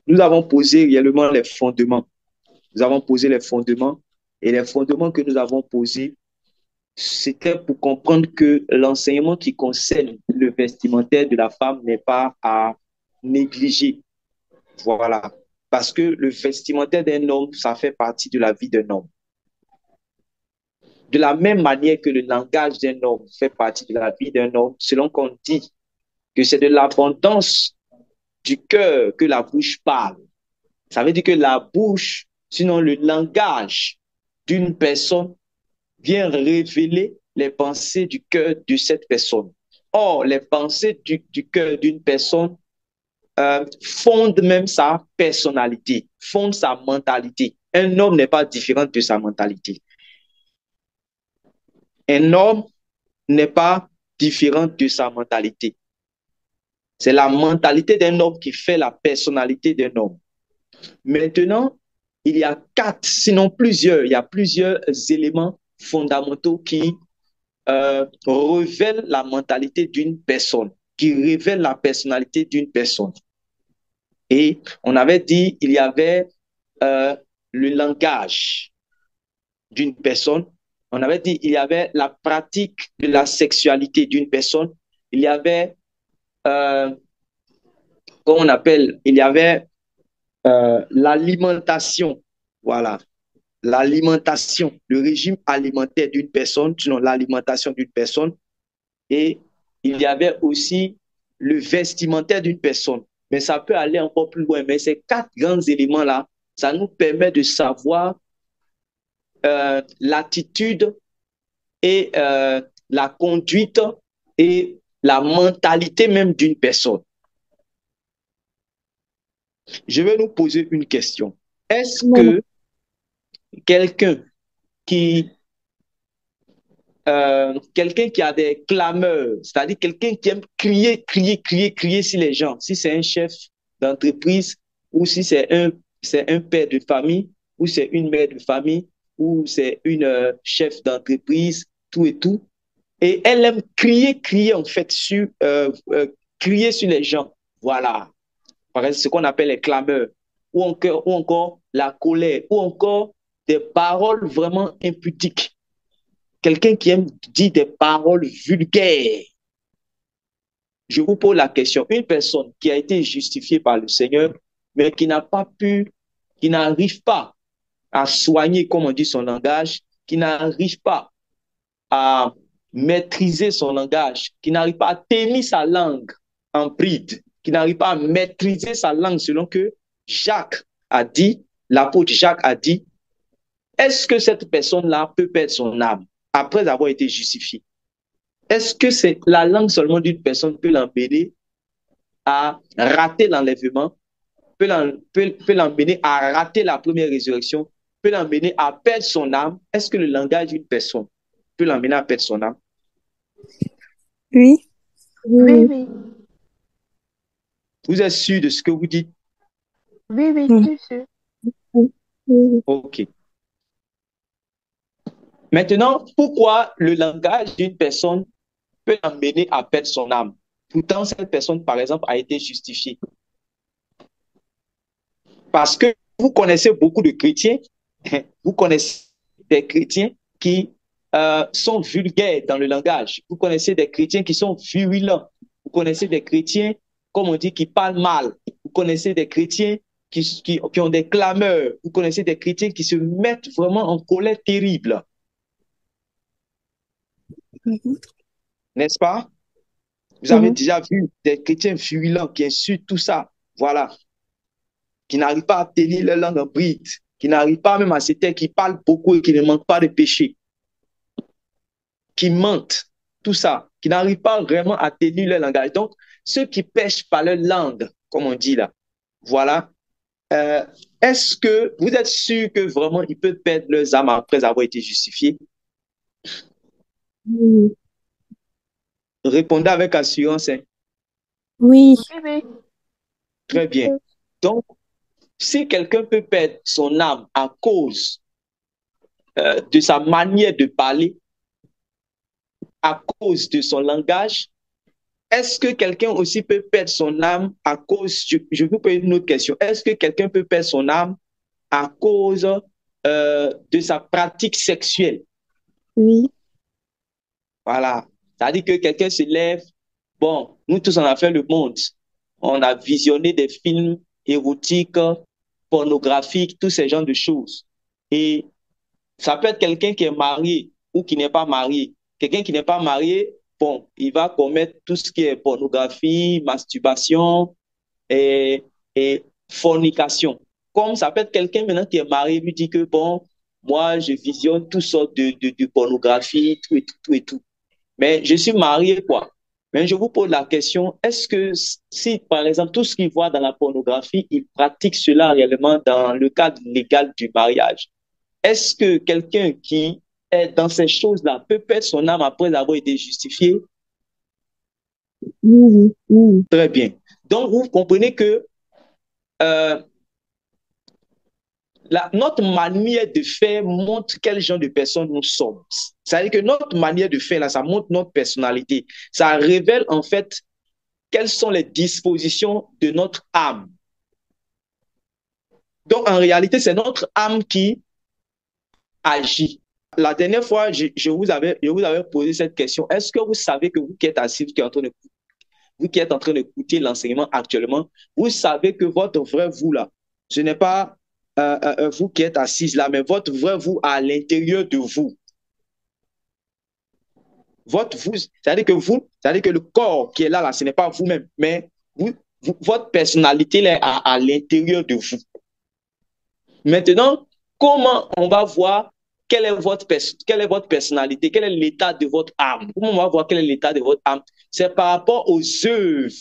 nous avons posé réellement les fondements. Nous avons posé les fondements et les fondements que nous avons posés, c'était pour comprendre que l'enseignement qui concerne le vestimentaire de la femme n'est pas à négliger. Voilà. Parce que le vestimentaire d'un homme, ça fait partie de la vie d'un homme. De la même manière que le langage d'un homme fait partie de la vie d'un homme, selon qu'on dit que c'est de l'abondance du cœur que la bouche parle. Ça veut dire que la bouche, sinon le langage d'une personne vient révéler les pensées du cœur de cette personne. Or, les pensées du cœur d'une personne fondent même sa personnalité, fondent sa mentalité. Un homme n'est pas différent de sa mentalité. Un homme n'est pas différent de sa mentalité. C'est la mentalité d'un homme qui fait la personnalité d'un homme. Maintenant, il y a quatre, sinon plusieurs, il y a plusieurs éléments fondamentaux qui révèlent la mentalité d'une personne, qui révèlent la personnalité d'une personne. Et on avait dit, il y avait euh, le langage d'une personne. On avait dit, il y avait la pratique de la sexualité d'une personne. Il y avait, euh, comment on appelle, il y avait l'alimentation. Voilà. L'alimentation, le régime alimentaire d'une personne, sinon l'alimentation d'une personne. Et il y avait aussi le vestimentaire d'une personne. Mais ça peut aller encore plus loin. Mais ces quatre grands éléments-là, ça nous permet de savoir l'attitude et la conduite et la mentalité même d'une personne. Je vais nous poser une question. Est-ce que quelqu'un qui quelqu'un qui a des clameurs, c'est-à-dire quelqu'un qui aime crier, crier, crier, crier sur les gens, si c'est un chef d'entreprise ou si c'est un père de famille ou c'est une mère de famille ou c'est une chef d'entreprise, tout et tout. Et elle aime crier, crier en fait crier sur les gens. Voilà. Par exemple, ce qu'on appelle les clameurs ou encore la colère ou encore des paroles vraiment impudiques. Quelqu'un qui aime dire des paroles vulgaires. Je vous pose la question. Une personne qui a été justifiée par le Seigneur, mais qui n'a pas pu, qui n'arrive pas à soigner, comme on dit, son langage, qui n'arrive pas à maîtriser son langage, qui n'arrive pas à tenir sa langue en bride, qui n'arrive pas à maîtriser sa langue selon que Jacques a dit, l'apôtre Jacques a dit, est-ce que cette personne-là peut perdre son âme après avoir été justifiée? Est-ce que c'est la langue seulement d'une personne peut l'emmener à rater l'enlèvement, peut l'emmener à rater la première résurrection, peut l'emmener à perdre son âme? Est-ce que le langage d'une personne peut l'emmener à perdre son âme? Oui. Oui, oui, Vous êtes sûr de ce que vous dites? oui, oui, Mm. je suis sûre. OK. Maintenant, pourquoi le langage d'une personne peut l'emmener à perdre son âme? Pourtant, cette personne, par exemple, a été justifiée. Parce que vous connaissez beaucoup de chrétiens, vous connaissez des chrétiens qui sont vulgaires dans le langage. Vous connaissez des chrétiens qui sont virulents. Vous connaissez des chrétiens, comme on dit, qui parlent mal. Vous connaissez des chrétiens qui ont des clameurs. Vous connaissez des chrétiens qui se mettent vraiment en colère terrible. Mhm. N'est-ce pas? Vous avez Mhm. déjà vu des chrétiens virulents qui insultent tout ça. Voilà. Qui n'arrivent pas à tenir leur langue en bride, qui n'arrivent pas même à se taire, qui parlent beaucoup et qui ne manquent pas de péché, qui mentent, tout ça, qui n'arrivent pas vraiment à tenir leur langage. Donc, ceux qui pêchent par leur langue, comme on dit là, voilà. Euh, Est-ce que vous êtes sûr que vraiment ils peuvent perdre leurs âmes après avoir été justifiés? Oui. Répondez avec assurance, hein. Oui. Oui, oui. Très bien. Donc, si quelqu'un peut perdre son âme à cause de sa manière de parler, à cause de son langage, Est-ce que quelqu'un aussi peut perdre son âme à cause, je vous pose une autre question, est-ce que quelqu'un peut perdre son âme à cause de sa pratique sexuelle? Oui. Voilà. C'est-à-dire que quelqu'un se lève, bon, nous tous on a fait le monde, on a visionné des films érotiques, pornographiques, tous ces genres de choses. Et ça peut être quelqu'un qui est marié ou qui n'est pas marié. Quelqu'un qui n'est pas marié, bon, il va commettre tout ce qui est pornographie, masturbation et fornication. Comme ça peut être quelqu'un maintenant qui est marié, lui dit que, bon, moi, je visionne toutes sortes de pornographie, tout et tout, tout et tout. Mais je suis marié, quoi. Mais je vous pose la question, est-ce que si, par exemple, tout ce qu'il voit dans la pornographie, il pratique cela réellement dans le cadre légal du mariage? Est-ce que quelqu'un qui est dans ces choses-là peut perdre son âme après avoir été justifié? Oui, oui, oui. Très bien. Donc, vous comprenez que euh, notre manière de faire montre quel genre de personne nous sommes. C'est-à-dire que notre manière de faire, là, ça montre notre personnalité. Ça révèle en fait quelles sont les dispositions de notre âme. Donc, en réalité, c'est notre âme qui agit. La dernière fois, je vous avais posé cette question. Est-ce que vous savez que vous qui êtes assis, vous qui êtes en train d'écouter l'enseignement actuellement, vous savez que votre vrai vous là, ce n'est pas vous qui êtes assise là, mais votre vrai vous à l'intérieur de vous. Votre vous, c'est-à-dire que vous, c'est-à-dire que le corps qui est là, ce n'est pas vous-même, mais votre personnalité là, est à l'intérieur de vous. Maintenant, comment on va voir quelle est votre personnalité, quel est l'état de votre âme? Comment on va voir quel est l'état de votre âme? C'est par rapport aux œuvres,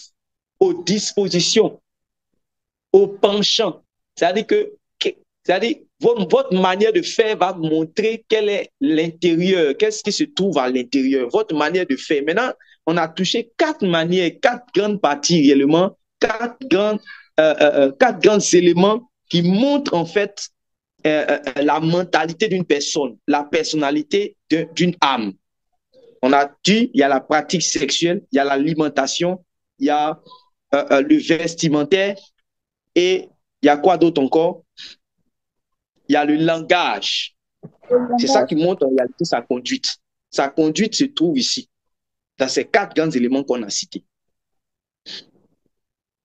aux dispositions, aux penchants. C'est-à-dire que, c'est-à-dire, votre manière de faire va montrer quel est l'intérieur, qu'est-ce qui se trouve à l'intérieur, votre manière de faire. Maintenant, on a touché quatre manières, quatre grandes parties réellement, quatre grands éléments qui montrent en fait la mentalité d'une personne, la personnalité d'une âme. On a dit, il y a la pratique sexuelle, il y a l'alimentation, il y a le vestimentaire et il y a quoi d'autre encore? Il y a le langage. C'est ça qui montre en réalité sa conduite. Sa conduite se trouve ici, dans ces quatre grands éléments qu'on a cités.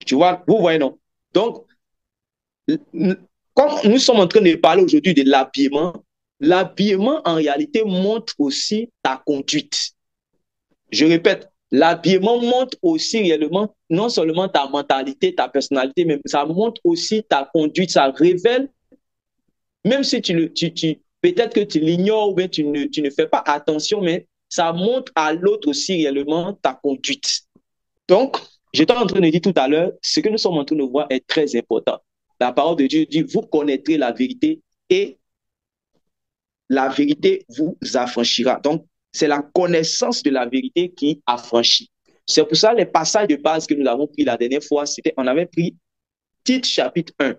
Tu vois, vous voyez, non? Donc, comme nous sommes en train de parler aujourd'hui de l'habillement, l'habillement en réalité montre aussi ta conduite. Je répète, l'habillement montre aussi réellement non seulement ta mentalité, ta personnalité, mais ça montre aussi ta conduite, ça révèle, même si peut-être que tu l'ignores ou bien tu ne fais pas attention, mais ça montre à l'autre aussi réellement ta conduite. Donc, j'étais en train de dire tout à l'heure, ce que nous sommes en train de voir est très important. La parole de Dieu dit, vous connaîtrez la vérité et la vérité vous affranchira. Donc, c'est la connaissance de la vérité qui affranchit. C'est pour ça les passages de base que nous avons pris la dernière fois, on avait pris Tite chapitre 1,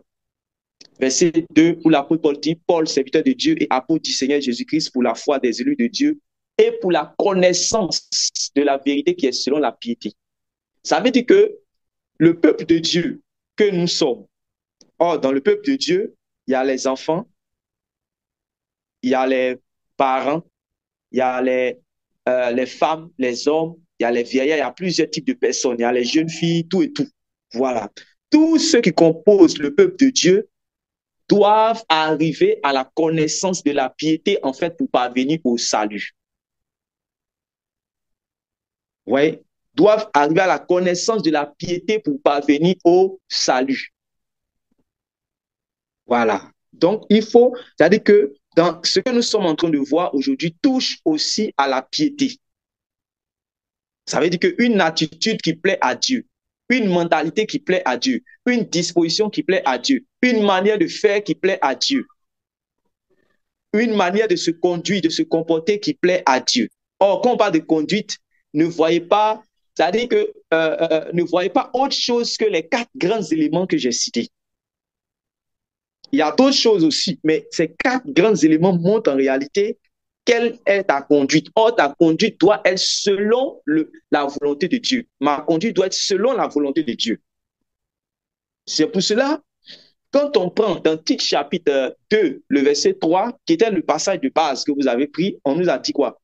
verset 2, où l'apôtre Paul dit, Paul, serviteur de Dieu et apôtre du Seigneur Jésus-Christ pour la foi des élus de Dieu et pour la connaissance de la vérité qui est selon la piété. Ça veut dire que le peuple de Dieu que nous sommes, or dans le peuple de Dieu, il y a les enfants, il y a les parents, il y a les femmes, les hommes, il y a les vieillards, il y a plusieurs types de personnes, il y a les jeunes filles, tout et tout. Voilà. Tous ceux qui composent le peuple de Dieu doivent arriver à la connaissance de la piété, en fait, pour parvenir au salut. Oui, doivent arriver à la connaissance de la piété pour parvenir au salut. Voilà. Donc, c'est-à-dire que dans ce que nous sommes en train de voir aujourd'hui touche aussi à la piété. Ça veut dire qu'une attitude qui plaît à Dieu, une mentalité qui plaît à Dieu, une disposition qui plaît à Dieu, une manière de faire qui plaît à Dieu, une manière de se conduire, de se comporter qui plaît à Dieu. Or, quand on parle de conduite, ne voyez pas, c'est-à-dire que ne voyez pas autre chose que les quatre grands éléments que j'ai cités. Il y a d'autres choses aussi, mais ces quatre grands éléments montrent en réalité quelle est ta conduite? Or, ta conduite doit être selon la volonté de Dieu. Ma conduite doit être selon la volonté de Dieu. C'est pour cela, quand on prend dans Tite chapitre 2, le verset 3, qui était le passage de base que vous avez pris, on nous a dit quoi?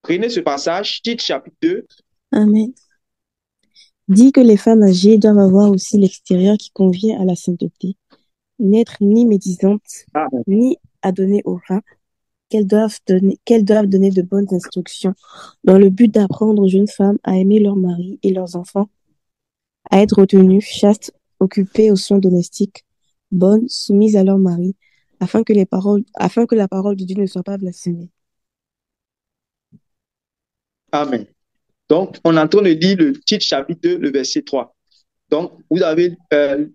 Prenez ce passage, Tite chapitre 2. Amen. Dit que les femmes âgées doivent avoir aussi l'extérieur qui convient à la sainteté, n'être ni médisantes, Amen. ni adonnées au vin, qu'elles doivent donner de bonnes instructions dans le but d'apprendre aux jeunes femmes à aimer leur mari et leurs enfants, à être retenues, chastes, occupées aux soins domestiques, bonnes, soumises à leur mari, afin que la parole de Dieu ne soit pas blasphémée. Amen. Donc, on est en train de lire le Tite chapitre 2, le verset 3. Donc, vous avez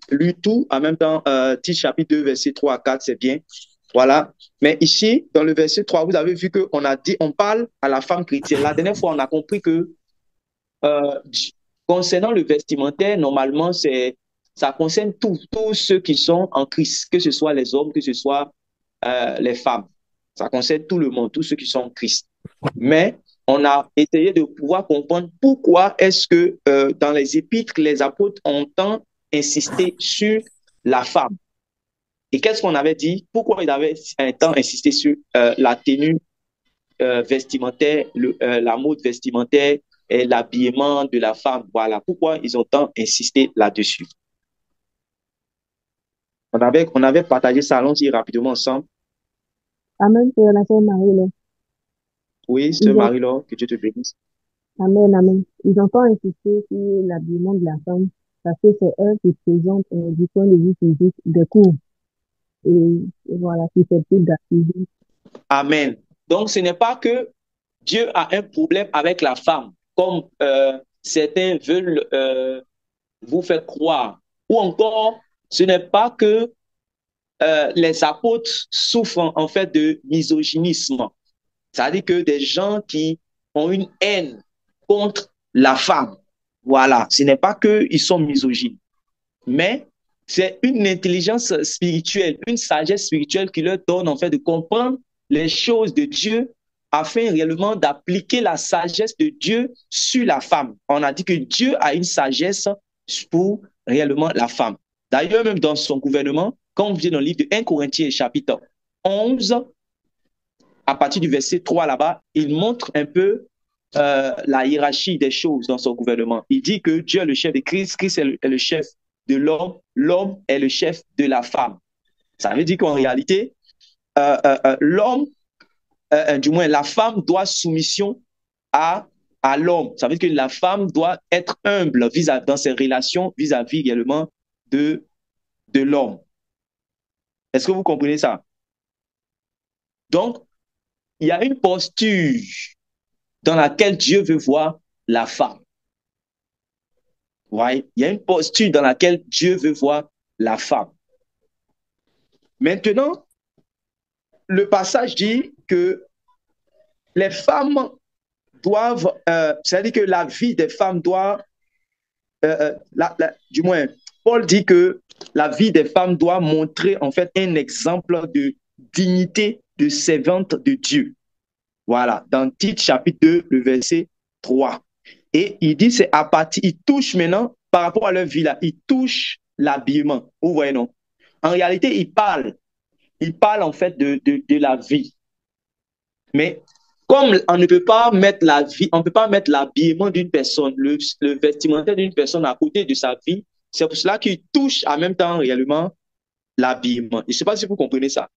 lu tout en même temps, Tite chapitre 2, verset 3 à 4, c'est bien. Voilà. Mais ici, dans le verset 3, vous avez vu qu'on a dit, on parle à la femme chrétienne. La dernière fois, on a compris que euh, concernant le vestimentaire, normalement, ça concerne tous ceux qui sont en Christ, que ce soit les hommes, que ce soit les femmes. Ça concerne tout le monde, tous ceux qui sont en Christ. Mais on a essayé de pouvoir comprendre pourquoi est-ce que dans les épîtres, les apôtres ont tant insisté sur la femme. Et qu'est-ce qu'on avait dit? Pourquoi ils avaient un temps insisté sur la tenue vestimentaire, la mode vestimentaire et l'habillement de la femme. Voilà pourquoi ils ont tant insisté là-dessus. On avait partagé ça, allons-y rapidement ensemble. Amen, c'est la sœur Marie-Laure. Oui, Ils sœur ont, Marie-Laure, que Dieu te bénisse. amen, amen. Ils ont pas insisté sur l'habillement de la femme parce que c'est elle qui présente du point de vue physique des cours. Et voilà, susceptible d'activer. Amen. Donc, ce n'est pas que Dieu a un problème avec la femme, comme certains veulent vous faire croire. Ou encore, ce n'est pas que les apôtres souffrent en fait de misogynisme. C'est-à-dire que des gens qui ont une haine contre la femme, voilà, ce n'est pas qu'ils sont misogynes, mais c'est une intelligence spirituelle, une sagesse spirituelle qui leur donne en fait de comprendre les choses de Dieu afin réellement d'appliquer la sagesse de Dieu sur la femme. On a dit que Dieu a une sagesse pour réellement la femme. D'ailleurs, même dans son gouvernement, quand on vient dans le livre de 1 Corinthiens chapitre 11, à partir du verset 3 là-bas, il montre un peu la hiérarchie des choses dans son gouvernement. Il dit que Dieu est le chef de Christ, Christ est le chef de l'homme, l'homme est le chef de la femme. Ça veut dire qu'en réalité, l'homme, du moins la femme doit soumission à l'homme. Ça veut dire que la femme doit être humble dans ses relations vis-à-vis également de l'homme. Est-ce que vous comprenez ça? Donc, il y a une posture dans laquelle Dieu veut voir la femme. Ouais, il y a une posture dans laquelle Dieu veut voir la femme. Maintenant, le passage dit que les femmes doivent, c'est-à-dire que la vie des femmes doit, du moins, Paul dit que la vie des femmes doit montrer en fait un exemple de dignité de servante de Dieu. Voilà, dans Tite chapitre 2, le verset 3. Et il dit, c'est à partir, il touche maintenant, par rapport à leur vie là, il touche l'habillement. Vous voyez, non? En réalité, il parle en fait de la vie. Mais comme on ne peut pas mettre la vie, on ne peut pas mettre l'habillement d'une personne, le vestimentaire d'une personne à côté de sa vie, c'est pour cela qu'il touche en même temps réellement l'habillement. Je ne sais pas si vous comprenez ça.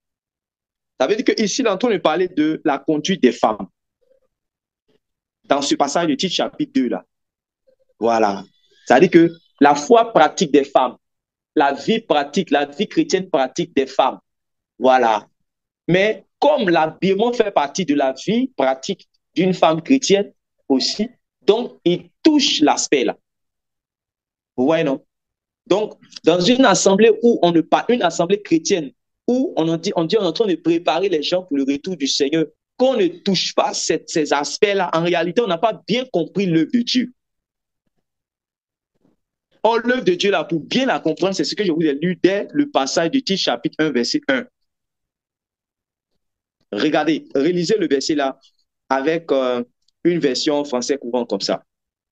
Ça veut dire qu'ici, il est en train de parler de la conduite des femmes. Dans ce passage de Tite chapitre 2 là. Voilà. C'est-à-dire que la foi pratique des femmes, la vie pratique, la vie chrétienne pratique des femmes. Voilà. Mais comme l'habillement fait partie de la vie pratique d'une femme chrétienne aussi, donc il touche l'aspect là. Vous voyez, non? Donc, dans une assemblée où on ne parle, une assemblée chrétienne, où on dit on est en train de préparer les gens pour le retour du Seigneur, qu'on ne touche pas ces aspects-là, en réalité, on n'a pas bien compris l'œuvre de Dieu. Or, l'œuvre de Dieu, là, pour bien la comprendre, c'est ce que je vous ai lu dès le passage du Tite chapitre 1, verset 1. Regardez, relisez le verset là avec une version français courant comme ça.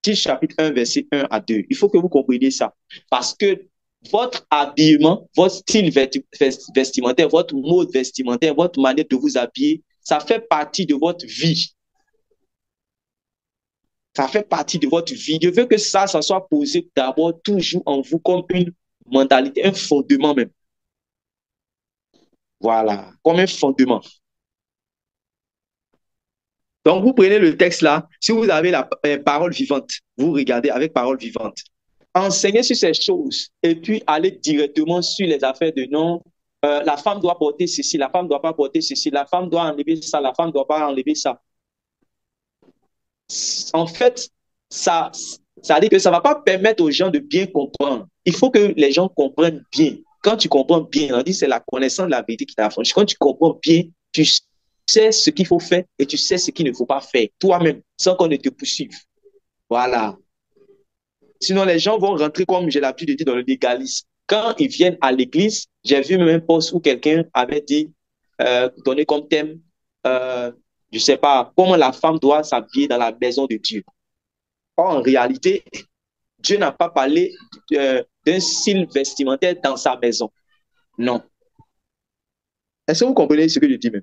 Tite chapitre 1, verset 1 à 2. Il faut que vous compreniez ça. Parce que votre habillement, votre style vestimentaire, votre mode vestimentaire, votre manière de vous habiller, ça fait partie de votre vie. Ça fait partie de votre vie. Je veux que ça soit posé d'abord toujours en vous comme une mentalité, un fondement même. Voilà, comme un fondement. Donc, vous prenez le texte là, si vous avez la parole vivante, vous regardez avec parole vivante. Enseignez sur ces choses et puis allez directement sur les affaires de non. La femme doit porter ceci, la femme ne doit pas porter ceci, la femme doit enlever ça, la femme ne doit pas enlever ça. En fait, ça dit que ça ne va pas permettre aux gens de bien comprendre. Il faut que les gens comprennent bien. Quand tu comprends bien, on dit c'est la connaissance de la vérité qui t'affranchit. Quand tu comprends bien, tu sais ce qu'il faut faire et tu sais ce qu'il ne faut pas faire toi-même, sans qu'on ne te poursuive. Voilà. Sinon, les gens vont rentrer, comme j'ai l'habitude de dire, dans le légalisme. Quand ils viennent à l'église, j'ai vu même un post où quelqu'un avait dit, donné comme thème, je ne sais pas, comment la femme doit s'habiller dans la maison de Dieu. Or, en réalité, Dieu n'a pas parlé d'un style vestimentaire dans sa maison. Non. Est-ce que vous comprenez ce que je dis même?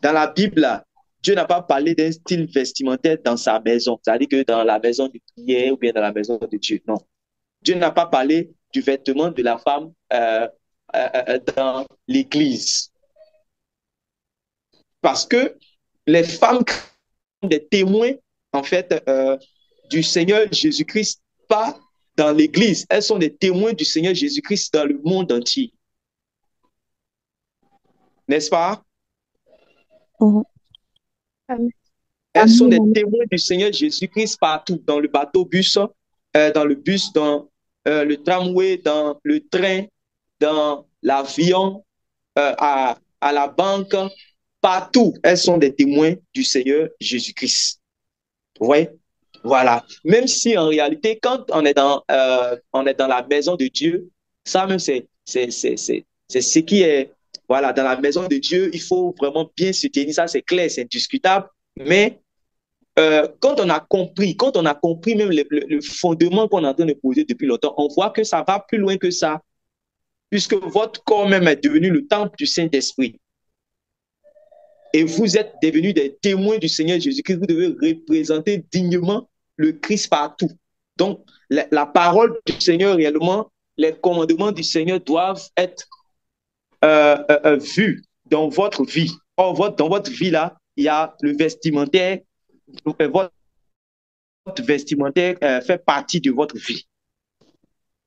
Dans la Bible, là, Dieu n'a pas parlé d'un style vestimentaire dans sa maison. C'est-à-dire que dans la maison de prière ou bien dans la maison de Dieu. Non. Dieu n'a pas parlé du vêtement de la femme dans l'église. Parce que les femmes sont des témoins, en fait, du Seigneur Jésus-Christ, pas dans l'église. Elles sont des témoins du Seigneur Jésus-Christ dans le monde entier. N'est-ce pas? Elles sont des témoins du Seigneur Jésus-Christ partout, dans le bateau-bus, dans le bus, dans le tramway, dans le train, dans l'avion, à la banque, partout. Elles sont des témoins du Seigneur Jésus-Christ. Vous voyez? Voilà. Même si en réalité, quand on est dans la maison de Dieu, ça même, c'est ce qui est, voilà, dans la maison de Dieu, il faut vraiment bien se tenir. Ça, c'est clair, c'est indiscutable. Mais quand on a compris même le fondement qu'on est en train de poser depuis longtemps, on voit que ça va plus loin que ça, puisque votre corps même est devenu le temple du Saint-Esprit. Et vous êtes devenus des témoins du Seigneur Jésus-Christ. Vous devez représenter dignement le Christ partout. Donc, la parole du Seigneur réellement, les commandements du Seigneur doivent être vus dans votre vie. Or, dans votre vie, là, il y a le vestimentaire. Votre vestimentaire fait partie de votre vie.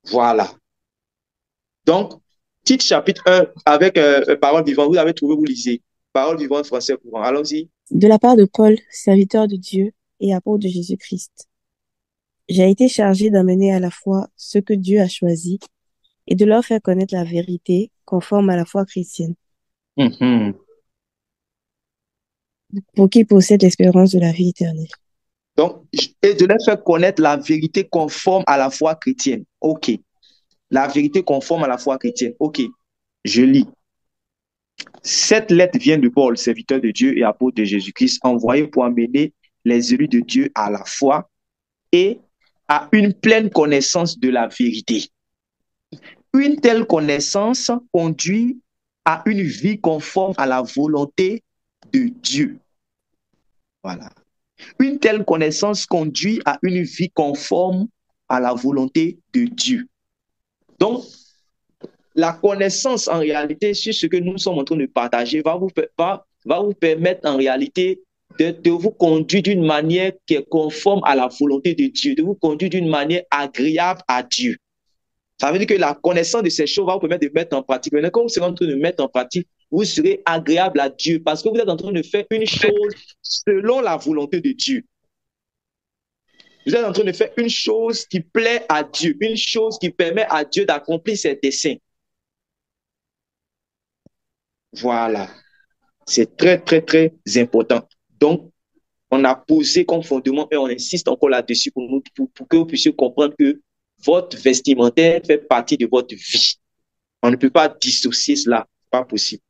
Voilà. Donc, titre chapitre 1 avec parole vivante. Vous avez trouvé, vous lisez. Parole vivante français courant. Allons-y. De la part de Paul, serviteur de Dieu et apôtre de Jésus-Christ. J'ai été chargé d'amener à la fois ceux que Dieu a choisis et de leur faire connaître la vérité conforme à la foi chrétienne, pour qu'ils possèdent l'espérance de la vie éternelle. Donc, et de leur faire connaître la vérité conforme à la foi chrétienne. OK. La vérité conforme à la foi chrétienne. OK. Je lis. Cette lettre vient de Paul, serviteur de Dieu et apôtre de Jésus-Christ, envoyé pour amener les élus de Dieu à la foi et à une pleine connaissance de la vérité. Une telle connaissance conduit à une vie conforme à la volonté de Dieu. Voilà. Une telle connaissance conduit à une vie conforme à la volonté de Dieu. Donc, la connaissance en réalité sur ce que nous sommes en train de partager va vous permettre en réalité de vous conduire d'une manière qui est conforme à la volonté de Dieu, de vous conduire d'une manière agréable à Dieu. Ça veut dire que la connaissance de ces choses va vous permettre de mettre en pratique. Maintenant, quand vous serez en train de mettre en pratique, vous serez agréable à Dieu parce que vous êtes en train de faire une chose selon la volonté de Dieu. Vous êtes en train de faire une chose qui plaît à Dieu, une chose qui permet à Dieu d'accomplir ses desseins. Voilà. C'est très, très, très important. Donc, on a posé comme fondement et on insiste encore là-dessus pour que vous puissiez comprendre que votre vestimentaire fait partie de votre vie. On ne peut pas dissocier cela. Pas possible.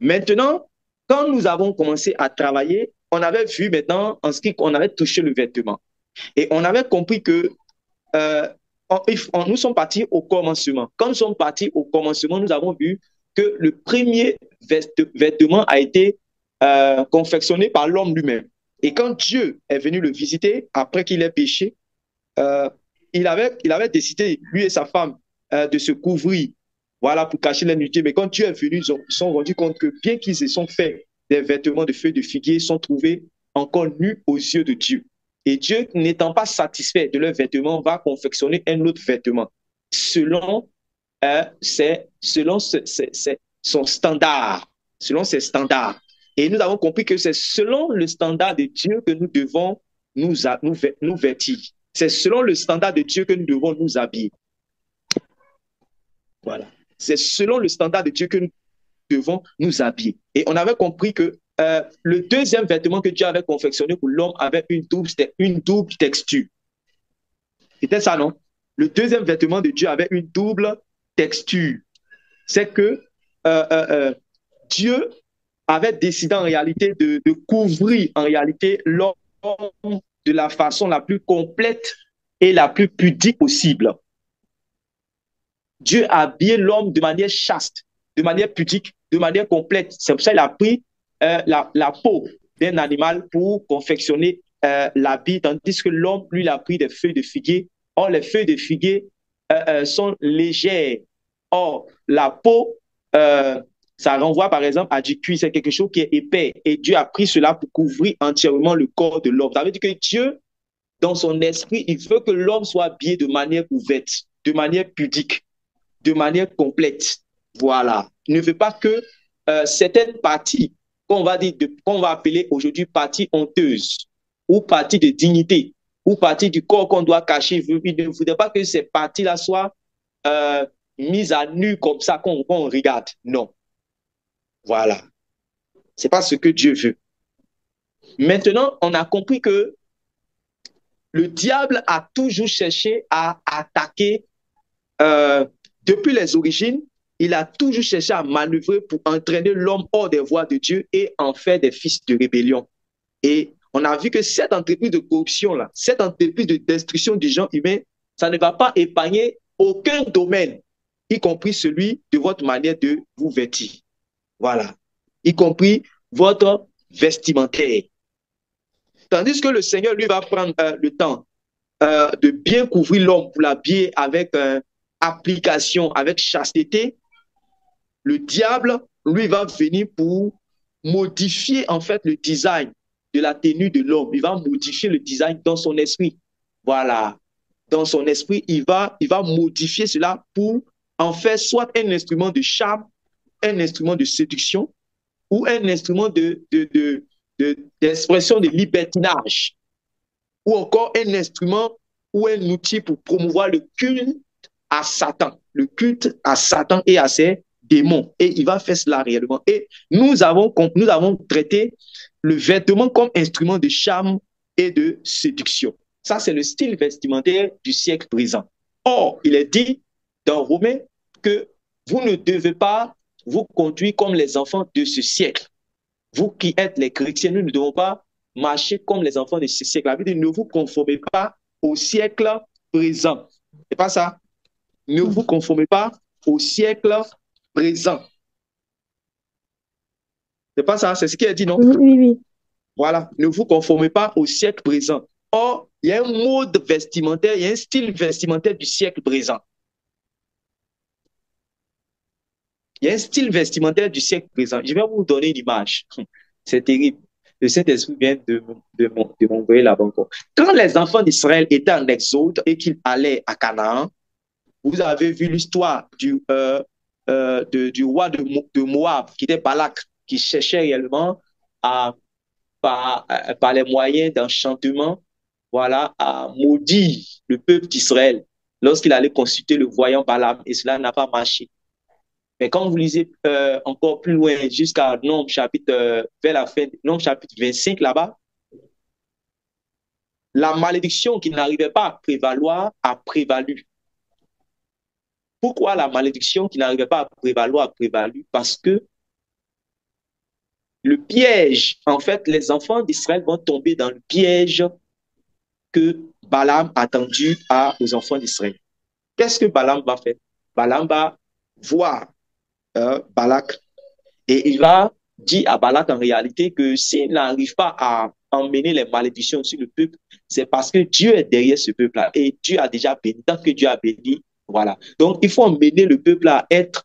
Maintenant, quand nous avons commencé à travailler, on avait vu maintenant on avait touché le vêtement. Et on avait compris que euh, nous sommes partis au commencement. Quand nous sommes partis au commencement, nous avons vu que le premier vêtement a été confectionné par l'homme lui-même. Et quand Dieu est venu le visiter, après qu'il ait péché, euh, il avait décidé, lui et sa femme, de se couvrir, voilà, pour cacher la nudité. Mais quand Dieu est venu, ils se sont rendus compte que bien qu'ils se sont fait des vêtements de feuilles de figuier, ils sont trouvés encore nus aux yeux de Dieu. Et Dieu, n'étant pas satisfait de leurs vêtements, va confectionner un autre vêtement selon, selon son standard, selon ses standards. Et nous avons compris que c'est selon le standard de Dieu que nous devons nous vêtir. C'est selon le standard de Dieu que nous devons nous habiller. Voilà. C'est selon le standard de Dieu que nous devons nous habiller. Et on avait compris que le deuxième vêtement que Dieu avait confectionné pour l'homme avait une double texture. C'était ça, non? Le deuxième vêtement de Dieu avait une double texture. C'est que Dieu avait décidé en réalité de couvrir en réalité l'homme de la façon la plus complète et la plus pudique possible. Dieu a habillé l'homme de manière chaste, de manière pudique, de manière complète. C'est pour ça qu'il a pris la peau d'un animal pour confectionner l'habit, tandis que l'homme, lui, il a pris des feuilles de figuier. Or, les feuilles de figuier sont légères. Or, la peau, ça renvoie par exemple à du cuir, c'est quelque chose qui est épais. Et Dieu a pris cela pour couvrir entièrement le corps de l'homme. Ça veut dire que Dieu, dans son esprit, il veut que l'homme soit habillé de manière ouverte, de manière pudique, de manière complète. Voilà. Il ne veut pas que certaines parties qu'on va dire, qu'on va appeler aujourd'hui parties honteuses ou parties de dignité ou parties du corps qu'on doit cacher. Il ne voudrait pas que ces parties-là soient mises à nu comme ça qu'on regarde. Non. Voilà. C'est pas ce que Dieu veut. Maintenant, on a compris que le diable a toujours cherché à attaquer depuis les origines. Il a toujours cherché à manœuvrer pour entraîner l'homme hors des voies de Dieu et en faire des fils de rébellion. Et on a vu que cette entreprise de corruption-là, cette entreprise de destruction du genre humain, ça ne va pas épargner aucun domaine, y compris celui de votre manière de vous vêtir. Voilà. Y compris votre vestimentaire. Tandis que le Seigneur, lui, va prendre le temps de bien couvrir l'homme pour l'habiller avec application, avec chasteté. Le diable, lui, va venir pour modifier en fait le design de la tenue de l'homme. Il va modifier le design dans son esprit. Voilà. Dans son esprit, il va modifier cela pour en faire soit un instrument de charme, un instrument de séduction ou un instrument d'expression de libertinage ou encore un instrument ou un outil pour promouvoir le culte à Satan et à ses démons. Et il va faire cela réellement. Et nous avons traité le vêtement comme instrument de charme et de séduction. Ça, c'est le style vestimentaire du siècle présent. Or, il est dit dans Romains que vous ne devez pas vous conduire comme les enfants de ce siècle. Vous qui êtes les chrétiens, nous ne devons pas marcher comme les enfants de ce siècle. La Bible dit, ne vous conformez pas au siècle présent. C'est pas ça? Ne vous conformez pas au siècle présent. C'est pas ça, c'est ce qui est dit, non? Oui, oui. Voilà, ne vous conformez pas au siècle présent. Or, il y a un mode vestimentaire, il y a un style vestimentaire du siècle présent. Il y a un style vestimentaire du siècle présent. Je vais vous donner une image. C'est terrible. Le Saint-Esprit vient de m'envoyer là-bas encore. Quand les enfants d'Israël étaient en exode et qu'ils allaient à Canaan, vous avez vu l'histoire du roi de Moab, qui était Balak, qui cherchait réellement par les moyens d'enchantement, voilà, à maudire le peuple d'Israël lorsqu'il allait consulter le voyant Balaam, et cela n'a pas marché. Mais quand vous lisez encore plus loin, jusqu'à Nombre chapitre, vers la fin, Nombre chapitre 25 là-bas, la malédiction qui n'arrivait pas à prévaloir a prévalu. Pourquoi la malédiction qui n'arrivait pas à prévaloir a prévalu? Parce que le piège, en fait, les enfants d'Israël vont tomber dans le piège que Balaam a tendu aux enfants d'Israël. Qu'est-ce que Balaam va faire? Balaam va voir Balak et il va dire à Balak en réalité que s'il n'arrive pas à emmener les malédictions sur le peuple, c'est parce que Dieu est derrière ce peuple-là et Dieu a déjà béni. Tant que Dieu a béni, voilà. Donc, il faut emmener le peuple à être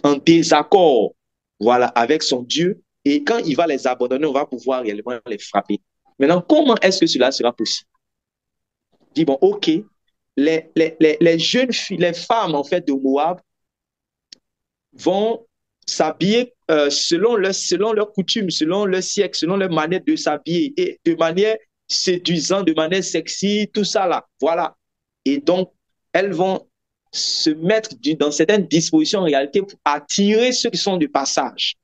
en désaccord, voilà, avec son Dieu. Et quand il va les abandonner, on va pouvoir réellement les frapper. Maintenant, comment est-ce que cela sera possible? Dis bon, ok, les jeunes filles, les femmes en fait de Moab vont s'habiller selon leur coutume, selon leur siècle, selon leur manière de s'habiller et de manière séduisante, de manière sexy, tout ça là. Voilà. Et donc, elles vont se mettre dans certaines dispositions en réalité pour attirer ceux qui sont du passage.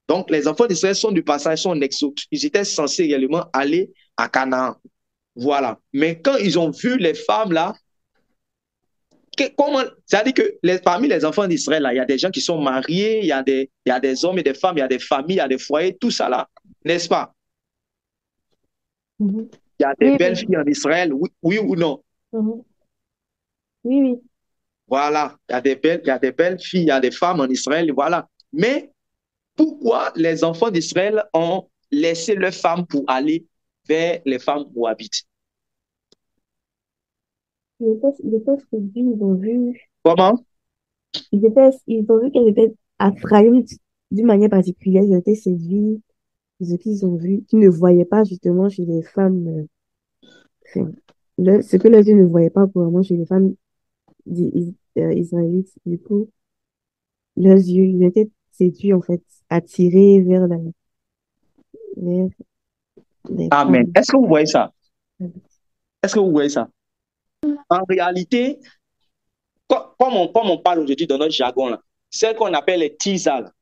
Donc, les enfants d'Israël sont du passage, sont en exode. Ils étaient censés réellement aller à Canaan. Voilà. Mais quand ils ont vu les femmes là, comment, c'est-à-dire que parmi les enfants d'Israël, il y a des gens qui sont mariés, il y a des hommes et des femmes, il y a des familles, il y a des foyers, tout ça là, n'est-ce pas? Mhm. Il y a des Oui, belles oui. filles en Israël, oui, oui ou non? Mhm. Oui, oui. Voilà, il y a des belles filles, il y a des femmes en Israël, voilà. Mais pourquoi les enfants d'Israël ont laissé leurs femmes pour aller vers les femmes moabites? Je pense que lui, Comment? ils ont vu qu'elles étaient attrayantes d'une manière particulière. Ils ont été séduits de ce qu'ils ont vu, qu'ils ne voyaient pas justement chez les femmes. Enfin, ce que leurs yeux ne voyaient pas couramment chez les femmes israélites. Du coup, leurs yeux, ils étaient séduits, en fait, attirés vers les Amen. femmes. Est-ce que vous voyez ça? Est-ce que vous voyez ça? En réalité, comme on parle aujourd'hui dans notre jargon, là, c'est ce qu'on appelle les tisas.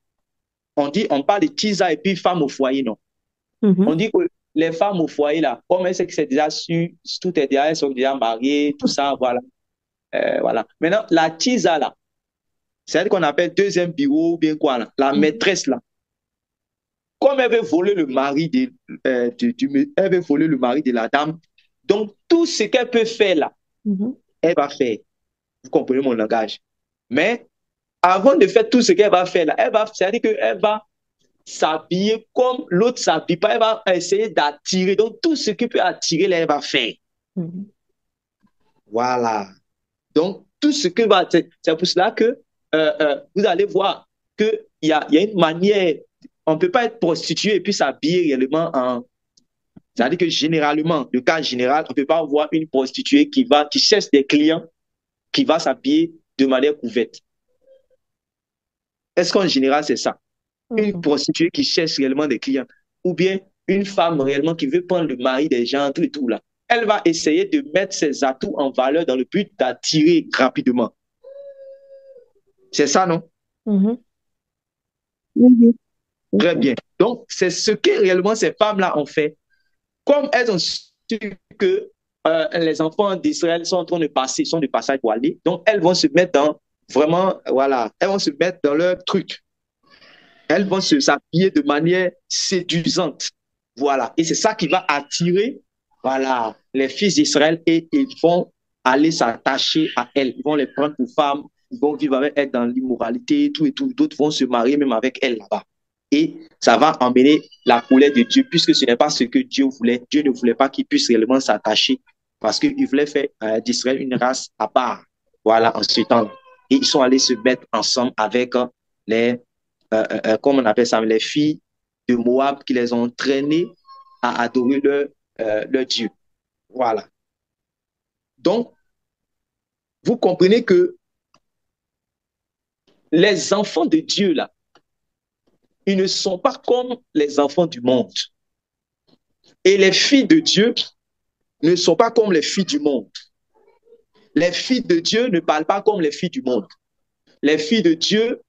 On parle de tisa et puis femmes au foyer, non. On Mhm. dit que les femmes au foyer, là, comme elles savent que c'est déjà sûr, tout est déjà, elles sont déjà mariées, tout ça, voilà. Voilà. Maintenant, la tisa, là, c'est elle qu'on appelle deuxième bureau, bien quoi, là, la Mhm. maîtresse, là. Comme elle veut voler le mari elle veut voler le mari de la dame, donc tout ce qu'elle peut faire, là, Mhm. elle va faire. Vous comprenez mon langage? Mais avant de faire tout ce qu'elle va faire, là, c'est-à-dire qu'elle va s'habiller comme l'autre s'habille pas, elle va essayer d'attirer. Donc, tout ce qui peut attirer, là, elle va faire. Mhm. Voilà. Donc, tout ce que va. C'est pour cela que vous allez voir qu'il y a une manière. On ne peut pas être prostitué et puis s'habiller réellement en. C'est-à-dire que généralement, le cas général, on ne peut pas voir une prostituée qui cherche des clients, qui va s'habiller de manière couverte. Est-ce qu'en général, c'est ça? Une Mhm. prostituée qui cherche réellement des clients, ou bien une femme réellement qui veut prendre le mari des gens, tout et tout là. Elle va essayer de mettre ses atouts en valeur dans le but d'attirer rapidement. C'est ça, non? Mhm. Oui, oui, c'est Très ça. bien. Donc, c'est ce que réellement ces femmes-là ont fait. Comme elles ont su que les enfants d'Israël sont en train de passer, sont de passage pour aller, donc elles vont se mettre dans, vraiment, voilà, elles vont se mettre dans leur truc. Elles vont s'habiller de manière séduisante. Voilà. Et c'est ça qui va attirer, voilà, les fils d'Israël et ils vont aller s'attacher à elles. Ils vont les prendre pour femmes. Ils vont vivre avec elles dans l'immoralité, tout et tout. D'autres vont se marier même avec elles là-bas. Et ça va emmener la colère de Dieu, puisque ce n'est pas ce que Dieu voulait. Dieu ne voulait pas qu'ils puissent réellement s'attacher, parce qu'il voulait faire d'Israël une race à part. Voilà, en ce temps. Et ils sont allés se mettre ensemble avec les comme on appelle ça, les filles de Moab qui les ont entraînées à adorer leur Dieu. Voilà. Donc, vous comprenez que les enfants de Dieu, là, ils ne sont pas comme les enfants du monde. Et les filles de Dieu ne sont pas comme les filles du monde. Les filles de Dieu ne parlent pas comme les filles du monde. Les filles de Dieu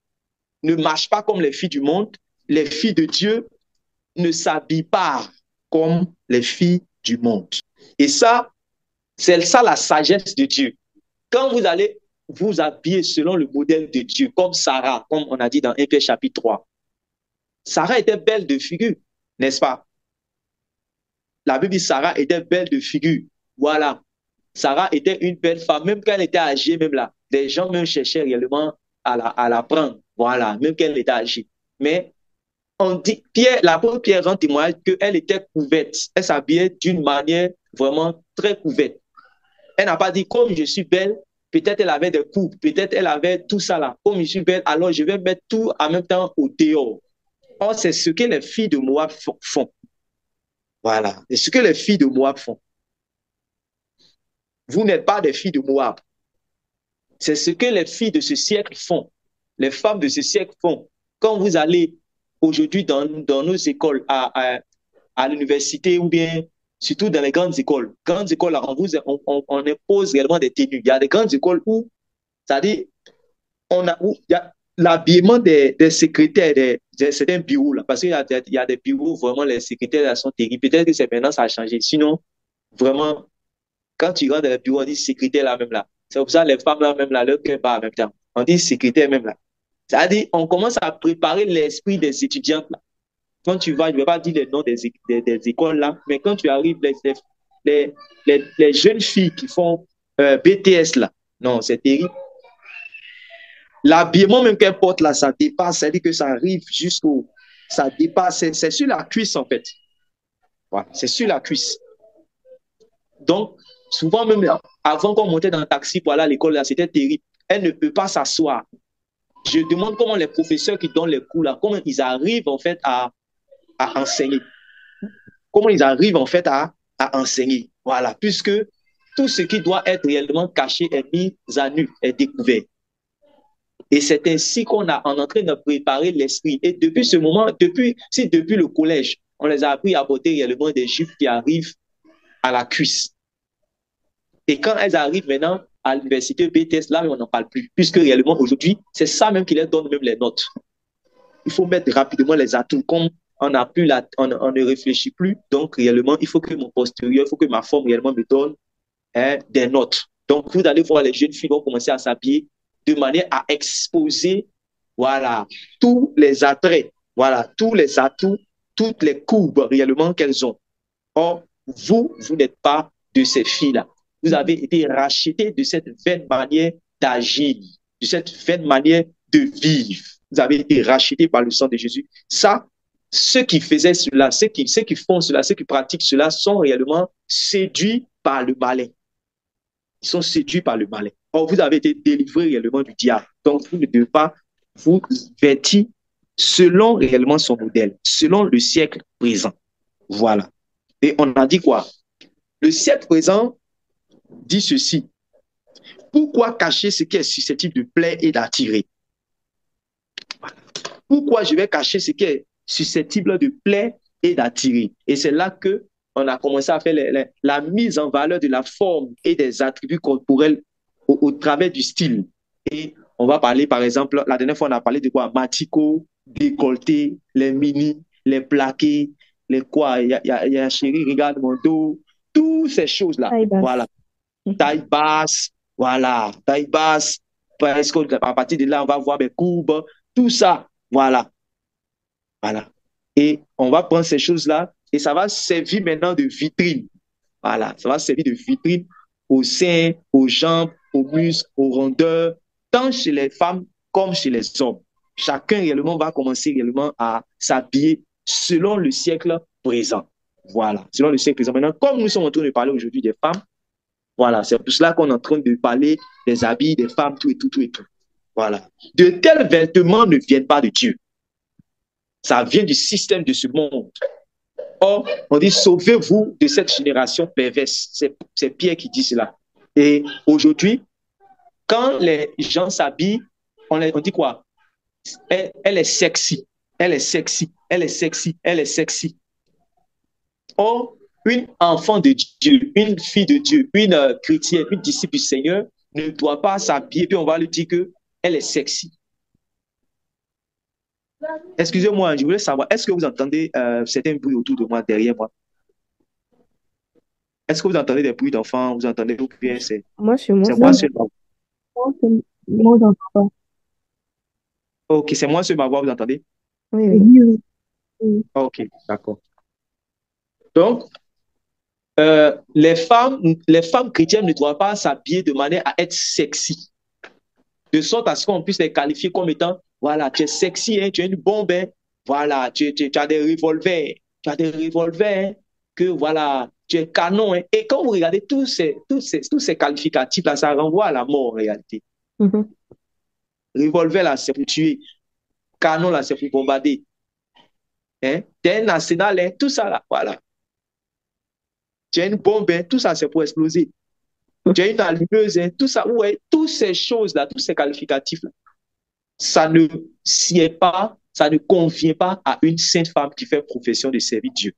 ne marchent pas comme les filles du monde. Les filles de Dieu ne s'habillent pas comme les filles du monde. Et ça, c'est ça la sagesse de Dieu. Quand vous allez vous habiller selon le modèle de Dieu, comme Sarah, comme on a dit dans 1 Pierre chapitre 3, Sarah était belle de figure, n'est-ce pas? La Bible dit Sarah était belle de figure. Voilà. Sarah était une belle femme, même quand elle était âgée, même là. Des gens même cherchaient réellement à la prendre. Voilà, même quand elle était âgée. Mais on dit, Pierre, l'apôtre Pierre rend témoignage qu'elle était couverte. Elle s'habillait d'une manière vraiment très couverte. Elle n'a pas dit, comme je suis belle, peut-être elle avait des coupes, peut-être elle avait tout ça là. Comme je suis belle, alors je vais mettre tout en même temps au dehors. Or, c'est ce que les filles de Moab font. Voilà. C'est ce que les filles de Moab font. Vous n'êtes pas des filles de Moab. C'est ce que les filles de ce siècle font. Les femmes de ce siècle font. Quand vous allez aujourd'hui dans nos écoles, à l'université ou bien surtout dans les grandes écoles, là, on impose réellement des tenues. Il y a des grandes écoles où, c'est-à-dire, où il y a l'habillement des secrétaires, certains bureaux, là, parce qu'il y a des bureaux, vraiment, les secrétaires là, sont terribles. Peut-être que c'est maintenant, ça a changé. Sinon, vraiment, quand tu rentres dans le bureau, on dit secrétaire là même là. C'est pour ça que les femmes là même là, leur cœur bat en même temps. On dit secrétaire même là. C'est-à-dire, on commence à préparer l'esprit des étudiantes là. Quand tu vas, je ne vais pas dire les noms des écoles là, mais quand tu arrives, les jeunes filles qui font BTS là, non, c'est terrible. L'habillement même qu'elles portent là, ça dépasse, c'est-à-dire que ça arrive jusqu'au. Ça dépasse, c'est sur la cuisse en fait. Voilà, c'est sur la cuisse. Donc, souvent même avant qu'on montait dans le taxi pour aller à l'école, là, c'était terrible. Elle ne peut pas s'asseoir. Je demande comment les professeurs qui donnent les cours, là, comment ils arrivent en fait à enseigner. Comment ils arrivent en fait à enseigner. Voilà, puisque tout ce qui doit être réellement caché est mis à nu, est découvert. Et c'est ainsi qu'on est en train de préparer l'esprit. Et depuis ce moment, depuis le collège, on les a appris à porter réellement des jupes qui arrivent à la cuisse. Et quand elles arrivent maintenant à l'université BTS, là, on n'en parle plus. Puisque réellement, aujourd'hui, c'est ça même qui leur donne même les notes. Il faut mettre rapidement les atouts. Comme on ne réfléchit plus, donc réellement, il faut que mon postérieur, il faut que ma forme réellement me donne des notes. Donc, vous allez voir les jeunes filles vont commencer à s'habiller de manière à exposer, voilà, tous les attraits, voilà, tous les atouts, toutes les courbes réellement qu'elles ont. Or, vous n'êtes pas de ces filles-là. Vous avez été rachetés de cette vaine manière d'agir, de cette vaine manière de vivre. Vous avez été rachetés par le sang de Jésus. Ça, ceux qui faisaient cela, ceux qui font cela, ceux qui pratiquent cela sont réellement séduits par le malin. Ils sont séduits par le malin. Or, vous avez été délivrés réellement du diable. Donc, vous ne devez pas vous vêtir selon réellement son modèle, selon le siècle présent. Voilà. Et on a dit quoi? Le siècle présent dit ceci. Pourquoi cacher ce qui est susceptible de plaire et d'attirer? Pourquoi je vais cacher ce qui est susceptible de plaire et d'attirer? Et c'est là que on a commencé à faire la mise en valeur de la forme et des attributs corporels au travers du style. Et on va parler, par exemple, la dernière fois, on a parlé de quoi? Matico, décolleté, les mini, les plaqués, les quoi? Il y a chérie, regarde mon dos, toutes ces choses-là. Voilà. Taille basse, voilà. Taille basse. Parce qu'à partir de là, on va voir mes courbes, tout ça. Voilà. Voilà. Et on va prendre ces choses-là et ça va servir maintenant de vitrine. Voilà. Ça va servir de vitrine aux seins, aux jambes, aux muscles, aux rondeurs, tant chez les femmes comme chez les hommes. Chacun réellement va commencer réellement à s'habiller selon le siècle présent. Voilà. Selon le siècle présent. Maintenant, comme nous sommes en train de parler aujourd'hui des femmes, voilà. C'est pour cela qu'on est en train de parler des habits des femmes, tout et tout, tout et tout. Voilà. De tels vêtements ne viennent pas de Dieu. Ça vient du système de ce monde. Or, on dit, sauvez-vous de cette génération perverse. C'est Pierre qui dit cela. Et aujourd'hui, quand les gens s'habillent, on dit quoi? Elle est sexy. Elle est sexy. Elle est sexy. Elle est sexy. Or, une enfant de Dieu, une fille de Dieu, une chrétienne, une disciple du Seigneur ne doit pas s'habiller, puis on va lui dire qu'elle est sexy. Excusez-moi, je voulais savoir, est-ce que vous entendez certains bruits autour de moi, derrière moi? Est-ce que vous entendez des bruits d'enfants? Vous entendez ou bien Moi, chez moi, c'est ça moi Non, va. seulement? moi, j'entends pas. Ok, c'est moi seulement, vous entendez? Oui, Oui, oui. oui. Oui. Ok, d'accord. Donc, les femmes chrétiennes ne doivent pas s'habiller de manière à être sexy, de sorte à ce qu'on puisse les qualifier comme étant, voilà, tu es sexy, hein, tu es une bombe, hein, voilà, tu as des revolvers, hein, que voilà, tu es canon. Hein. Et quand vous regardez tous ces qualificatifs-là, ça renvoie à la mort en réalité. Mhm. Revolver, là, c'est pour tuer. Canon, là, c'est pour bombarder. Hein. Tu es un arsenal, hein, tout ça, là, voilà. Tu es une bombe, hein, tout ça, c'est pour exploser. Tu es une allumeuse, hein, tout ça, ouais, toutes ces choses-là, tous ces qualificatifs-là, ça ne sied pas, ça ne convient pas à une sainte femme qui fait profession de servir Dieu.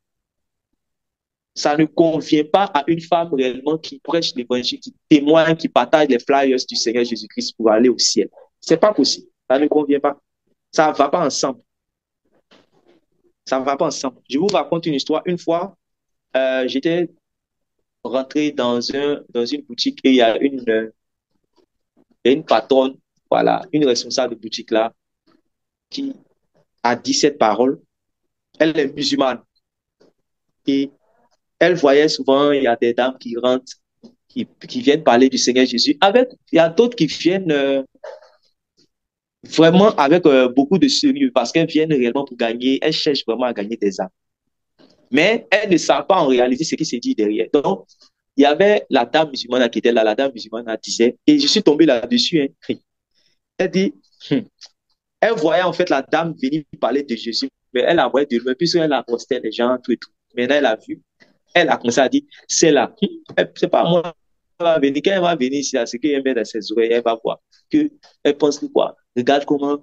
Ça ne convient pas à une femme réellement qui prêche l'évangile, qui témoigne, qui partage les flyers du Seigneur Jésus-Christ pour aller au ciel. C'est pas possible. Ça ne convient pas. Ça ne va pas ensemble. Ça ne va pas ensemble. Je vous raconte une histoire. Une fois, j'étais rentré dans une boutique et il y a une patronne, voilà, une responsable de boutique là, qui a dit cette parole. Elle est musulmane et elle voyait souvent, il y a des dames qui rentrent, qui viennent parler du Seigneur Jésus. Il y a d'autres qui viennent vraiment avec beaucoup de sérieux parce qu'elles viennent réellement pour gagner, elles cherchent vraiment à gagner des âmes. Mais elles ne savent pas en réalité ce qui se dit derrière. Donc, il y avait la dame musulmane qui était là, la dame musulmane disait, et je suis tombé là-dessus, hein. Elle dit, elle voyait en fait la dame venir parler de Jésus, mais elle a voyé de loin, puisqu'elle accostait les gens, tout et tout. Maintenant, elle a vu, elle a commencé à dire, c'est là, c'est pas moi, elle va venir, quand elle va venir ici, ce qu'elle met dans ses oreilles, elle va voir que, elle pense que quoi, regarde comment,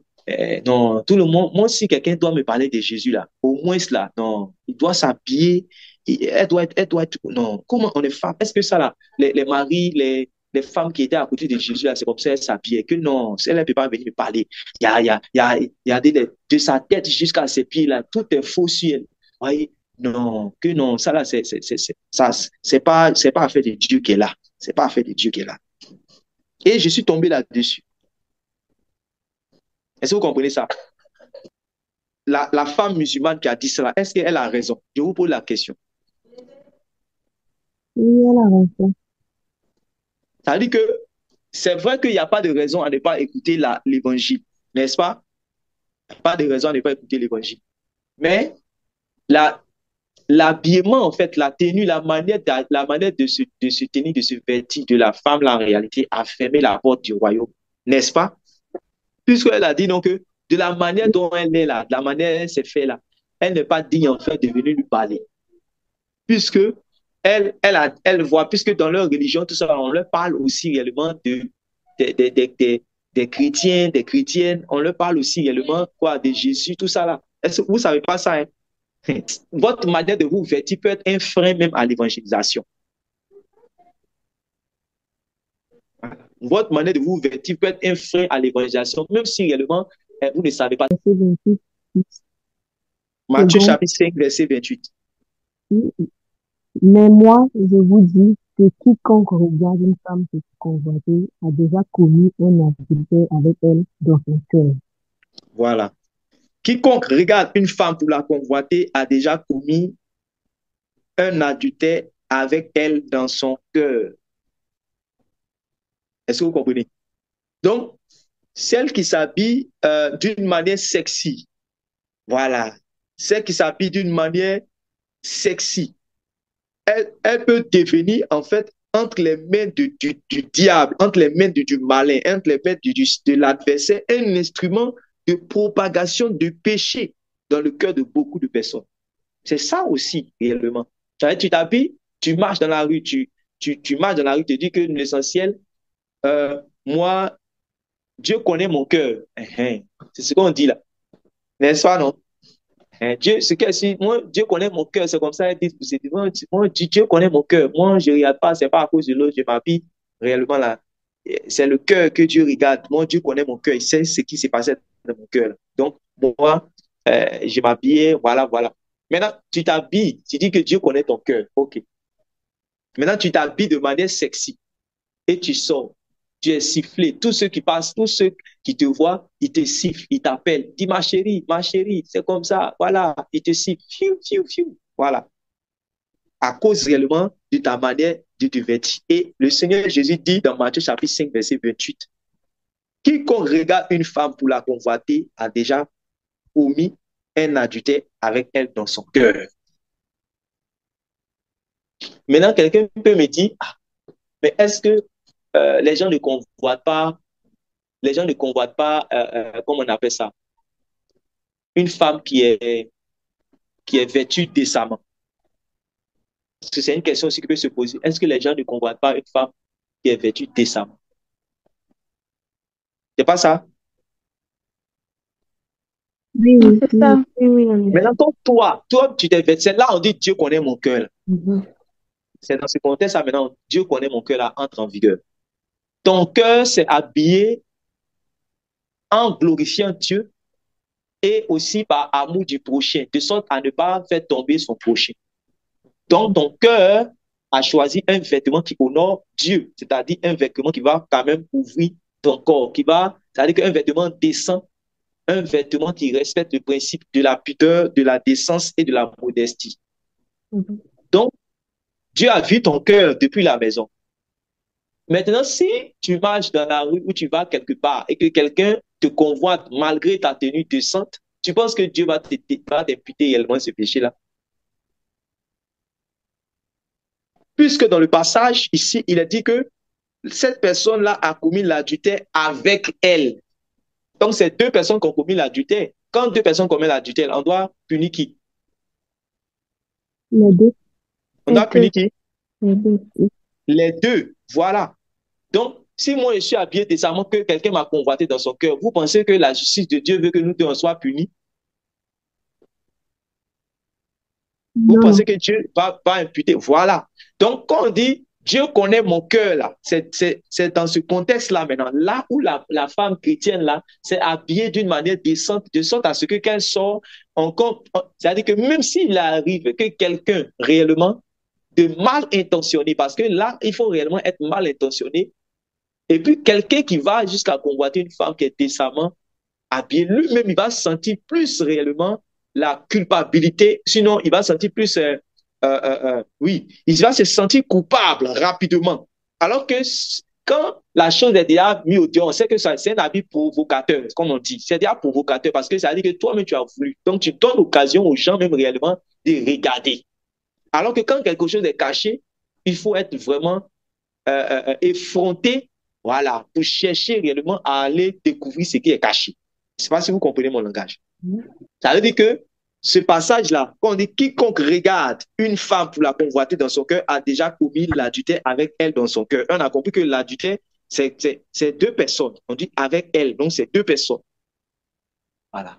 non, tout le monde, moi, si quelqu'un doit me parler de Jésus là, au moins cela, non, il doit s'habiller, elle doit être, non, comment on est femme, est-ce que ça là, les maris, les femmes qui étaient à côté de Jésus là, c'est comme ça, elles s'habillaient, que non, elle ne peut pas venir me parler, il y a de sa tête jusqu'à ses pieds là, tout est faux sur elle, voyez, non, que non, ça là, ça, c'est pas affaire de Dieu qui est là. C'est pas affaire de Dieu qui est là. Et je suis tombé là-dessus. Est-ce que vous comprenez ça? La femme musulmane qui a dit cela, est-ce qu'elle a raison? Je vous pose la question. Oui, elle a raison. Ça veut dire que c'est vrai qu'il n'y a pas de raison à ne pas écouter l'évangile, n'est-ce pas? Il n'y a pas de raison à ne pas écouter l'évangile. Mais la, l'habillement, en fait, la tenue, la manière de se tenir, de se vêtir de la femme, là, en réalité, a fermé la porte du royaume, n'est-ce pas? Puisqu'elle a dit donc que de la manière dont elle est là, de la manière dont elle s'est fait là, elle n'est pas digne en fait de venir lui parler. Puisque elle voit, puisque dans leur religion, tout ça, on leur parle aussi réellement des chrétiens, des chrétiennes, on leur parle aussi réellement quoi, de Jésus, tout ça là. Est-ce que vous ne savez pas ça? Hein? Votre manière de vous vêtir peut être un frein même à l'évangélisation. Votre manière de vous vêtir peut être un frein à l'évangélisation, même si réellement vous ne savez pas. Verset 28. Matthieu Second, chapitre 5, verset 28. mais moi, je vous dis que quiconque regarde une femme pour se convoiter a déjà commis un adultère avec elle dans son cœur. Voilà. Quiconque regarde une femme pour la convoiter a déjà commis un adultère avec elle dans son cœur. Est-ce que vous comprenez? Donc, celle qui s'habille d'une manière sexy, voilà, celle qui s'habille d'une manière sexy, elle peut devenir en fait entre les mains du diable, entre les mains du malin, entre les mains de l'adversaire, un instrument de propagation du péché dans le cœur de beaucoup de personnes. C'est ça aussi, réellement. Tu t'habilles, tu marches dans la rue, tu marches dans la rue, tu te dis que l'essentiel, moi, Dieu connaît mon cœur. C'est ce qu'on dit là. N'est-ce pas, non? Dieu, ce que, si, moi, Dieu connaît mon cœur, c'est comme ça, ils disent, moi, Dieu connaît mon cœur. Moi, je ne regarde pas, c'est pas à cause de l'autre, je m'habille réellement là. C'est le cœur que Dieu regarde. Moi, Dieu connaît mon cœur, il sait ce qui s'est passé dans mon cœur. Donc, moi, je m'habille, voilà, voilà. Maintenant, tu t'habilles, tu dis que Dieu connaît ton cœur. OK. Maintenant, tu t'habilles de manière sexy et tu sors. tu es sifflé. Tous ceux qui passent, tous ceux qui te voient, ils te sifflent, ils t'appellent. Dis ma chérie, c'est comme ça. Voilà, ils te sifflent. Fiu, fiu, fiu. Voilà. À cause réellement de ta manière de te vêtir. Et le Seigneur Jésus dit dans Matthieu chapitre 5, verset 28, quiconque regarde une femme pour la convoiter a déjà commis un adultère avec elle dans son cœur. Maintenant, quelqu'un peut me dire, ah, mais est-ce que les gens ne convoitent pas, comment on appelle ça, une femme qui est vêtue décemment? Parce que c'est une question aussi qui peut se poser. Est-ce que les gens ne convoitent pas une femme qui est vêtue décemment? C'est pas ça? Oui, oui, C'est oui. ça. Oui, oui, en effet. Maintenant, toi, tu t'es vêtu. C'est là on dit Dieu connaît mon cœur. Là. Mhm. C'est dans ce contexte-là maintenant, Dieu connaît mon cœur là, entre en vigueur. Ton cœur s'est habillé en glorifiant Dieu et aussi par amour du prochain, de sorte à ne pas faire tomber son prochain. Donc, ton cœur a choisi un vêtement qui honore Dieu, c'est-à-dire un vêtement qui va quand même ouvrir ton corps, c'est-à-dire qu'un vêtement décent, un vêtement qui respecte le principe de la pudeur, de la décence et de la modestie. Mhm. Donc, Dieu a vu ton cœur depuis la maison. Maintenant, si tu marches dans la rue ou tu vas quelque part et que quelqu'un te convoite malgré ta tenue décente, tu penses que Dieu va t'imputer réellement ce péché-là? Puisque dans le passage ici, il a dit que cette personne-là a commis l'adultère avec elle. Donc, c'est deux personnes qui ont commis l'adultère. Quand deux personnes commettent l'adultère, on doit punir qui? Les deux. On Les doit punir deux. qui? Les deux. Les deux. Voilà. Donc, si moi je suis habillé décemment, que quelqu'un m'a convoité dans son cœur, vous pensez que la justice de Dieu veut que nous deux soyons punis? Vous Non, non. pensez que Dieu va imputer? Voilà. Donc, quand on dit Dieu connaît mon cœur, là, c'est dans ce contexte-là maintenant, là où la femme chrétienne, là, s'est habillée d'une manière décente, de sorte à ce que qu'elle sort encore. C'est-à-dire que même s'il arrive que quelqu'un réellement de mal intentionné, parce que là, il faut réellement être mal intentionné, et puis quelqu'un qui va jusqu'à convoiter une femme qui est décemment habillée, lui-même, il va sentir plus réellement la culpabilité, sinon il va sentir plus, oui, il va se sentir coupable rapidement. Alors que quand la chose est déjà mise au dehors, on sait que c'est un habit provocateur, comme on dit. C'est déjà provocateur parce que ça veut dire que toi-même tu as voulu. Donc tu donnes l'occasion aux gens même réellement de regarder. Alors que quand quelque chose est caché, il faut être vraiment effronté, voilà, pour chercher réellement à aller découvrir ce qui est caché. Je ne sais pas si vous comprenez mon langage. Ça veut dire que ce passage-là, quand on dit quiconque regarde une femme pour la convoiter dans son cœur, a déjà commis l'adultère avec elle dans son cœur. On a compris que l'adultère, c'est deux personnes. On dit avec elle, donc c'est deux personnes. Voilà.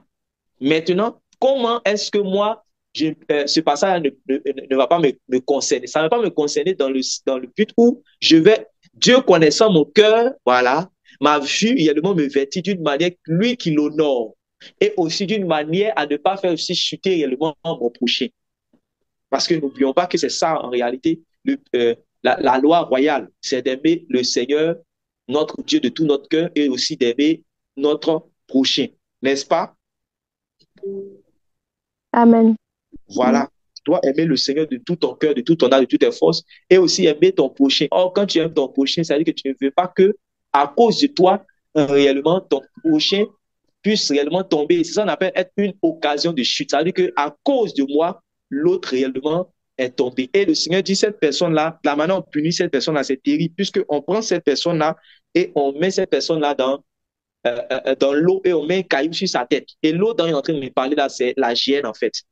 Maintenant, comment est-ce que moi, ce passage ne va pas me concerner? Ça ne va pas me concerner dans le but où je vais, Dieu connaissant mon cœur, voilà, m'a vu réellement me vêtir d'une manière, lui qui l'honore, et aussi d'une manière à ne pas faire aussi chuter réellement mon prochain. Parce que n'oublions pas que c'est ça en réalité, la loi royale, c'est d'aimer le Seigneur, notre Dieu de tout notre cœur, et aussi d'aimer notre prochain. N'est-ce pas? Amen. Voilà. Tu dois aimer le Seigneur de tout ton cœur, de tout ton âme, de toutes tes forces, et aussi aimer ton prochain. Or, quand tu aimes ton prochain, ça veut dire que tu ne veux pas que, à cause de toi, réellement, ton prochain puisse réellement tomber. C'est ça qu'on appelle être une occasion de chute. Ça veut dire qu'à cause de moi, l'autre réellement est tombé. Et le Seigneur dit, cette personne-là, la manière dont on punit cette personne-là, c'est terrible, puisqu'on prend cette personne-là et on met cette personne-là dans l'eau et on met un caillou sur sa tête. Et l'eau dont il est en train de me parler là, c'est la hyène, en fait.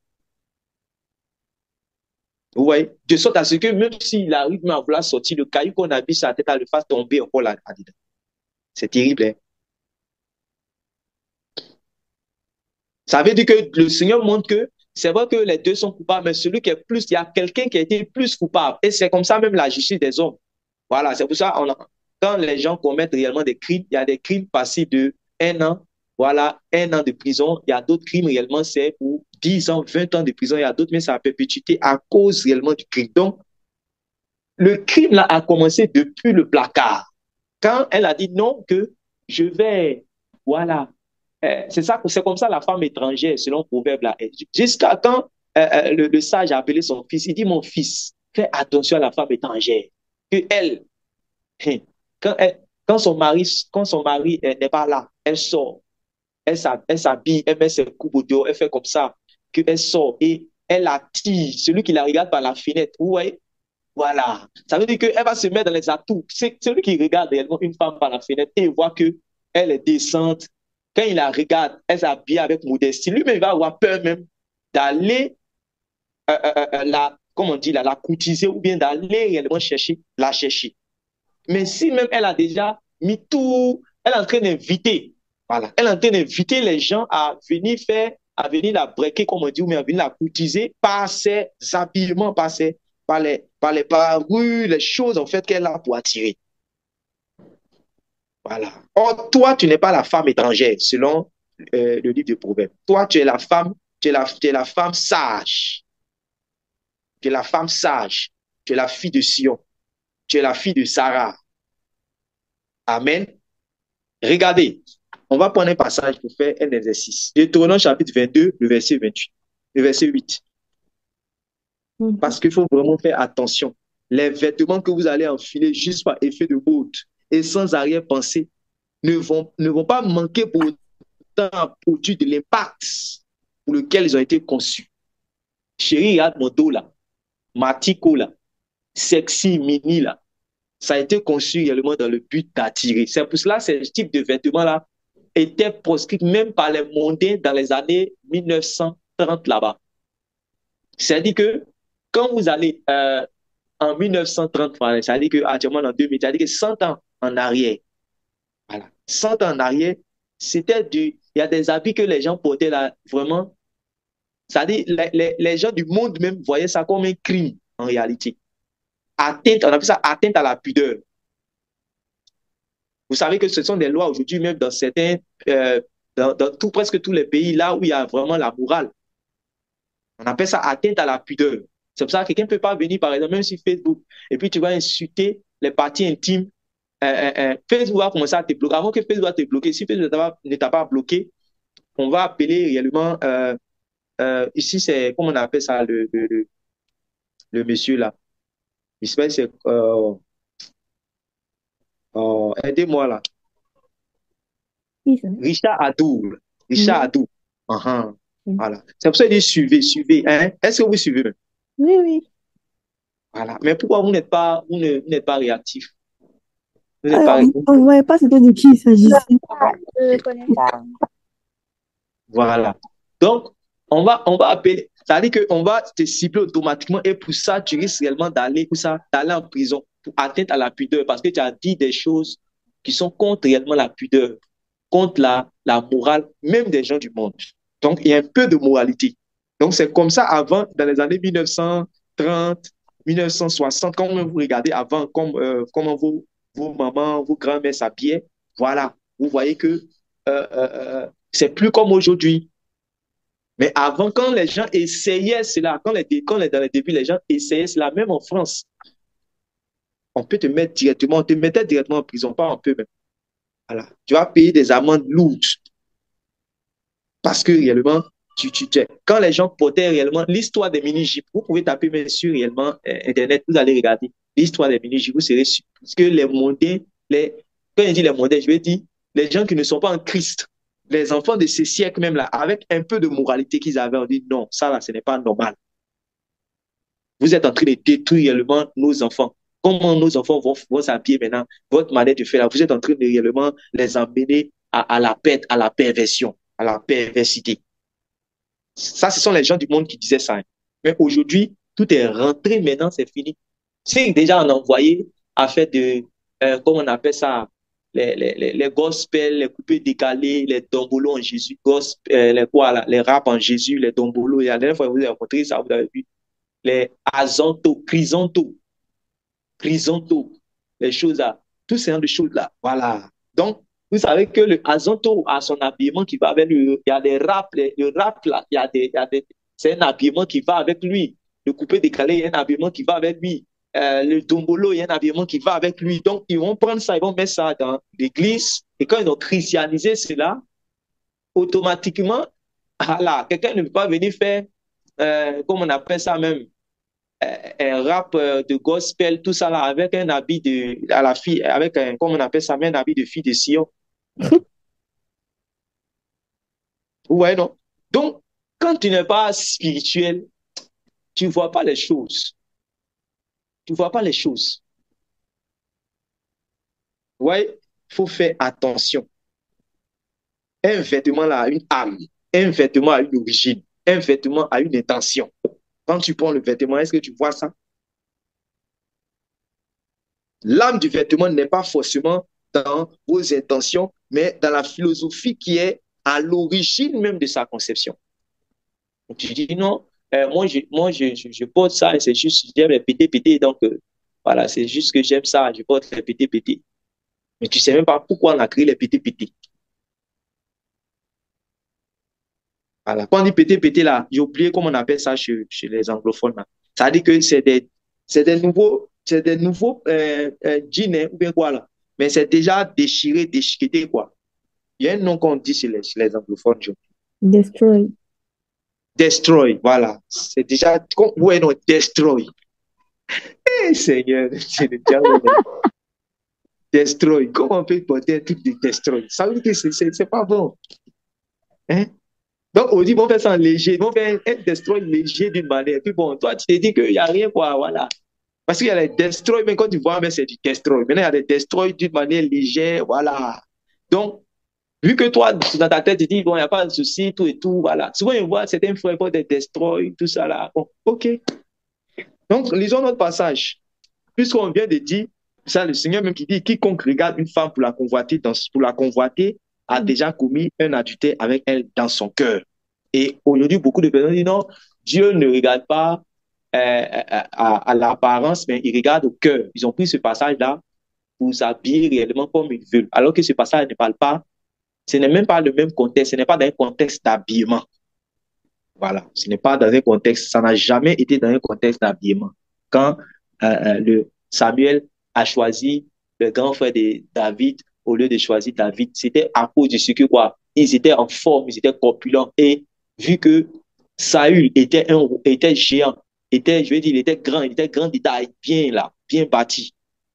Vous voyez? De sorte à ce que même s'il arrive à vouloir sortir, le caillou qu'on a mis sur la tête, à le fasse tomber encore là-dedans. C'est terrible, hein? Ça veut dire que le Seigneur montre que c'est vrai que les deux sont coupables, mais celui qui est plus, il y a quelqu'un qui a été plus coupable. Et c'est comme ça même la justice des hommes. Voilà, c'est pour ça, quand les gens commettent réellement des crimes, il y a des crimes passibles de 1 an, voilà, 1 an de prison. Il y a d'autres crimes réellement, c'est pour 10 ans, 20 ans de prison. Il y a d'autres, mais c'est à perpétuité à cause réellement du crime. Donc, le crime là a commencé depuis le placard. Quand elle a dit non, que je vais, voilà. C'est comme ça la femme étrangère, selon Proverbe là. Jusqu'à quand le sage a appelé son fils, il dit, mon fils, fais attention à la femme étrangère. Que elle, hein, quand, elle, quand son mari n'est pas là, elle sort, elle s'habille, elle met ses coups au dehors, elle fait comme ça, qu'elle sort et elle attire celui qui la regarde par la fenêtre. Vous voyez? Voilà. Ça veut dire qu'elle va se mettre dans les atouts. C'est celui qui regarde réellement une femme par la fenêtre et voit que elle est décente. Quand il la regarde, elle s'habille avec modestie. Lui-même, il va avoir peur même d'aller comme on dit, la courtiser ou bien d'aller réellement la chercher. Mais si même elle a déjà mis tout, elle est en train d'inviter, voilà, elle est en train d'inviter les gens à venir à venir la breaker, comme on dit, ou bien à venir la courtiser par ses habillements, par les parures, les choses en fait qu'elle a pour attirer. Voilà. Or, toi, tu n'es pas la femme étrangère, selon le livre de Proverbes. Toi, tu es la femme, tu es la femme sage. Tu es la femme sage. Tu es la fille de Sion. Tu es la fille de Sarah. Amen. Regardez, on va prendre un passage pour faire un exercice. Deutéronome chapitre 22, le verset 28, le verset 8. Parce qu'il faut vraiment faire attention. Les vêtements que vous allez enfiler juste par effet de mode et sans arrière-pensée ne vont pas manquer pour autant à produire de l'impact pour lequel ils ont été conçus. Chérie, regarde mon dos là, Matiko là, sexy, mini là. Ça a été conçu réellement dans le but d'attirer. C'est pour cela que ce type de vêtements-là était proscrit même par les mondains dans les années 1930 là-bas. C'est-à-dire que quand vous allez en 1930, c'est-à-dire qu'actuellement en 2000, c'est-à-dire que 100 ans en arrière, voilà, 100 ans en arrière, il y a des habits que les gens portaient là, vraiment, c'est-à-dire les gens du monde même voyaient ça comme un crime en réalité. Atteinte, on appelle ça atteinte à la pudeur. Vous savez que ce sont des lois aujourd'hui, même dans certains, presque tous les pays, là où il y a vraiment la morale. On appelle ça atteinte à la pudeur. C'est pour ça que quelqu'un ne peut pas venir, par exemple, même sur Facebook, et puis tu vas insulter les parties intimes. Facebook va commencer à te bloquer. Avant que Facebook va te bloquer, si Facebook ne t'a pas bloqué, on va appeler réellement, ici c'est, comment on appelle ça, le monsieur là. Il s'appelle, c'est, aidez-moi là. Richard Adour. Richard Adour. Voilà. C'est pour ça qu'il dit suivez. Hein? Est-ce que vous suivez? Oui, oui. Voilà. Mais pourquoi vous n'êtes pas réactif? Vous n'êtes Alors, pas réactif. on ne voyait pas c'était de qui il s'agissait. Je ne connais pas. Voilà. Donc, on va appeler, c'est-à-dire qu'on va te cibler automatiquement et pour ça, tu risques réellement d'aller en prison pour atteinte à la pudeur parce que tu as dit des choses qui sont contre réellement la pudeur, contre la morale, même des gens du monde. Donc, il y a un peu de moralité. Donc, c'est comme ça avant, dans les années 1930, 1960, quand vous regardez avant comment vos mamans, vos grands-mères s'habillaient, voilà, vous voyez que c'est plus comme aujourd'hui. Mais avant, quand les gens essayaient cela, dans les débuts, les gens essayaient cela, même en France, on te mettait directement en prison, pas un peu même. Voilà. Tu vas payer des amendes lourdes. Parce que réellement, quand les gens portaient réellement l'histoire des mini-jeeps, vous pouvez taper même sur réellement Internet, vous allez regarder l'histoire des mini-jeeps, vous serez sûr. Parce que les mondains, quand je dis les mondains, je veux dire les gens qui ne sont pas en Christ, les enfants de ces siècles même là, avec un peu de moralité qu'ils avaient, on dit non, ça là, ce n'est pas normal. Vous êtes en train de détruire réellement nos enfants. Comment nos enfants vont s'habiller maintenant, votre manière de faire là, vous êtes en train de réellement les emmener à la perte, à la perversion, à la perversité. Ça, ce sont les gens du monde qui disaient ça. Mais aujourd'hui, tout est rentré maintenant, c'est fini. Si déjà on a envoyé à faire comment on appelle ça, les gospels, les coupés décalés, les dombolos en Jésus, les rap en Jésus, les dombolos. Et la dernière fois que vous avez rencontré ça, vous avez vu les azonto, chrysanto, les choses là, tous ces genre de choses là. Voilà. Donc, vous savez que le azonto a son habillement qui va avec lui. Il y a des rap, le rap là, c'est un habillement qui va avec lui. Le coupé décalé, il y a un habillement qui va avec lui. le dombolo, il y a un habillement qui va avec lui. Donc, ils vont prendre ça, ils vont mettre ça dans l'église. Et quand ils ont christianisé cela, automatiquement, voilà, quelqu'un ne peut pas venir faire, comme on appelle ça même, un rap de gospel, tout ça là, avec un habit à la fille, avec un, comme on appelle ça, même un habit de fille de Sion. Ouais, non. Donc, quand tu n'es pas spirituel, tu ne vois pas les choses. Tu ne vois pas les choses. Ouais, il faut faire attention. Un vêtement là a une âme. Un vêtement a une origine. Un vêtement a une intention. Quand tu prends le vêtement, est-ce que tu vois ça? L'âme du vêtement n'est pas forcément dans vos intentions, mais dans la philosophie qui est à l'origine même de sa conception. Donc, tu dis non, je porte ça et c'est juste, j'aime les pété. Donc, voilà, c'est juste que j'aime ça, je porte les pété. Mais tu ne sais même pas pourquoi on a créé les pété. Voilà. Quand on dit pété là, j'ai oublié comment on appelle ça chez les anglophones là. Ça dit que c'est des nouveaux jeans hein, ou bien quoi là. Mais c'est déjà déchiqueté quoi. Il y a un nom qu'on dit chez les anglophones. Destroy. Destroy, voilà. C'est déjà, ouais non, destroy. Eh Seigneur, c'est le diable. Destroy. Comment on peut porter un truc de destroy? Ça veut dire que c'est pas bon. Hein? Donc, on dit, ils vont faire ça en léger, ils vont faire un destroy léger d'une manière. Puis bon, toi, tu te dis qu'il n'y a rien, quoi, voilà. Parce qu'il y a les destroy, mais quand tu vois, mais c'est du destroy. Maintenant, il y a des destroy d'une manière légère, voilà. Donc, vu que toi, dans ta tête, tu dis, bon, il n'y a pas de souci, tout et tout, voilà. Souvent, on voit certains frères pour des destroy, tout ça, là. Bon, OK. Donc, lisons notre passage. Puisqu'on vient de dire, ça, le Seigneur même qui dit, quiconque regarde une femme pour la convoiter, a déjà commis un adultère avec elle dans son cœur. Et aujourd'hui, beaucoup de personnes disent non, Dieu ne regarde pas à l'apparence, mais il regarde au cœur. Ils ont pris ce passage-là pour s'habiller réellement comme ils veulent. Alors que ce passage ne parle pas, ce n'est même pas le même contexte, ce n'est pas dans un contexte d'habillement. Voilà, ce n'est pas dans un contexte, ça n'a jamais été dans un contexte d'habillement. Quand le Samuel a choisi le grand frère de David au lieu de choisir David, c'était à cause de ce que quoi, ils étaient en forme, ils étaient corpulents et vu que Saül était géant, je veux dire, il était grand de taille, bien là, bien bâti.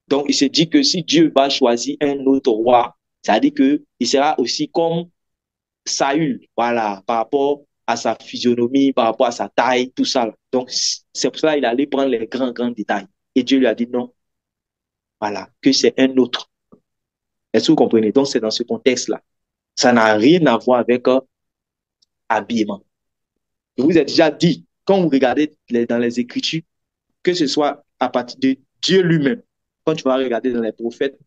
Donc il se dit que si Dieu va choisir un autre roi, ça veut dire que il sera aussi comme Saül, voilà, par rapport à sa physionomie, par rapport à sa taille, tout ça. Donc, c'est pour ça qu'il allait prendre les grands détails. Et Dieu lui a dit non, voilà, que c'est un autre. Est-ce que vous comprenez? Donc, c'est dans ce contexte-là. Ça n'a rien à voir avec habillement. Je vous ai déjà dit, quand vous regardez dans les Écritures, que ce soit à partir de Dieu lui-même, quand tu vas regarder dans les prophètes,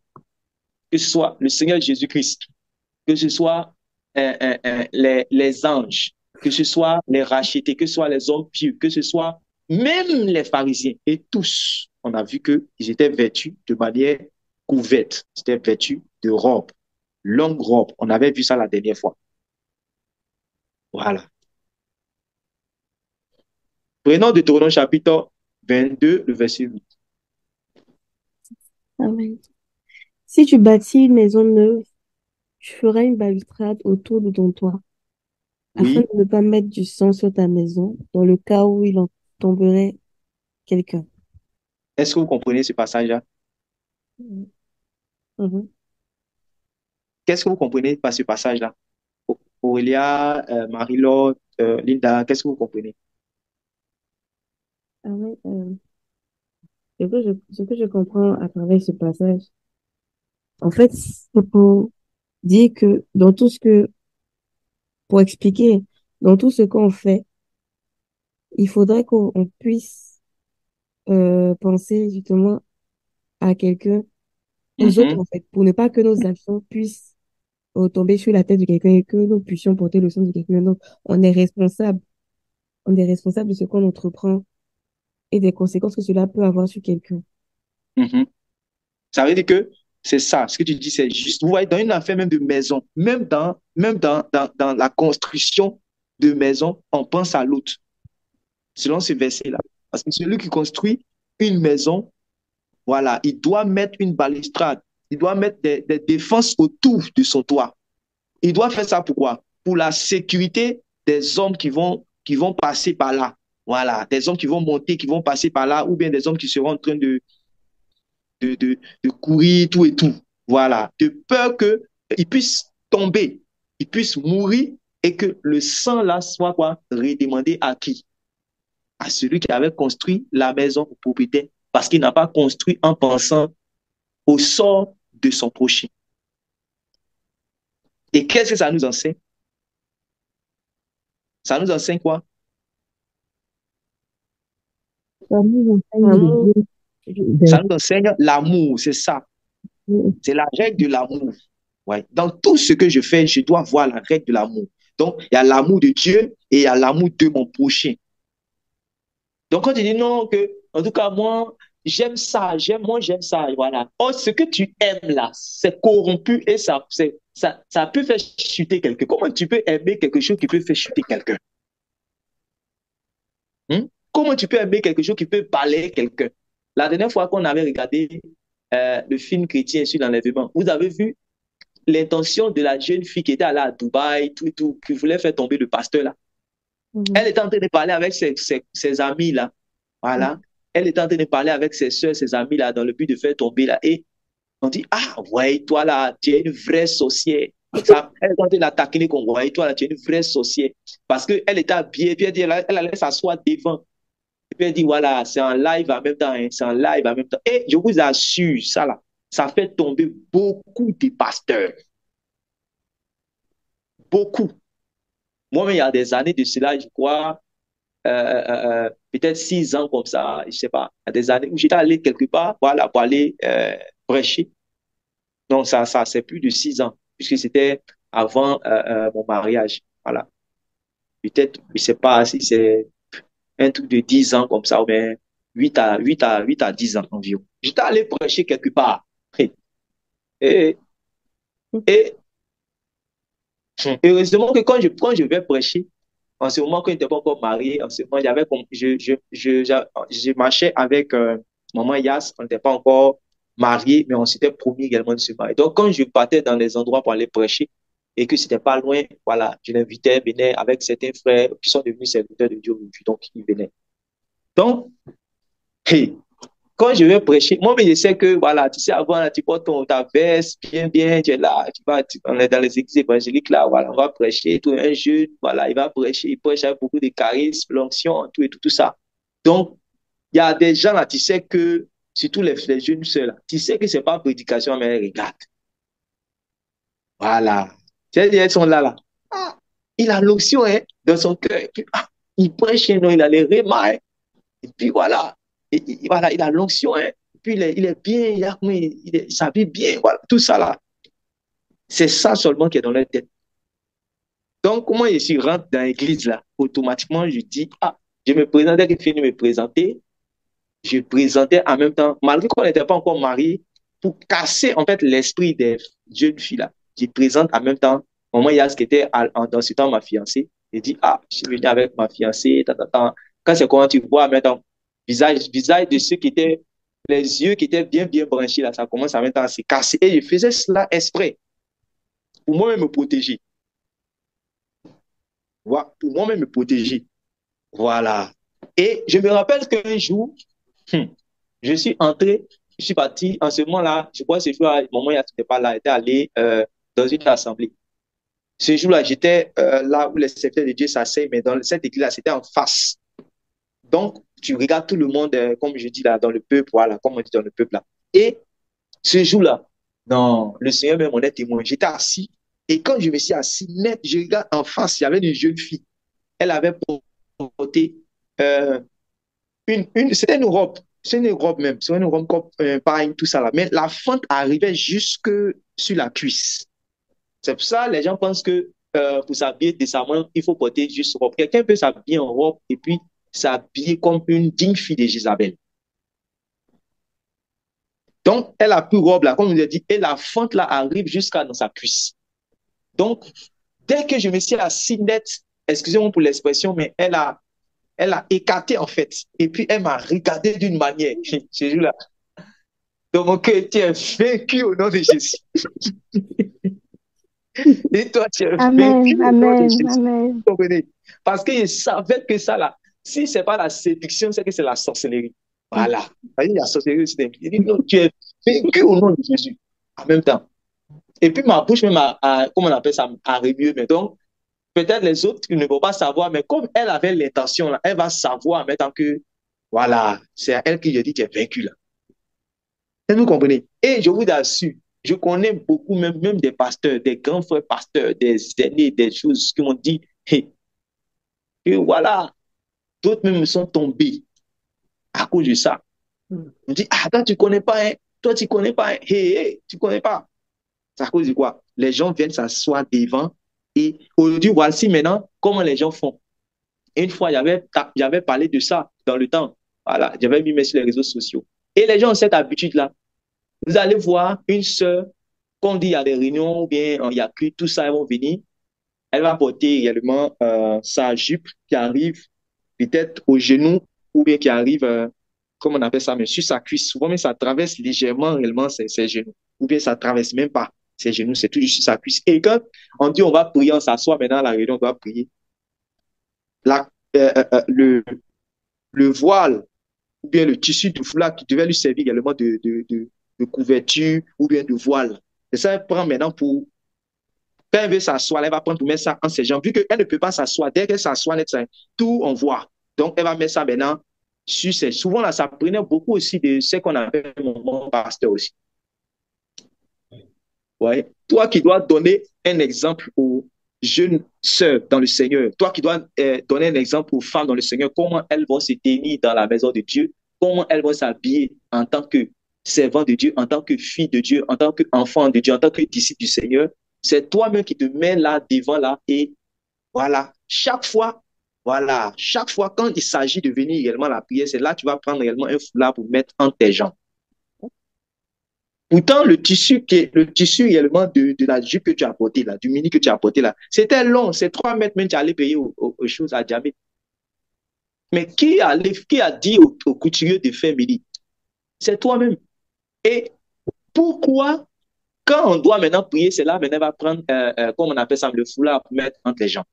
que ce soit le Seigneur Jésus-Christ, que ce soit les anges, que ce soit les rachetés, que ce soit les hommes pieux, que ce soit même les pharisiens, et tous, on a vu qu'ils étaient vêtus de manière couverte, ils étaient vêtus de robes, longues robes. On avait vu ça la dernière fois. Voilà. Prenons Deutéronome chapitre 22, le verset 8. Amen. Si tu bâtis une maison neuve, tu feras une balustrade autour de ton toit, afin Oui. de ne pas mettre du sang sur ta maison, dans le cas où il en tomberait quelqu'un. Est-ce que vous comprenez ce passage-là? Mhm. Qu'est-ce que vous comprenez par ce passage-là? Aurélia, Marie-Laure, Linda, qu'est-ce que vous comprenez? Amen. Ce que je comprends à travers ce passage, en fait, c'est pour dire que pour expliquer, dans tout ce qu'on fait, il faudrait qu'on puisse penser justement à quelqu'un, aux autres Mhm, en fait, pour ne pas que nos actions puissent tomber sur la tête de quelqu'un et que nous puissions porter le sang de quelqu'un. Donc, on est responsable de ce qu'on entreprend et des conséquences que cela peut avoir sur quelqu'un. mhm. Ça veut dire que c'est ça, ce que tu dis, c'est juste. Vous voyez, dans une affaire même de maison, dans la construction de maison, on pense à l'autre, selon ce verset-là. Parce que celui qui construit une maison Voilà, il doit mettre une balustrade. Il doit mettre des défenses autour de son toit. Il doit faire ça pourquoi? Pour la sécurité des hommes qui vont passer par là. Voilà, des hommes qui vont monter, qui vont passer par là, ou bien des hommes qui seront en train de courir, tout et tout. Voilà, de peur qu'ils puissent tomber, ils puissent mourir et que le sang là soit quoi? Redemandé à qui? À celui qui avait construit la maison au propriétaire, parce qu'il n'a pas construit en pensant au sort de son prochain. Et qu'est-ce que ça nous enseigne? Ça nous enseigne quoi? Ça nous enseigne de Vraiment, bien, Ça nous enseigne l'amour, c'est ça. C'est la règle de l'amour. Ouais. Dans tout ce que je fais, je dois voir la règle de l'amour. Donc, il y a l'amour de Dieu et il y a l'amour de mon prochain. Donc, quand tu dis non, que, en tout cas, moi, j'aime ça, j'aime ça, et voilà. Or, ce que tu aimes là, c'est corrompu et ça peut faire chuter quelqu'un. Comment tu peux aimer quelque chose qui peut faire chuter quelqu'un? Hmm? Comment tu peux aimer quelque chose qui peut balayer quelqu'un? La dernière fois qu'on avait regardé le film chrétien sur l'enlèvement, vous avez vu l'intention de la jeune fille qui était allée à Dubaï, tout et tout, qui voulait faire tomber le pasteur là. Elle était en train de parler avec ses amis là. Voilà. Elle était en train de parler avec ses soeurs, ses amis là, dans le but de faire tomber là. Et on dit, ah, ouais, toi là, tu es une vraie sorcière. Ça, elle est en train de l'attaquer comme, ouais, toi là, tu es une vraie sorcière. Parce qu'elle était habillée, puis elle allait s'asseoir devant. Et puis elle dit, voilà, c'est en live en même temps, hein, c'est en live en même temps. Et je vous assure, ça là, ça fait tomber beaucoup de pasteurs. Beaucoup. Moi, il y a des années de cela, je crois, peut-être 6 ans comme ça, je sais pas, il y a des années où j'étais allé quelque part, voilà, pour aller prêcher. Donc, ça c'est plus de 6 ans, puisque c'était avant mon mariage. Voilà. Peut-être, je sais pas si c'est un truc de 10 ans comme ça, ou bien 8 à 10 ans environ. J'étais allé prêcher quelque part. Et, et heureusement que quand je vais prêcher, en ce moment, quand je n'étais pas encore marié, en ce moment, je marchais avec maman Yas, on n'était pas encore mariés, mais on s'était promis également de se marier. Donc, quand je partais dans les endroits pour aller prêcher et que c'était pas loin, voilà, je l'invitais, venait avec certains frères qui sont devenus serviteurs de Dieu aujourd'hui, donc ils venaient. Donc, hey, quand je vais prêcher, moi, mais je sais que, voilà, tu sais, avant, là, tu portes ta veste, bien, tu es là, on est dans les églises évangéliques, là, voilà, on va prêcher, tout un jeune, voilà, il va prêcher, il prêche avec beaucoup de charisme, l'onction, tout et tout ça. Donc, il y a des gens, là, tu sais que, surtout les jeunes sœurs, là, tu sais que c'est pas prédication, mais regarde. Voilà. Tu sais, elles sont là, là. Ah, il a l'onction, hein, dans son cœur. Il prêche, non, il a les rémas, hein. Et puis voilà, voilà, il a l'onction, hein. Et puis il est bien, il s'habille bien, voilà, tout ça là. C'est ça seulement qui est dans leur tête. Donc, comment je suis rentre dans l'église là, automatiquement, je dis, ah, je me présentais, que fini de me présenter, je présentais en même temps, malgré qu'on n'était pas encore mariés, pour casser en fait l'esprit des jeunes filles là. Je présente en même temps, maman Yas qui était dans ce temps ma fiancée, je dis, ah, je suis venu avec ma fiancée, quand c'est comment tu vois maintenant, visage de ceux qui étaient, les yeux qui étaient bien branchés là, ça commence en même temps à se casser. Et je faisais cela exprès, pour moi-même me protéger. Voilà, pour moi-même me protéger. Voilà. Et je me rappelle qu'un jour, je suis entré, je suis parti, en ce moment-là, je crois que ce jour-là, maman n'était pas là, elle était allée dans une assemblée. Ce jour-là, j'étais là où les serviteurs de Dieu s'asseyent, mais dans cette église-là, c'était en face. Donc, tu regardes tout le monde, comme je dis là, dans le peuple, voilà, comme on dit dans le peuple là. Et ce jour-là, non, le Seigneur même en est témoin. J'étais assis, et quand je me suis assis net, je regarde en face, il y avait une jeune fille. Elle avait porté euh, c'était une robe, c'est une robe même, c'est une robe comme pareil, tout ça là. Mais la fente arrivait jusque sur la cuisse. C'est pour ça que les gens pensent que pour s'habiller décemment, il faut porter juste robe. Quelqu'un peut s'habiller en robe et puis s'habiller comme une digne fille de Jézabel. Donc, elle a plus robe là, comme je vous ai dit, et la fente là arrive jusqu'à dans sa cuisse. Donc, dès que je me suis assis net, excusez-moi pour l'expression, mais elle a écarté en fait. Et puis elle m'a regardé d'une manière. Ce jour-là, Dans mon cœur, tu es vaincu au nom de Jésus. Et toi, tu es vaincu Amen, au nom de amen, Jésus. amen. Vous comprenez? Parce que je savais que ça, là, si ce n'est pas la séduction, c'est que c'est la sorcellerie. Voilà. Il y a la sorcellerie aussi. Il dit, non, tu es vaincu au nom de Jésus. En même temps. Et puis ma bouche même comment on appelle ça, a remué. Mais donc, peut-être les autres ils ne vont pas savoir, mais comme elle avait l'intention, là, elle va savoir en même temps que, voilà, c'est à elle que je dis, tu es vaincu là. Et vous comprenez? Et je vous assure, je connais beaucoup, même des pasteurs, des grands frères pasteurs, des aînés, des choses qui m'ont dit, hey, que voilà, d'autres même sont tombés à cause de ça. On dit, ah, toi, tu connais pas, hein? Toi, tu connais pas, hein? Hey, hey, tu connais pas. C'est à cause de quoi? Les gens viennent s'asseoir devant et aujourd'hui, voici maintenant comment les gens font. Une fois, j'avais parlé de ça dans le temps. Voilà, j'avais mis sur les réseaux sociaux. Et les gens ont cette habitude-là. Vous allez voir une sœur, quand on dit il y a des réunions ou bien il y a que tout ça, elles vont venir. Elle va porter également sa jupe qui arrive peut-être au genou ou bien qui arrive, comment on appelle ça, mais sur sa cuisse. Souvent, mais ça traverse légèrement réellement ses genoux. Ou bien ça traverse même pas ses genoux, c'est tout juste sur sa cuisse. Et quand on dit on va prier, on s'assoit maintenant à la réunion, on doit prier. La, euh, euh, euh, le, le voile ou bien le tissu du foulard qui devait lui servir également de couverture ou bien de voile. Et ça, elle prend maintenant pour, quand elle veut s'asseoir, elle va prendre pour mettre ça en ses jambes. Vu qu'elle ne peut pas s'asseoir, dès qu'elle s'assoit, tout on voit. Donc, elle va mettre ça maintenant sur ses. Souvent, là, ça prenait beaucoup aussi de ce qu'on appelle mon pasteur aussi. Ouais. Toi qui dois donner un exemple aux jeunes sœurs dans le Seigneur, toi qui dois donner un exemple aux femmes dans le Seigneur, comment elles vont se tenir dans la maison de Dieu, comment elles vont s'habiller en tant que servant de Dieu, en tant que fille de Dieu, en tant qu'enfant de Dieu, en tant que disciple du Seigneur. C'est toi-même qui te mets là devant là et voilà, chaque fois quand il s'agit de venir également à la prière, c'est là que tu vas prendre également un foulard pour mettre entre tes jambes. Pourtant, le tissu également de la jupe que tu as porté là, du mini que tu as porté là, c'était long, c'est 3 mètres même, tu allais payer aux choses à jamais. Mais qui a dit au couturier de faire midi? C'est toi-même. Et pourquoi, quand on doit maintenant prier, c'est là maintenant va prendre, comme on appelle ça, le foulard pour mettre entre les jambes.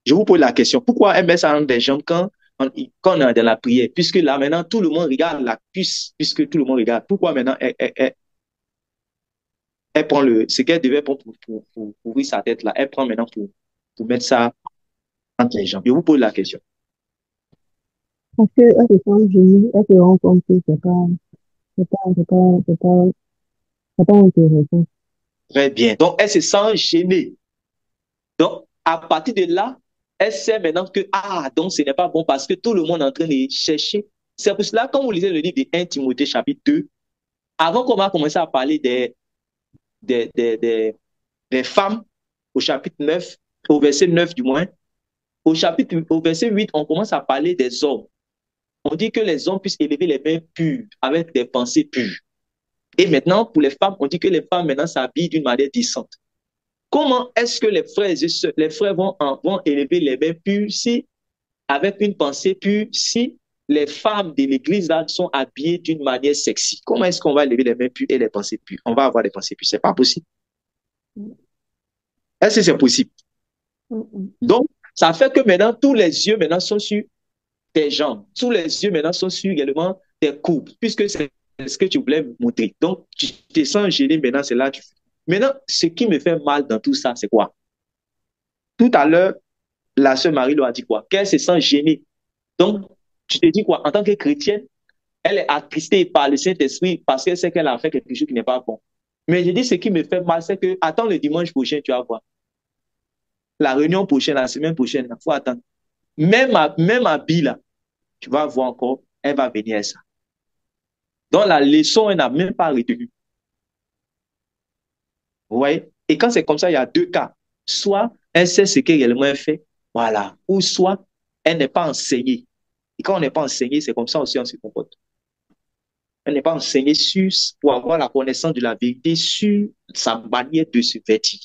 Je vous pose la question, pourquoi elle met ça entre les jambes quand on est dans la prière? Puisque là maintenant, tout le monde regarde la cuisse, puisque tout le monde regarde. Pourquoi maintenant elle prend ce qu'elle devait prendre pour ouvrir sa tête là, elle prend maintenant pour mettre ça entre les jambes. Je vous pose la question. Parce qu'elle se sent gênée, elle se rend compte que c'est pas, c'est pas, c'est pas, c'est pas intéressant. Très bien. Donc, elle se sent gênée. Donc, à partir de là, elle sait maintenant que, ah, donc ce n'est pas bon parce que tout le monde est en train de chercher. C'est pour cela, quand vous lisez le livre de 1 Timothée chapitre 2, avant qu'on va commencer à parler des, des, des, des femmes, au chapitre 9, au verset 9 du moins, au verset 8, on commence à parler des hommes. On dit que les hommes puissent élever les mains pures, avec des pensées pures. Et maintenant, pour les femmes, on dit que les femmes maintenant s'habillent d'une manière décente. Comment est-ce que les frères vont élever les mains pures si, avec une pensée pure, si les femmes de l'église là sont habillées d'une manière sexy? Comment est-ce qu'on va élever les mains pures et les pensées pures? On va avoir des pensées pures. C'est pas possible. Est-ce que c'est possible? Donc, ça fait que maintenant, tous les yeux maintenant sont sur tes jambes. Tous les yeux maintenant sont sur également tes coudes, puisque c'est ce que tu voulais montrer. Donc, tu te sens gêné maintenant, c'est là. Maintenant, ce qui me fait mal dans tout ça, c'est quoi? Tout à l'heure, la sœur Marie lui a dit quoi? Qu'elle se sent gênée. Donc, tu te dis quoi? En tant que chrétienne, elle est attristée par le Saint-Esprit parce qu'elle sait qu'elle a fait quelque chose qui n'est pas bon. Mais je dis, ce qui me fait mal, c'est que attends le dimanche prochain, tu vas voir. La réunion prochaine, la semaine prochaine, il faut attendre. Même à Bila, tu vas voir encore, elle va venir à ça. Donc, la leçon, elle n'a même pas retenu. Vous voyez? Et quand c'est comme ça, il y a deux cas. Soit elle sait ce qu'elle réellement fait, voilà. Ou soit elle n'est pas enseignée. Et quand on n'est pas enseigné, c'est comme ça aussi on se comporte. Elle n'est pas enseignée pour avoir la connaissance de la vérité sur sa manière de se vêtir.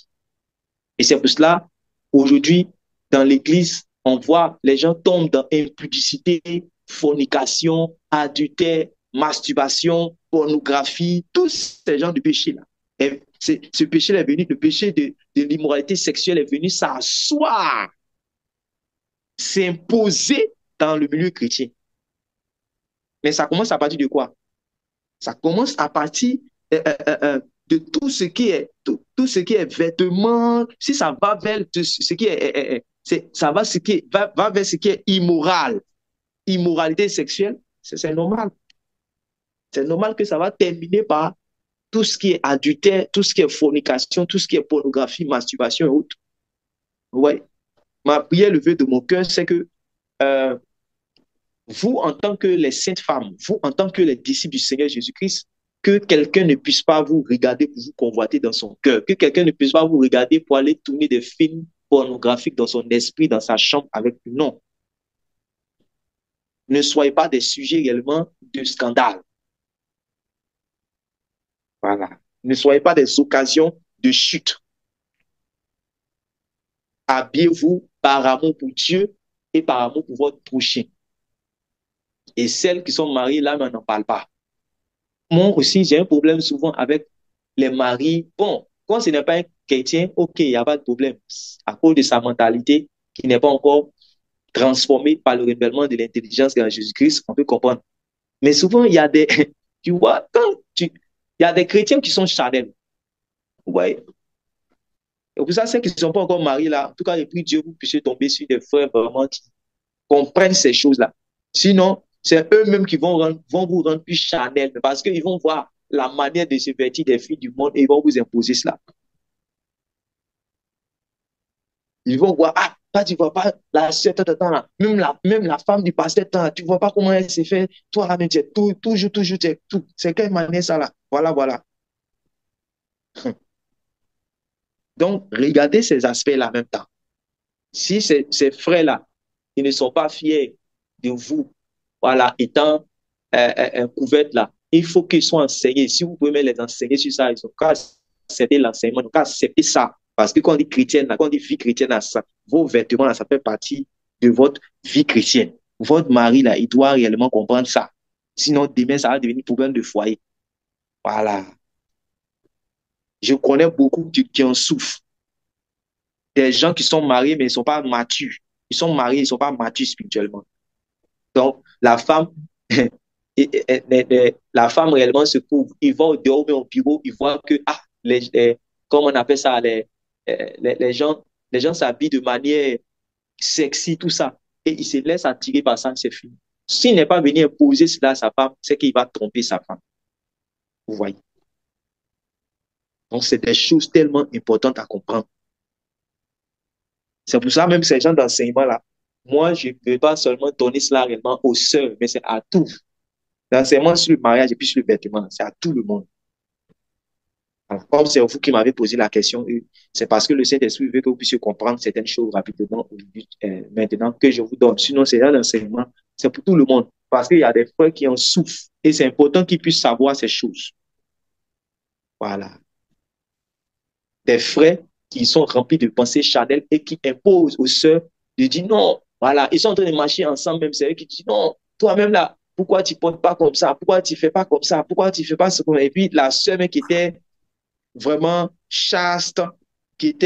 Et c'est pour cela, aujourd'hui, dans l'église, on voit les gens tombent dans impudicité, fornication, adultère, masturbation, pornographie, tous ces genres de péchés-là. Ce péché est venu, le péché de l'immoralité sexuelle est venu s'asseoir, s'imposer dans le milieu chrétien. Mais ça commence à partir de quoi? Ça commence à partir de tout ce qui est tout ce qui est vêtements. Si ça va vers ce qui ça va, va vers ce qui est immoral, immoralité sexuelle, c'est normal. C'est normal que ça va terminer par tout ce qui est adultère, tout ce qui est fornication, tout ce qui est pornographie, masturbation et autres. Ouais. Ma prière, le vœu de mon cœur, c'est que euh, vous, en tant que les saintes femmes, vous, en tant que les disciples du Seigneur Jésus-Christ, que quelqu'un ne puisse pas vous regarder pour vous convoiter dans son cœur, que quelqu'un ne puisse pas vous regarder pour aller tourner des films pornographiques dans son esprit, dans sa chambre avec lui. Non. Ne soyez pas des sujets réellement de scandale. Voilà. Ne soyez pas des occasions de chute. Habillez-vous par amour pour Dieu et par amour pour votre prochain. Et celles qui sont mariées, là, on n'en parle pas. Moi aussi, j'ai un problème souvent avec les maris. Bon, quand ce n'est pas un chrétien, ok, il n'y a pas de problème. À cause de sa mentalité qui n'est pas encore transformée par le renouvellement de l'intelligence en Jésus-Christ, on peut comprendre. Mais souvent, il y a des, tu vois, il y a des chrétiens qui sont charnels. Ouais. Et pour ça, ceux qui ne sont pas encore mariés là, en tout cas, je prie Dieu, vous puissiez tomber sur des frères vraiment qui comprennent ces choses-là. Sinon, c'est eux-mêmes qui vont vous rendre plus charnel parce qu'ils vont voir la manière de se vêtir des filles du monde et ils vont vous imposer cela. Ils vont voir, ah, toi, tu ne vois pas la sœur, même la femme du pasteur, tu ne vois pas comment elle s'est fait. Toi, là, tu es toujours, tout. C'est quelle manière ça, là? Voilà, voilà. Donc, regardez ces aspects-là en même temps. Si ces frères-là, ils ne sont pas fiers de vous, voilà, étant couverts là, il faut qu'ils soient enseignés. Si vous pouvez les enseigner sur ça, ils ont qu'à accepter l'enseignement, ils ont qu'à accepter ça. Parce que quand on dit chrétienne, quand on dit vie chrétienne, ça, vos vêtements, là, ça fait partie de votre vie chrétienne. Votre mari, là, il doit réellement comprendre ça. Sinon, demain, ça va devenir problème de foyer. Voilà. Je connais beaucoup qui en souffrent. Des gens qui sont mariés, mais ils ne sont pas matures. Ils sont mariés, ils ne sont pas matures spirituellement. Donc, la femme, la femme réellement se couvre. Il va au dehors, mais au bureau, il voit que, ah, comment on appelle ça, les gens s'habillent de manière sexy, tout ça. Et il se laisse attirer par ça, c'est fini. S'il n'est pas venu imposer cela à sa femme, c'est qu'il va tromper sa femme. Vous voyez. Donc, c'est des choses tellement importantes à comprendre. C'est pour ça, même ces gens d'enseignement-là, moi, je ne peux pas seulement donner cela réellement aux sœurs, mais c'est à tous. L'enseignement sur le mariage et puis sur le vêtement, c'est à tout le monde. Alors, comme c'est vous qui m'avez posé la question, c'est parce que le Saint-Esprit veut que vous puissiez comprendre certaines choses rapidement maintenant que je vous donne. Sinon, c'est un enseignement, c'est pour tout le monde. Parce qu'il y a des frères qui en souffrent et c'est important qu'ils puissent savoir ces choses. Voilà. Des frères qui sont remplis de pensées charnelles et qui imposent aux sœurs de dire non. Voilà, ils sont en train de marcher ensemble, même c'est eux qui disent non, toi-même là, pourquoi tu ne portes pas comme ça? Pourquoi tu ne fais pas comme ça? Pourquoi tu ne fais pas ce qu'on a? Et puis la sœur qui était vraiment chaste, qui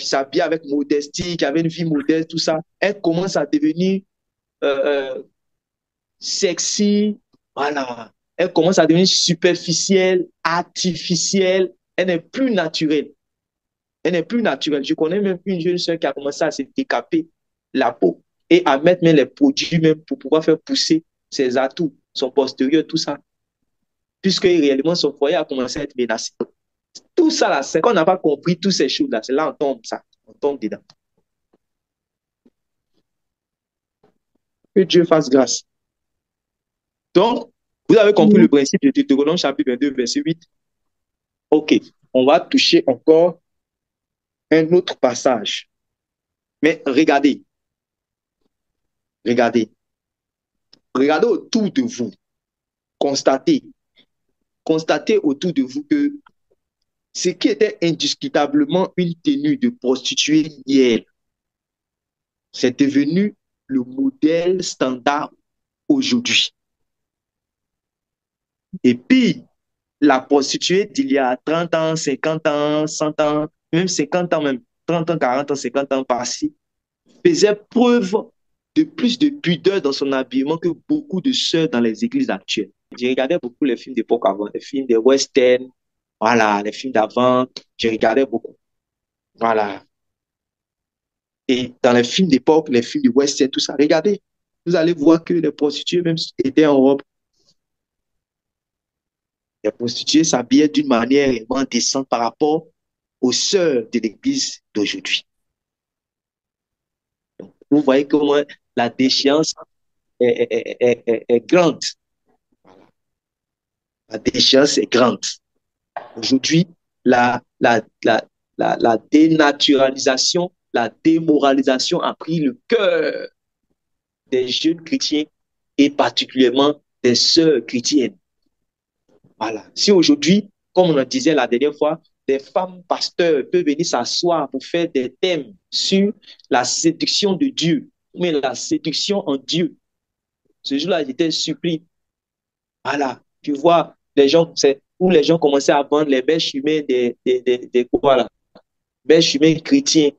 s'habillait avec modestie, qui avait une vie modeste, tout ça, elle commence à devenir euh, sexy, voilà. Elle commence à devenir superficielle, artificielle, elle n'est plus naturelle. Elle n'est plus naturelle. Je connais même une jeune soeur qui a commencé à se décaper la peau et à mettre même les produits même pour pouvoir faire pousser ses atouts, son postérieur, tout ça. Puisque réellement son foyer a commencé à être menacé. Tout ça là, c'est qu'on n'a pas compris toutes ces choses là. C'est là on tombe ça, on tombe dedans. Que Dieu fasse grâce. Donc, vous avez compris le principe de Deutéronome chapitre 22, verset 8. Ok, on va toucher encore un autre passage. Mais regardez, regardez autour de vous. Constatez autour de vous que ce qui était indiscutablement une tenue de prostituée hier, c'est devenu le modèle standard aujourd'hui. Et puis, la prostituée d'il y a 30 ans, 50 ans, 100 ans, même 50 ans, même 30 ans, 40 ans, 50 ans par-ci, faisait preuve de plus de pudeur dans son habillement que beaucoup de sœurs dans les églises actuelles. J'ai regardé beaucoup les films d'époque avant, les films de western, voilà, les films d'avant, j'ai regardé beaucoup. Voilà. Et dans les films d'époque, les films de western, tout ça, regardez, vous allez voir que les prostituées même étaient en robe. Les prostituées s'habillaient d'une manière vraiment décente par rapport aux sœurs de l'église d'aujourd'hui. Vous voyez comment la déchéance est grande. La déchéance est grande. Aujourd'hui, la dénaturalisation, la démoralisation a pris le cœur des jeunes chrétiens et particulièrement des sœurs chrétiennes. Voilà. Si aujourd'hui, comme on le disait la dernière fois, des femmes pasteurs peuvent venir s'asseoir pour faire des thèmes sur la séduction de Dieu, mais la séduction en Dieu. Ce jour-là, j'étais surpris. Voilà. Tu vois, les gens, c'est où les gens commençaient à vendre les bêches humaines des quoi là, bêches humaines chrétiens.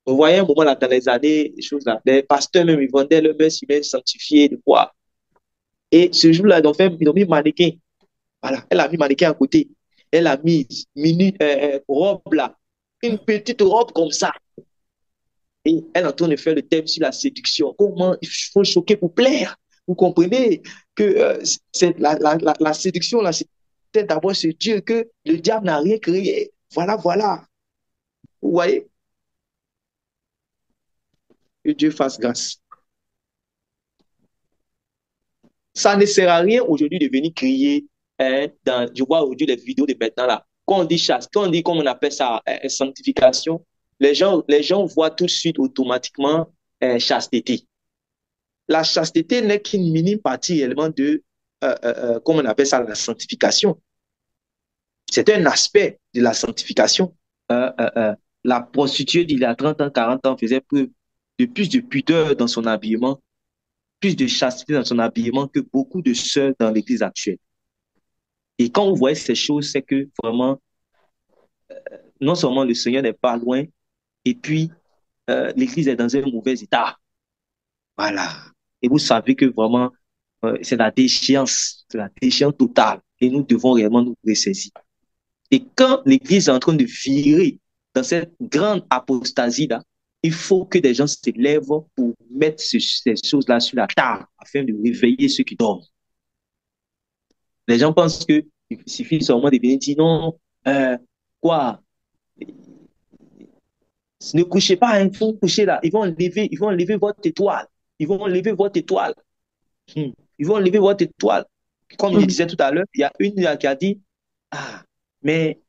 Vous voyez un moment là, dans les années, des choses là, les pasteurs même, ils vendaient le bêches humaines sanctifiées de quoi. Et ce jour-là, ils ont mis mannequin. Voilà, elle a mis mannequin à côté. Elle a mis robe là, une petite robe comme ça. Et elle est en train de faire le thème sur la séduction. Comment il faut choquer pour plaire. Vous comprenez que c'est la séduction, là, c'est d'abord ce Dieu que le diable n'a rien créé. Voilà, voilà. Vous voyez? Que Dieu fasse grâce. Ça ne sert à rien aujourd'hui de venir crier je vois aujourd'hui les vidéos de maintenant là. Quand on dit chasse, quand on dit, comme on appelle ça, sanctification, les gens voient tout de suite automatiquement chasteté. La chasteté n'est qu'une minime partie réellement de, comme on appelle ça, la sanctification. C'est un aspect de la sanctification. Euh, euh, euh, la prostituée d'il y a 30 ans, 40 ans faisait preuve de plus de pudeur dans son habillement, plus de chasteté dans son habillement que beaucoup de sœurs dans l'église actuelle. Et quand on voit ces choses, c'est que vraiment, non seulement le Seigneur n'est pas loin, et puis l'église est dans un mauvais état. Voilà. Et vous savez que vraiment, c'est la déchéance totale. Et nous devons réellement nous ressaisir. Et quand l'église est en train de virer dans cette grande apostasie-là, il faut que des gens se lèvent pour mettre ces choses-là sur la table afin de réveiller ceux qui dorment. Les gens pensent qu'il suffit seulement de venir dire non, quoi, ne couchez pas, il faut coucher là. Ils vont enlever votre étoile. Ils vont enlever votre étoile. Ils vont enlever votre étoile. Comme je disais tout à l'heure, il y a une qui a dit, ah, mais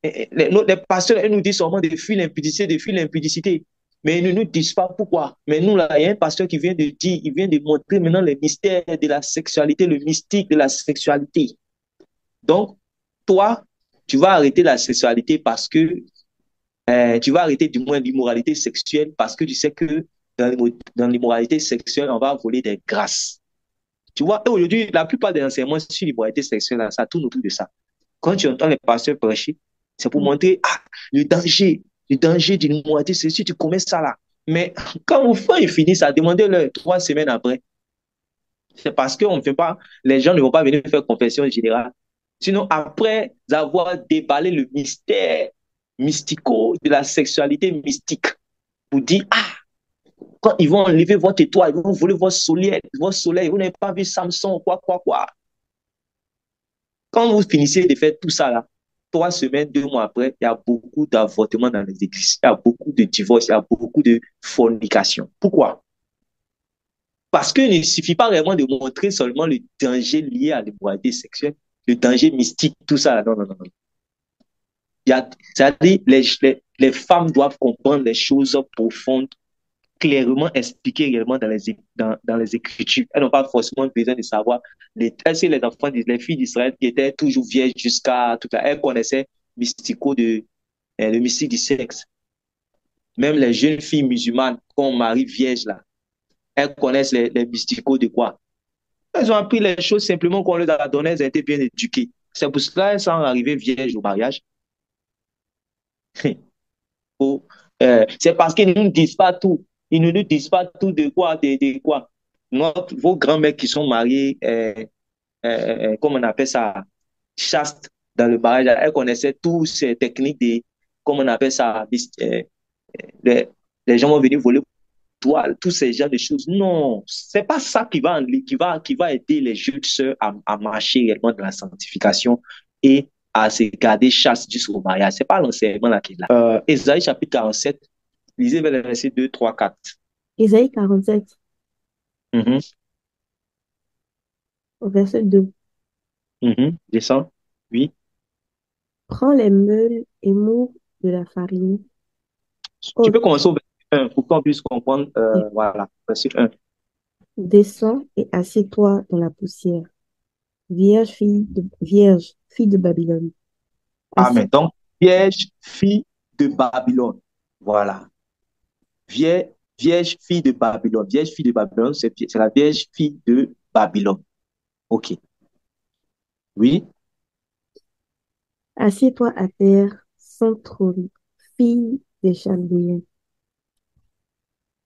les pasteurs, ils nous disent seulement de fuir l'impudicité, de fuir l'impudicité. Mais ils ne nous disent pas pourquoi. Mais nous, là, il y a un pasteur qui vient de dire, il vient de montrer maintenant les mystères de la sexualité, le mystique de la sexualité. Donc, toi, tu vas arrêter la sexualité parce que tu vas arrêter du moins l'immoralité sexuelle parce que tu sais que dans l'immoralité sexuelle, on va voler des grâces. Tu vois, aujourd'hui, la plupart des enseignements sur l'immoralité sexuelle, ça tourne autour de ça. Quand tu entends les pasteurs prêcher, c'est pour montrer le danger d'une immoralité sexuelle si tu commets ça là. Mais quand ils finissent à demander leur 3 semaines après, c'est parce qu'on ne fait pas, les gens ne vont pas venir faire confession générale. Sinon, après avoir déballé le mystère mystico de la sexualité mystique, pour dire, ah, quand ils vont enlever votre étoile, ils vont voler votre soleil, vous n'avez pas vu Samson, quoi. Quand vous finissez de faire tout ça là, 3 semaines, 2 mois après, il y a beaucoup d'avortements dans les églises, il y a beaucoup de divorces, il y a beaucoup de fornication. Pourquoi? Parce qu'il ne suffit pas vraiment de montrer seulement le danger lié à l'immoralité sexuelle, le danger mystique, tout ça. Non, non, non. C'est-à-dire, les femmes doivent comprendre les choses profondes, clairement expliquées réellement dans les Écritures. Elles n'ont pas forcément besoin de savoir. Les enfants, les filles d'Israël qui étaient toujours vierges jusqu'à tout à elles connaissaient le mystique du sexe. Même les jeunes filles musulmanes qu'on marie vierges là, elles connaissent les mysticaux de quoi? Elles ont appris les choses simplement qu'on leur a donné, elles ont été bien éduquées. C'est pour cela qu'elles sont arrivées vierges au mariage. C'est parce qu'ils ne nous disent pas tout. Ils ne nous disent pas tout de quoi, de quoi. Vos grands-mères qui sont mariées, comment on appelle ça, chaste dans le mariage, elles connaissaient toutes ces techniques de, comment on appelle ça, les, les gens vont venir voler toi, tous ces genres de choses. Non, c'est pas ça qui va aider les jeunes sœurs à marcher réellement dans la sanctification et à se garder chaste jusqu'au mariage. C'est pas l'enseignement là qui est là. Ésaïe chapitre 47, lisez vers les versets 2, 3, 4. Ésaïe 47, Mhm, au verset 2. descends. Oui. Prends les meules et moule de la farine Tu peux haute commencer au verset 1 pour qu'on puisse comprendre. et Voilà, verset 1. descends et assieds-toi dans la poussière. Vierge, fille de Babylone. Amen. Assis, Donc, vierge, fille de Babylone. Voilà. Vierge, vierge fille de Babylone. Vierge fille de Babylone, c'est la vierge fille de Babylone. OK. Oui. assieds-toi à terre sans trône, fille des Chaldéens.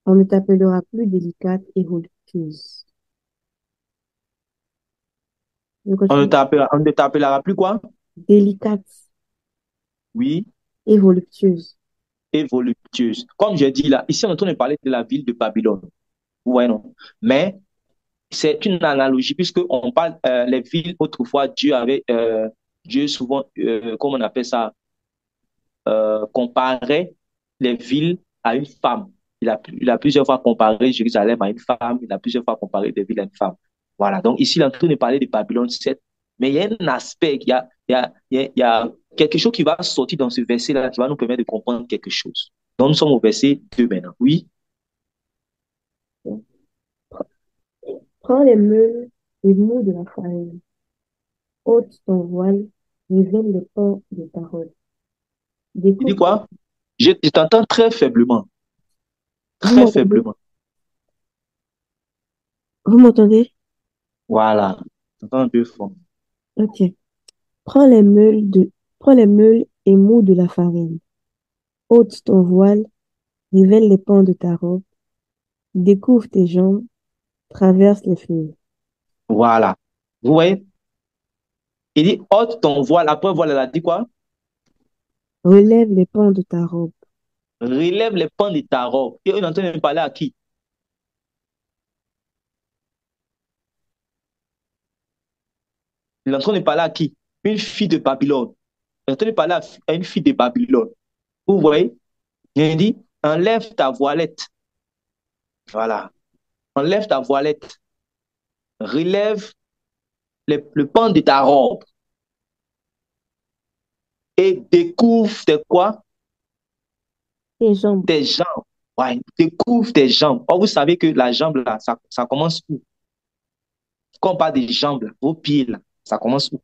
On ne t'appellera plus délicate et voluptueuse. Je continue. On ne t'appellera plus quoi? Délicate Oui. et voluptueuse. Et voluptueuse. Comme je dis là, ici on est en train de parler de la ville de Babylone. Ouais, non. Mais c'est une analogie puisque on parle les villes autrefois, Dieu souvent, comment on appelle ça, comparait les villes à une femme. Il a plusieurs fois comparé Jérusalem à une femme, il a plusieurs fois comparé des villes à une femme. Voilà, donc ici, il est en train de parler de Babylone 7, mais il y a un aspect, il y a quelque chose qui va sortir dans ce verset-là qui va nous permettre de comprendre quelque chose. Donc nous sommes au verset 2 maintenant. Oui, Prends les meules et moule de la farine. Ôte ton voile, révèle le port de ta robe. il dit Découvre tes... quoi? Je t'entends très faiblement, Vous très m'entendez? faiblement. Vous m'entendez? Voilà, je t'entends un peu fort. Ok. Prends les meules prends les meules et moule de la farine. Ôte ton voile, révèle les pans de ta robe. Découvre tes jambes, traverse les fleuves. Voilà. Vous voyez? Il dit, ôte ton voile. Après, voile, elle a dit quoi? Relève les pans de ta robe. Relève les pans de ta robe. Et on est en train de parler à qui? Il est en train de parler à qui? Une fille de Babylone. Il est en train de parler à une fille de Babylone. Vous voyez? Il dit, enlève ta voilette. Voilà. Enlève ta voilette. Relève le pan de ta robe. Et découvre tes quoi? Tes jambes. Tes jambes. Ouais, découvre tes jambes. Or, vous savez que la jambe, là, ça commence où? Quand on parle des jambes, là, vos pieds, là, ça commence où?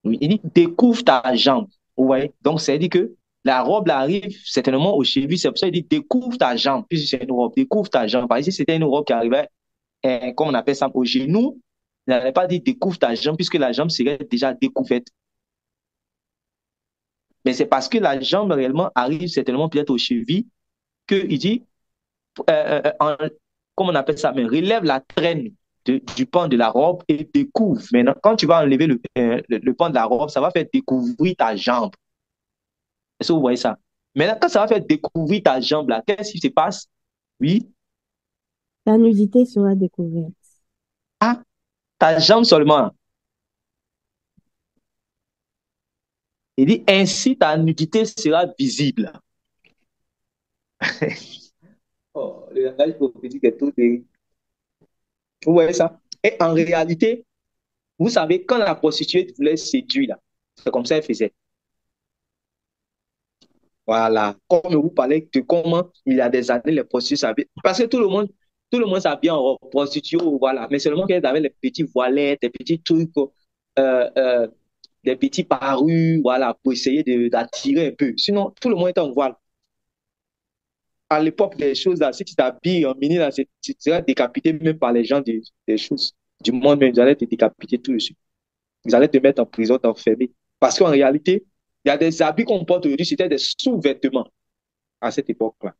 Oui, il dit, découvre ta jambe. Vous voyez? Donc, c'est dit que la robe là, arrive certainement au cheville. C'est pour ça qu'il dit, découvre ta jambe. Puisque c'est une robe, découvre ta jambe. Par ici, c'était une robe qui arrivait, comme on appelle ça, au genou. Il n'avait pas dit découvre ta jambe, puisque la jambe serait déjà découverte. Mais c'est parce que la jambe réellement arrive certainement peut-être au cheville qu'il dit, comment on appelle ça, mais relève la traîne du pan de la robe et découvre. Maintenant, quand tu vas enlever le pan de la robe, ça va faire découvrir ta jambe. Est-ce que vous voyez ça? Maintenant, quand ça va faire découvrir ta jambe là, qu'est-ce qui se passe? Oui. Ta nudité sera découverte. Ah, ta jambe seulement. Il dit, ainsi ta nudité sera visible. Oh, le langage prophétique est tout terrible. Vous voyez ça? Et en réalité, vous savez, quand la prostituée voulait séduire, là, c'est comme ça qu'elle faisait. Voilà. Comme vous parlez de comment il y a des années, les prostituées s'habillaient. Parce que tout le monde s'habille en robe prostituée, voilà. Mais seulement qu'elles avaient les petits voilettes, des petits trucs, euh, euh, des petits parures, voilà, pour essayer d'attirer un peu. Sinon, tout le monde était en voile. à l'époque des choses là, si tu t'habilles en mini là, tu seras décapité même par les gens des choses du monde, même ils allaient te décapiter tout de suite. Ils allaient te mettre en prison, t'enfermer. Parce qu'en réalité, il y a des habits qu'on porte aujourd'hui, c'était des sous-vêtements à cette époque-là.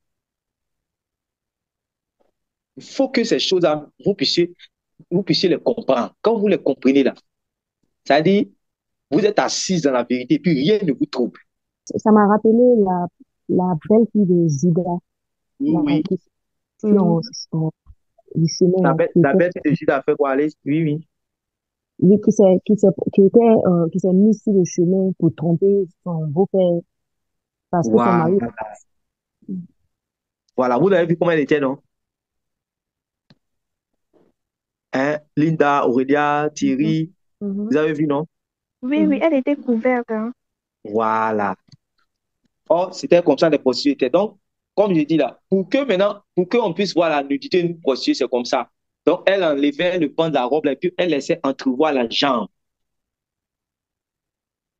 Il faut que ces choses-là, vous puissiez les comprendre. Quand vous les comprenez là, ça veut dire, vous êtes assis dans la vérité, puis rien ne vous trouble. Ça m'a rappelé la belle fille de Judas, Oui, la, oui. qui est du chemin, hein, La bête de Judas a fait quoi aller? Oui, oui. qui s'est mise sur le chemin pour tromper son beau-père parce que son Voilà. mari. Voilà, vous avez vu comment elle était, non? Hein? Linda, Aurélia, Mhm, Thierry, vous mhm, avez vu, non? Oui, oui, mhm. elle était couverte, hein. Voilà. Or, c'était comme ça les prostituées étaient. Donc, comme je dis là, pour qu'on puisse voir la nudité d'une prostituée, c'est comme ça. Donc, elle enlevait le pan de la robe et puis elle laissait entrevoir la jambe.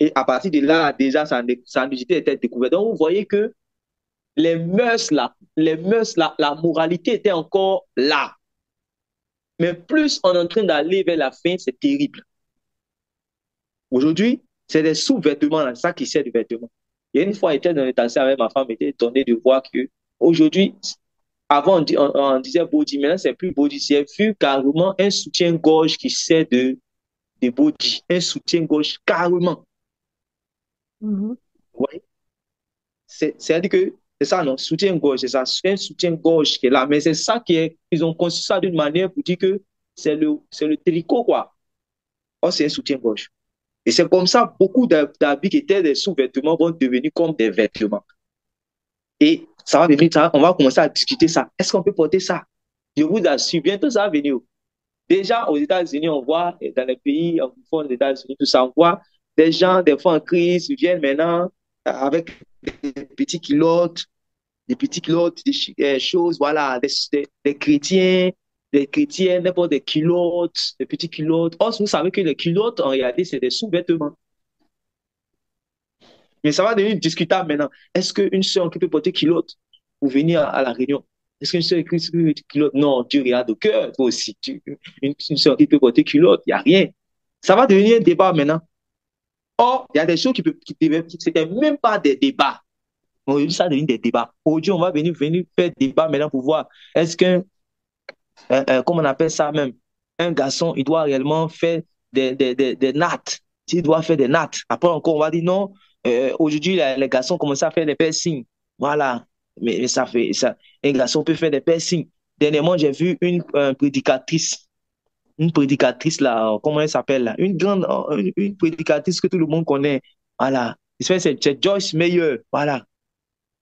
Et à partir de là, déjà, sa nudité était découverte. Donc, vous voyez que les mœurs là, la moralité était encore là. Mais plus on est en train d'aller vers la fin, c'est terrible. Aujourd'hui, c'est des sous-vêtements, là, ça qui sert de vêtements. Il y a une fois, j'étais dans le taxi avec ma femme, j'étais étonné de voir que aujourd'hui, avant, on disait body, maintenant, c'est plus body. C'est vu carrément un soutien-gorge qui sert de body. Un soutien-gorge carrément. Mhm. Vous voyez? C'est-à-dire que c'est ça, non? Soutien-gorge, c'est ça. C'est un soutien-gorge qui est là. Mais c'est ça qui est. Ils ont conçu ça d'une manière pour dire que c'est le tricot, quoi. Or, c'est un soutien-gorge. Et c'est comme ça, beaucoup d'habits qui étaient des sous-vêtements vont devenir comme des vêtements. Et ça va devenir, on va commencer à discuter ça. Est-ce qu'on peut porter ça? Je vous assure, bientôt ça va venir. Déjà, aux États-Unis, on voit, dans les pays anglophones des États-Unis, tout ça, on voit des gens, des fois en crise, ils viennent maintenant avec des petits culottes, des choses, voilà, des chrétiens, des chrétiens, n'importe des culottes, des petits culottes. Or, vous savez que les culottes, en réalité, c'est des sous-vêtements. Mais ça va devenir discutable maintenant. Est-ce qu'une sœur qui peut porter culotte pour venir à la réunion? Est-ce qu'une sœur qui peut porter culotte? Non, tu regardes au cœur, toi aussi. Une sœur qui peut porter culotte, il n'y a rien. Ça va devenir un débat maintenant. Or, il y a des choses c'était même pas des débats. Aujourd'hui, ça devient des débats. Aujourd'hui, on va venir faire débat maintenant pour voir est-ce qu'un, comment on appelle ça même, un garçon, il doit réellement faire des nattes. S'il doit faire des nattes. Après encore, on va dire non, aujourd'hui, les garçons commencent à faire des piercings. Voilà. Mais ça fait ça. Un garçon peut faire des piercings. Dernièrement, j'ai vu une prédicatrice là, comment elle s'appelle là? Une prédicatrice que tout le monde connaît. Voilà. C'est Joyce Meyer. Voilà.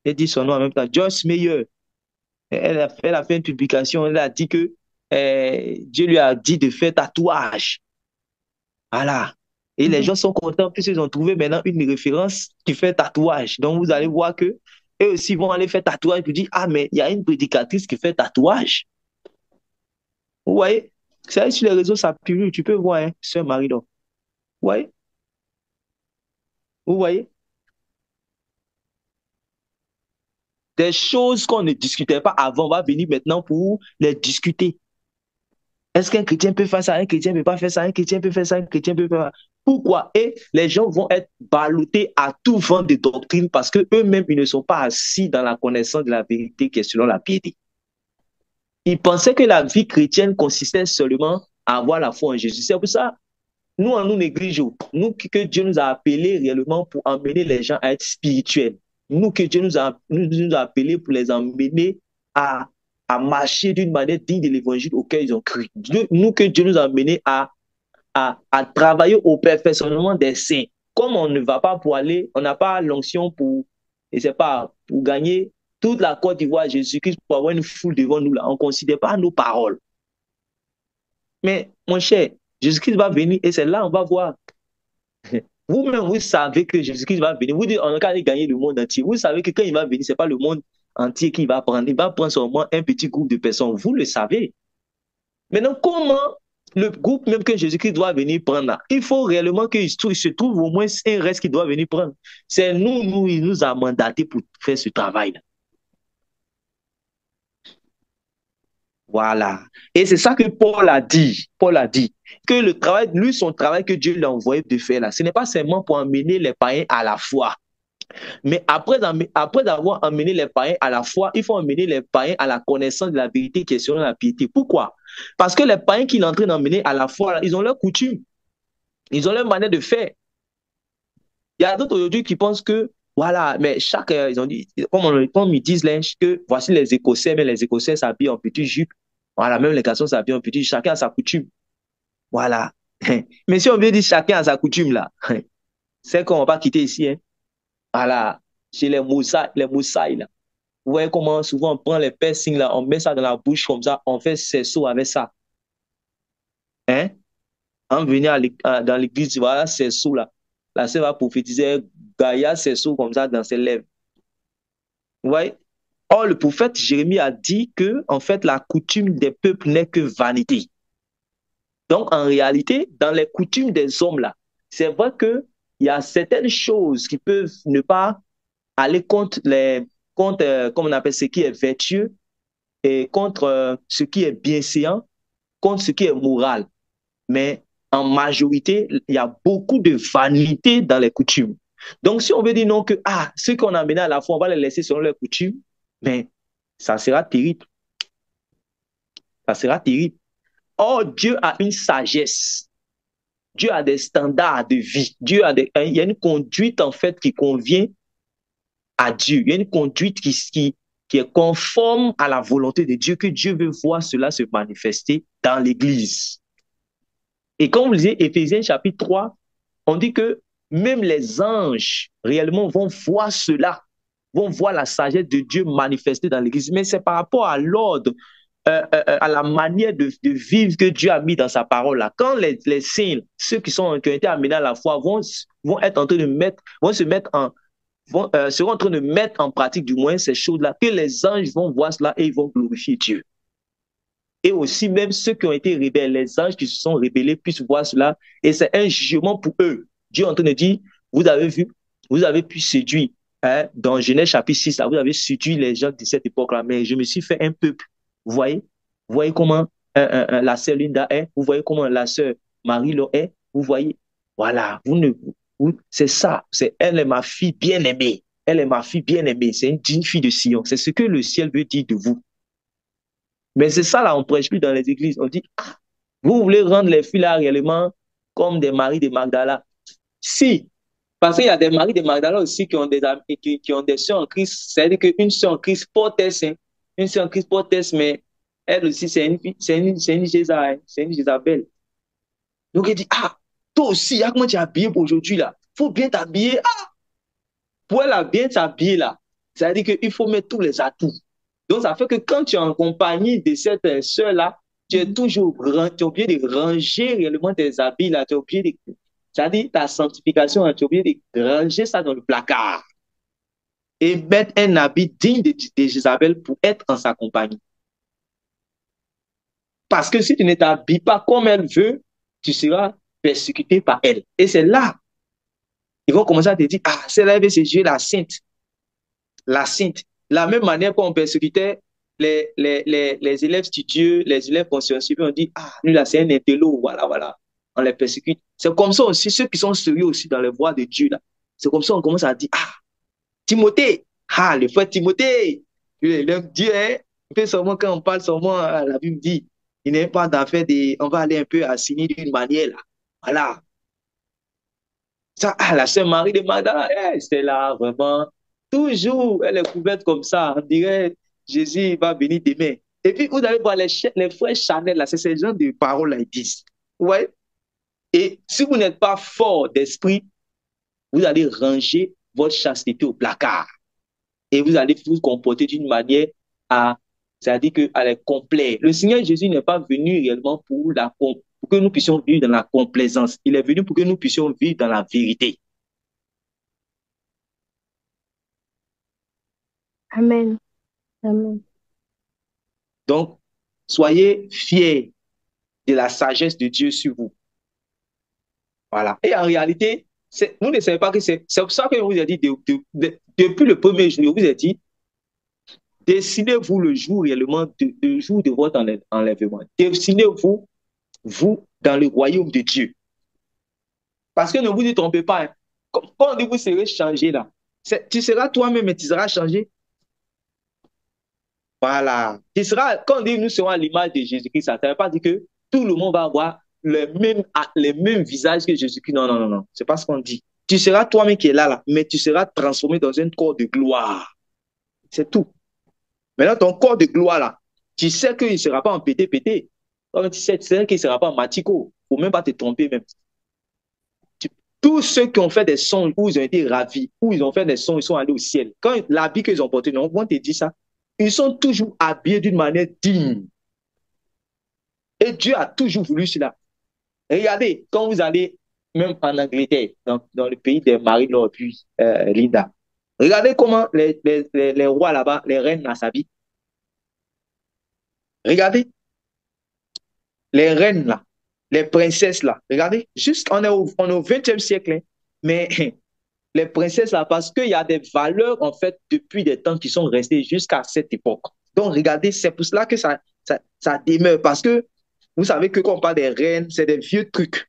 Elle dit son nom en même temps. Joyce Meyer. Elle a fait une publication. Elle a dit que Dieu lui a dit de faire tatouage. Voilà. Et les Mhm. gens sont contents puisqu'ils ont trouvé maintenant une référence qui fait tatouage. Donc, vous allez voir que eux aussi vont aller faire tatouage pour dire, ah, mais il y a une prédicatrice qui fait tatouage. Vous voyez? C'est sur les réseaux, ça publie. Tu peux voir, hein, Sœur Marie-Laure. Vous voyez? Vous voyez? Des choses qu'on ne discutait pas avant, on va venir maintenant pour les discuter. Est-ce qu'un chrétien peut faire ça? Un chrétien ne peut pas faire ça? Un chrétien peut faire ça? Un chrétien peut faire ça? Pourquoi? Et les gens vont être ballottés à tout vent de doctrine parce qu'eux-mêmes, ils ne sont pas assis dans la connaissance de la vérité qui est selon la piété. Ils pensaient que la vie chrétienne consistait seulement à avoir la foi en Jésus. C'est pour ça, nous, en nous négligeons. Nous, que Dieu nous a appelés réellement pour emmener les gens à être spirituels. Nous, que Dieu nous a appelés pour les emmener à, à marcher d'une manière digne de l'évangile auquel ils ont cru. Nous, que Dieu nous a amenés à travailler au perfectionnement des saints. Comme on ne va pas pour aller, on n'a pas l'onction pour, et c'est pas, pour gagner toute la Côte d'Ivoire, Jésus-Christ, pour avoir une foule devant nous là. On ne considère pas nos paroles. Mais, mon cher, Jésus-Christ va venir et c'est là qu'on va voir. Vous-même, vous savez que Jésus-Christ va venir. Vous dites, on a qu'à gagner le monde entier. Vous savez que quand il va venir, ce n'est pas le monde entier qu'il va prendre. Il va prendre seulement un petit groupe de personnes. Vous le savez. Maintenant, comment le groupe même que Jésus-Christ doit venir prendre là, il faut réellement qu'il se trouve au moins un reste qu'il doit venir prendre. C'est il nous a mandaté pour faire ce travail-là. Voilà. Et c'est ça que Paul a dit. Paul a dit que le travail, lui, son travail que Dieu l'a envoyé de faire là, ce n'est pas seulement pour emmener les païens à la foi. Mais après avoir emmené les païens à la foi, il faut emmener les païens à la connaissance de la vérité qui est selon la piété. Pourquoi? Parce que les païens qu'il est en train d'emmener à la foi, là, ils ont leur coutume, ils ont leur manière de faire. Il y a d'autres aujourd'hui qui pensent que, voilà, mais chaque, ils ont dit, comme ils disent là, que voici les Écossais, mais les Écossais s'habillent en petit jupe. Voilà, même les garçons s'habillent en petit jupe. Chacun a sa coutume. Voilà. Mais si on veut dire chacun a sa coutume là, c'est qu'on ne va pas quitter ici. Hein. Voilà. Chez les Moussaï là. Vous voyez comment souvent on prend les piercings là, on met ça dans la bouche comme ça, on fait ses sauts avec ça. Hein? On vient dans l'église, voilà, ses sauts là. La sœur va prophétiser, Gaïa ses sauts comme ça dans ses lèvres. Vous voyez? Or, le prophète Jérémie a dit que, en fait, la coutume des peuples n'est que vanité. Donc, en réalité, dans les coutumes des hommes là, c'est vrai qu'il y a certaines choses qui peuvent ne pas aller contre comme on appelle ce qui est vertueux et contre ce qui est bienséant, contre ce qui est moral. Mais en majorité, il y a beaucoup de vanité dans les coutumes. Donc, si on veut dire non que ceux qu'on a amenés à la fois, on va les laisser selon leurs coutumes, mais ça sera terrible. Ça sera terrible. Or, Dieu a une sagesse. Dieu a des standards de vie. Il y a une conduite, en fait, qui convient à Dieu. Il y a une conduite qui est conforme à la volonté de Dieu, que Dieu veut voir cela se manifester dans l'Église. Et comme vous le disiez, Éphésiens chapitre 3, on dit que même les anges réellement vont voir cela, vont voir la sagesse de Dieu manifestée dans l'Église. Mais c'est par rapport à l'ordre, à la manière de vivre que Dieu a mis dans sa parole là. Quand les saints, ceux qui ont été amenés à la foi, vont être en train de seront en train de mettre en pratique du moins ces choses-là, que les anges vont voir cela et ils vont glorifier Dieu. Et aussi même ceux qui ont été rebelles, les anges qui se sont rebellés puissent voir cela et c'est un jugement pour eux. Dieu est en train de dire, vous avez vu, vous avez pu séduire, hein, dans Genèse chapitre 6, là, vous avez séduit les gens de cette époque-là, mais je me suis fait un peuple. Vous voyez comment la sœur Linda est, vous voyez comment la sœur Marie-Lo est, vous voyez, voilà, c'est ça, elle est ma fille bien-aimée, elle est ma fille bien-aimée, c'est une digne fille de Sion, c'est ce que le ciel veut dire de vous. Mais c'est ça, là, on ne prêche plus dans les églises. On dit, vous voulez rendre les filles là réellement comme des maris de Magdala. Si, parce qu'il y a des maris de Magdala aussi qui ont qui ont des sœurs en Christ. C'est-à-dire qu'une sœur en Christ porte une sœur en Christ porte mais elle aussi, c'est une Jézabel. Donc, il dit, toi aussi, comment tu es habillé pour aujourd'hui là? Il faut bien t'habiller. Pour elle bien t'habiller là, c'est-à-dire qu'il faut mettre tous les atouts. Donc, ça fait que quand tu es en compagnie de cette sœur-là, tu es toujours obligé de ranger réellement tes habits là, tu es obligé de, c'est-à-dire ta sanctification, tu es obligé de ranger ça dans le placard et mettre un habit digne de Jézabel pour être en sa compagnie. Parce que si tu ne t'habilles pas comme elle veut, tu seras persécuté par elle. Et c'est là, ils vont commencer à te dire, celle-là veut se jouer la sainte. La sainte. La même manière qu'on persécutait les élèves studieux, les élèves consciencieux, on dit, lui là, c'est un intello, voilà. On les persécute. C'est comme ça aussi, ceux qui sont sérieux aussi dans les voies de Dieu, là. C'est comme ça qu'on commence à dire, Timothée, le frère Timothée, il aime Dieu, hein. Peu seulement quand on parle seulement, la Bible dit, il n'est pas d'en faire on va aller un peu assigner d'une manière, là. Voilà. Ça, la sœur Marie de Magdala, c'est là, vraiment. Toujours, elle est couverte comme ça. On dirait, Jésus va venir demain. Et puis, vous allez voir les frères Chanel, là, c'est ces gens de paroles là, ils disent. Ouais. Et si vous n'êtes pas fort d'esprit, vous allez ranger votre chasteté au placard. Et vous allez vous comporter d'une manière c'est-à-dire qu'elle est complète. Le Seigneur Jésus n'est pas venu réellement pour que nous puissions vivre dans la complaisance. Il est venu pour que nous puissions vivre dans la vérité. Amen. Amen. Donc, soyez fiers de la sagesse de Dieu sur vous. Voilà. Et en réalité, vous ne savez pas que c'est pour ça que je vous ai dit, depuis le premier jour, je vous ai dit, Dessinez-vous le jour réellement, le jour de votre enlèvement. Dessinez-vous, vous, dans le royaume de Dieu. Parce que ne vous y trompez pas. Hein. Quand on dit vous serez changé là, tu seras toi-même, mais tu seras changé. Voilà. Tu seras, quand on dit nous serons à l'image de Jésus-Christ, ça ne veut pas dire que tout le monde va avoir les mêmes visages que Jésus-Christ. Non, non, non, non. C'est pas ce qu'on dit. Tu seras toi-même qui est là, mais tu seras transformé dans un corps de gloire. C'est tout. Maintenant, ton corps de gloire là, tu sais qu'il ne sera pas en pété-pété. Tu sais qu'il ne sera pas en matico. Il ne faut même pas te tromper même. Tous ceux qui ont fait des songes où ils ont été ravis, où ils ont fait des songes, ils sont allés au ciel. Quand l'habit qu'ils ont porté, non, on te dit ça. Ils sont toujours habillés d'une manière digne. Et Dieu a toujours voulu cela. Regardez, quand vous allez, même en Angleterre, dans le pays des Marie-Laure puis Linda, regardez comment les rois là-bas, les reines là s'habillent. Regardez, les reines là, les princesses là, regardez, juste on est au 20e siècle, hein, mais les princesses là, parce qu'il y a des valeurs en fait depuis des temps qui sont restées jusqu'à cette époque. Donc regardez, c'est pour cela que ça demeure, parce que vous savez que quand on parle des reines, c'est des vieux trucs,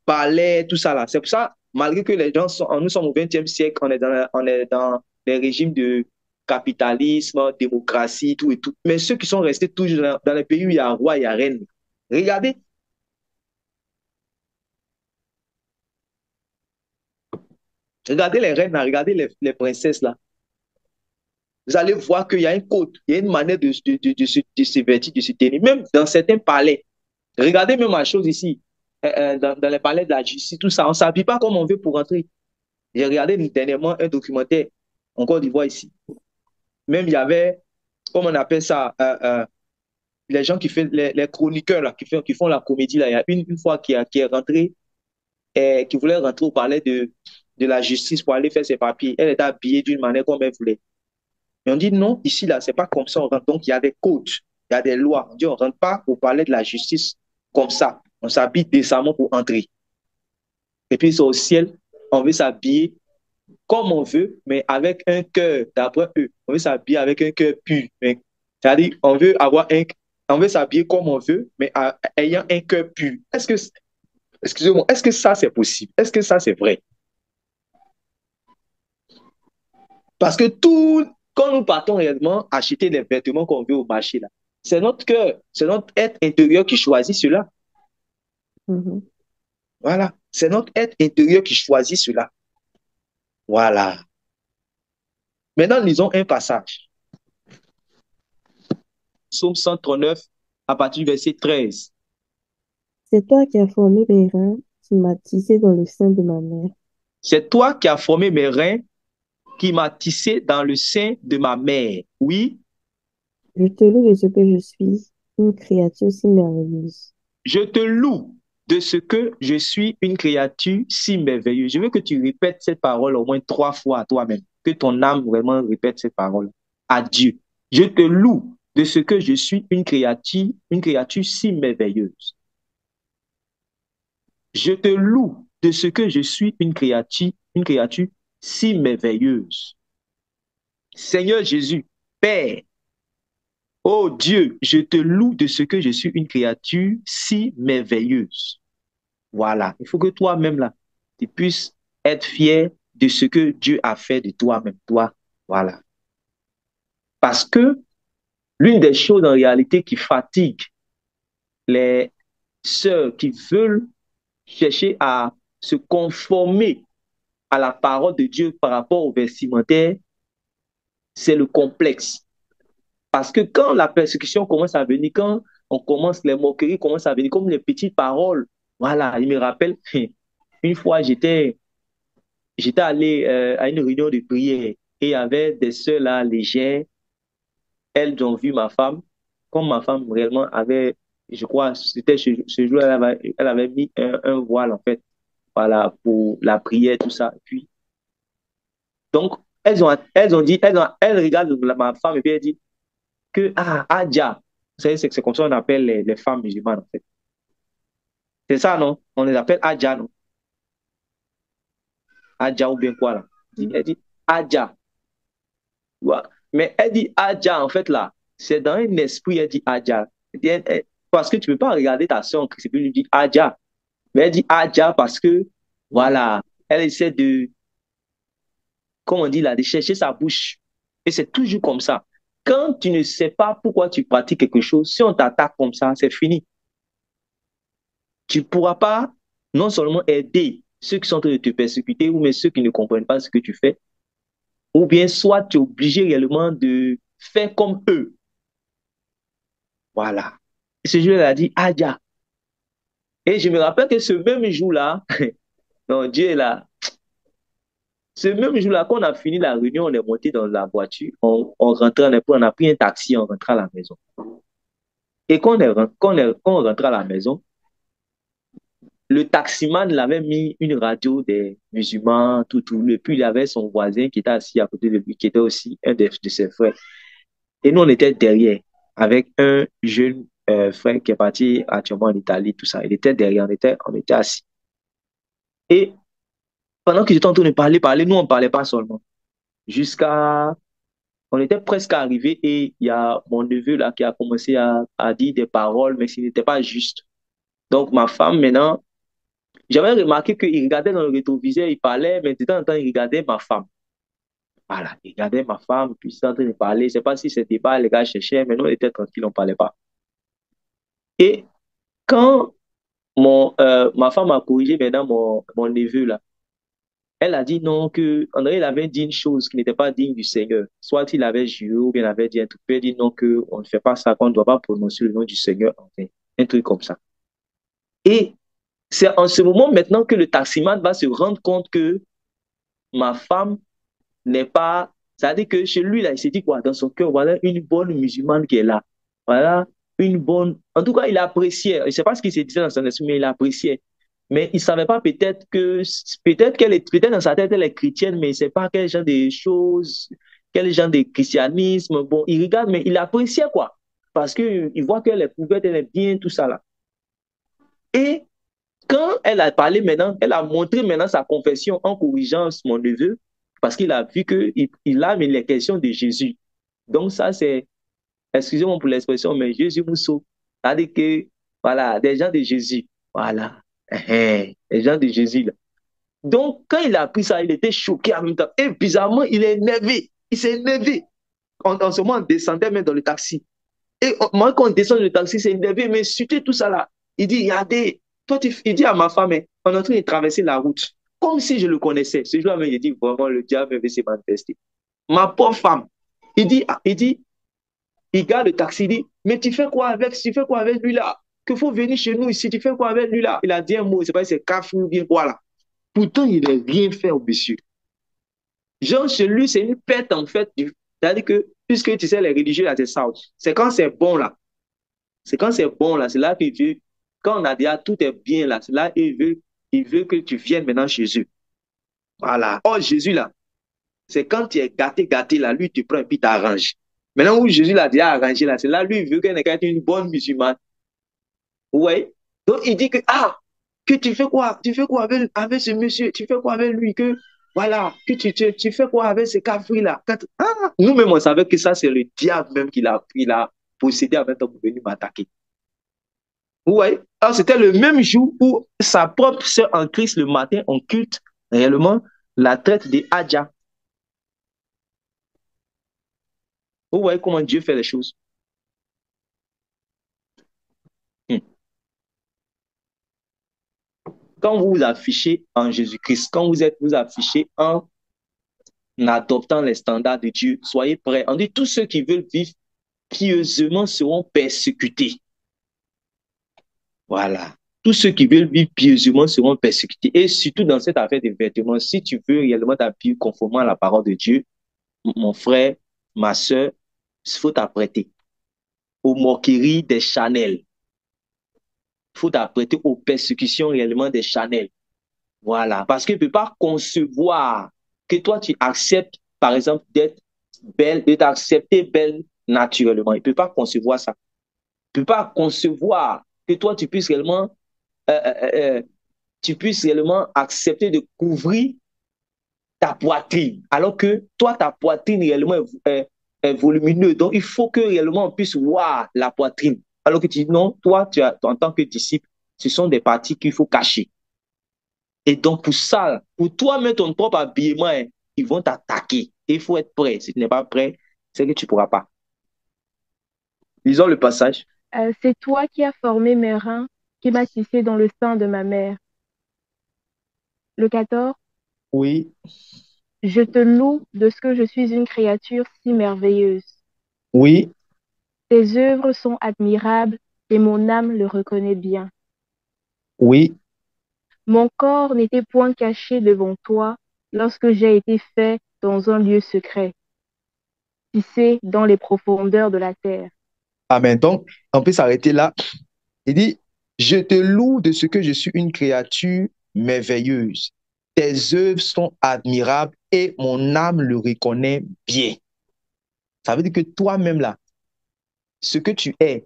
palais, tout ça là. C'est pour ça, malgré que les gens sont, nous sommes au 20e siècle, on est dans les régimes de capitalisme, démocratie, tout et tout. Mais ceux qui sont restés toujours dans les pays où il y a roi, il y a reine. Regardez, regardez les reines là, regardez les princesses là. Vous allez voir qu'il y a un code, il y a une manière de se vêtir, de se tenir. Même dans certains palais. Regardez même la chose ici, dans les palais de la justice, tout ça, on ne s'habille pas comme on veut pour rentrer. J'ai regardé dernièrement un documentaire en Côte d'Ivoire ici. Même il y avait, comment on appelle ça, les gens qui font, les chroniqueurs là, qui font la comédie là. Il y a une fois qui est rentrée, qui voulait rentrer au palais de la justice pour aller faire ses papiers. Elle était habillée d'une manière comme elle voulait. Et on dit non, ici, là, c'est pas comme ça, on rentre. Donc, il y a des codes, il y a des lois. On dit, on rentre pas au palais de la justice comme ça. On s'habille décemment pour entrer. Et puis, c'est au ciel, on veut s'habiller comme on veut, mais avec un cœur, d'après eux. On veut s'habiller avec un cœur pur. C'est-à-dire, on veut s'habiller comme on veut, mais ayant un cœur pur. Excusez-moi, est-ce que ça, c'est possible? Est-ce que ça, c'est vrai? Parce que quand nous partons réellement acheter les vêtements qu'on veut au marché, là, c'est notre cœur, c'est notre être intérieur qui choisit cela. Mhm. Voilà, c'est notre être intérieur qui choisit cela. Voilà. Maintenant, lisons un passage. Psaume 139, à partir du verset 13. C'est toi qui as formé mes reins, qui m'as tissé dans le sein de ma mère. C'est toi qui as formé mes reins, qui m'as tissé dans le sein de ma mère. Oui, Je te loue de ce que je suis, une créature si merveilleuse. je te loue de ce que je suis une créature si merveilleuse. Je veux que tu répètes cette parole au moins 3 fois à toi-même. Que ton âme vraiment répète cette parole à Dieu. Je te loue de ce que je suis une créature si merveilleuse. Je te loue de ce que je suis une créature si merveilleuse. Seigneur Jésus, Père, oh Dieu, je te loue de ce que je suis une créature si merveilleuse. Voilà. Il faut que toi-même, là, tu puisses être fier de ce que Dieu a fait de toi-même. Toi, voilà. Parce que l'une des choses en réalité qui fatigue les sœurs qui veulent chercher à se conformer à la parole de Dieu par rapport au vestimentaire, c'est le complexe. Parce que quand la persécution commence à venir, quand on commence, les moqueries commencent à venir, comme les petites paroles, voilà, il me rappelle, une fois j'étais allé à une réunion de prière et il y avait des sœurs là légères, elles ont vu ma femme, comme ma femme réellement avait, je crois, c'était ce jour, elle avait mis un voile en fait, voilà, pour la prière, tout ça. Puis, donc, elles regardent ma femme et puis elles disent que, ah, Adja, vous savez, c'est comme ça qu'on appelle les femmes musulmanes en fait. C'est ça, non? On les appelle Adja, non? Adja ou bien quoi là? Elle dit Adja. Mais elle dit Adja, en fait, là, c'est dans un esprit, elle dit Adja. Parce que tu ne peux pas regarder ta soeur en Christ et puis lui dire Adja. Mais elle dit Adja parce que, voilà, elle essaie de, comme on dit là, de chercher sa bouche. Et c'est toujours comme ça. Quand tu ne sais pas pourquoi tu pratiques quelque chose, si on t'attaque comme ça, c'est fini. Tu ne pourras pas non seulement aider ceux qui sont en train de te persécuter ou même ceux qui ne comprennent pas ce que tu fais, ou bien soit tu es obligé réellement de faire comme eux. Voilà. Et ce jour, il a dit Adja. Et je me rappelle que ce même jour-là, non, Dieu est là. Ce même jour-là, quand on a fini la réunion, on est monté dans la voiture, on rentrait, on a pris un taxi, on rentrait à la maison. Et quand on rentrait à la maison, le taximan l'avait mis une radio des musulmans, tout. Et puis il avait son voisin qui était assis à côté de lui, qui était aussi un de ses frères. Et nous, on était derrière, avec un jeune frère qui est parti actuellement en Italie, tout ça. Il était derrière, on était assis. Et pendant qu'ils étaient en train de parler, nous, on ne parlait pas seulement. Jusqu'à On était presque arrivé et il y a mon neveu là qui a commencé à dire des paroles, mais ce n'était pas juste. Donc, ma femme, maintenant, j'avais remarqué qu'il regardait dans le rétroviseur, il parlait, mais de temps en temps, il regardait ma femme. Voilà, il regardait ma femme, puis il était en train de parler. Je ne sais pas si c'était pas les gars cherchaient, mais nous, on était tranquilles, on ne parlait pas. Et quand ma femme a corrigé maintenant mon neveu là, elle a dit non, que André il avait dit une chose qui n'était pas digne du Seigneur. Soit il avait juré ou bien il avait dit un truc. Il a dit non, qu'on ne fait pas ça, qu'on ne doit pas prononcer le nom du Seigneur. Enfin, un truc comme ça. Et c'est en ce moment maintenant que le taximan va se rendre compte que ma femme n'est pas. C'est-à-dire que chez lui, là, il s'est dit quoi? Dans son cœur, voilà une bonne musulmane qui est là. Voilà une bonne. En tout cas, il appréciait. Je ne sais pas ce qu'il s'est dit dans son esprit, mais il appréciait. Mais il ne savait pas peut-être dans sa tête, elle est chrétienne, mais il ne sait pas quel genre de choses, quel genre de christianisme. Bon, il regarde, mais il appréciait quoi. Parce qu'il voit qu'elle est couverte, elle est bien, tout ça là. Et quand elle a parlé maintenant, elle a montré maintenant sa confession en corrigeant mon neveu, parce qu'il a vu qu'il a mis les questions de Jésus. Donc ça, c'est, excusez-moi pour l'expression, mais Jésus Mousseau. C'est-à-dire que, voilà, des gens de Jésus. Voilà. Les gens de Jésus, là. Donc, quand il a appris ça, il était choqué en même temps. Et bizarrement, il est énervé. Il s'est énervé. En ce moment, on descendait même dans le taxi. Et moi, quand on descend dans le taxi, c'est énervé, mais surtout tout ça là. Il dit, regardez, il dit à ma femme, on est en train de traverser la route. Comme si je le connaissais. Ce jour-là, il dit, vraiment, le diable veut se manifester. Ma pauvre femme, il garde le taxi, il dit, mais tu fais quoi avec lui là? Qu'il faut venir chez nous ici, tu fais quoi avec lui là? Il a dit un mot, c'est pas si c'est cafou ou bien quoi là. Pourtant, il n'a rien fait au monsieur. Genre, chez lui, c'est une perte en fait. C'est-à-dire que, puisque tu sais, les religieux là, c'est ça. C'est quand c'est bon là. C'est quand c'est bon là, c'est là qu'il veut. Quand on a dit, ah, tout est bien là, c'est là il veut que tu viennes maintenant chez eux. Voilà. Oh, Jésus là, c'est quand tu es gâté là, lui, tu prends et puis t'arranges. Maintenant où Jésus l'a déjà arrangé là, c'est là, lui, il veut qu'elle ait une bonne musulmane. Ouais. Donc, il dit que, ah, que tu fais quoi? Tu fais quoi avec ce monsieur? Tu fais quoi avec lui? Que, voilà, que tu fais quoi avec ce cafri-là? Ah, nous-mêmes, on savait que ça, c'est le diable même qu'il a possédé avant pour venir m'attaquer. Ouais. Alors, c'était le même jour où sa propre sœur en Christ, le matin, en culte, réellement, la traite de Adja. Vous voyez comment Dieu fait les choses. Hmm. Quand vous vous affichez en Jésus-Christ, quand vous affichez en adoptant les standards de Dieu, soyez prêts. On dit tous ceux qui veulent vivre pieusement seront persécutés. Voilà. Tous ceux qui veulent vivre pieusement seront persécutés. Et surtout dans cette affaire de vêtements, si tu veux réellement t'appuyer conformément à la parole de Dieu, mon frère, ma soeur, il faut t'apprêter aux moqueries des Chanel. Il faut t'apprêter aux persécutions réellement des Chanel. Voilà. Parce qu'il ne peut pas concevoir que toi, tu acceptes, par exemple, d'être belle, de t'accepter belle naturellement. Il ne peut pas concevoir ça. Il ne peut pas concevoir que toi, euh, euh, euh, tu puisses réellement accepter de couvrir ta poitrine. Alors que toi, ta poitrine réellement est volumineux. Donc, il faut que réellement on puisse voir la poitrine. Alors que tu dis non, toi, en tant que disciple, ce sont des parties qu'il faut cacher. Et donc, pour ça, pour toi, mettre ton propre habillement, hein, ils vont t'attaquer. Il faut être prêt. Si tu n'es pas prêt, c'est que tu ne pourras pas. Lisons le passage. C'est toi qui as formé mes reins, qui m'as tissé dans le sein de ma mère. Le 14. Oui, Je te loue de ce que je suis une créature si merveilleuse. oui, Tes œuvres sont admirables et mon âme le reconnaît bien. oui. Mon corps n'était point caché devant toi lorsque j'ai été fait dans un lieu secret, tissé dans les profondeurs de la terre. Amen. Donc, on peut s'arrêter là. Il dit, je te loue de ce que je suis une créature merveilleuse. Tes œuvres sont admirables et mon âme le reconnaît bien. Ça veut dire que toi-même là, ce que tu es,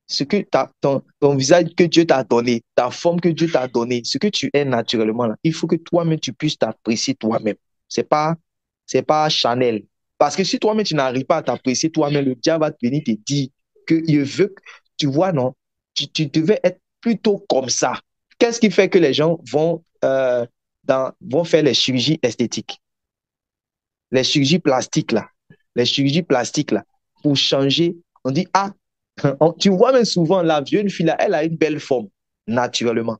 ce que ton visage que Dieu t'a donné, ta forme que Dieu t'a donnée, ce que tu es naturellement là, il faut que toi-même tu puisses t'apprécier toi-même. C'est pas Chanel. Parce que si toi-même tu n'arrives pas à t'apprécier toi-même, le diable va venir te dire qu'il veut, tu vois, non, tu devais être plutôt comme ça. Qu'est-ce qui fait que les gens vont faire les chirurgies esthétiques, les chirurgies plastiques là, les chirurgies plastiques là, pour changer? On dit, ah, tu vois même souvent la jeune fille là, elle a une belle forme naturellement.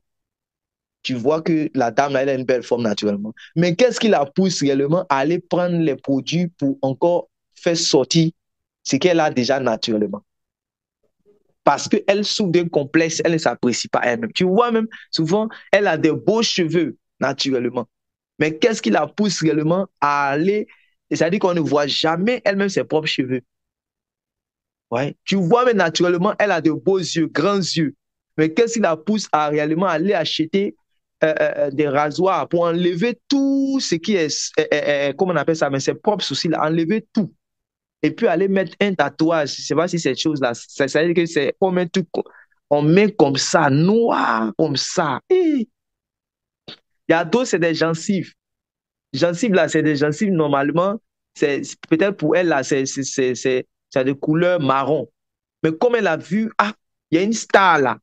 Tu vois que la dame là, elle a une belle forme naturellement. Mais qu'est-ce qui la pousse réellement à aller prendre les produits pour encore faire sortir ce qu'elle a déjà naturellement? Parce qu'elle souffre d'un complexe, elle ne s'apprécie pas elle-même. Tu vois même, souvent, elle a des beaux cheveux naturellement. Mais qu'est-ce qui la pousse réellement à aller, c'est-à-dire qu'on ne voit jamais elle-même ses propres cheveux. Ouais. Tu vois, mais naturellement, elle a de beaux yeux, grands yeux. Mais qu'est-ce qui la pousse à réellement aller acheter des rasoirs pour enlever tout ce qui est, comment on appelle ça, mais ses propres soucis, là, enlever tout. Et puis aller mettre un tatouage. Je ne sais pas si cette chose-là, ça veut dire que c'est comme un truc, on met comme ça, noir, comme ça. Il y a d'autres, c'est des gencives. Gencives, là, c'est des gencives, normalement, c'est peut-être pour elle, là, c'est de couleur marron. Mais comme elle a vu, ah, il y a une star là.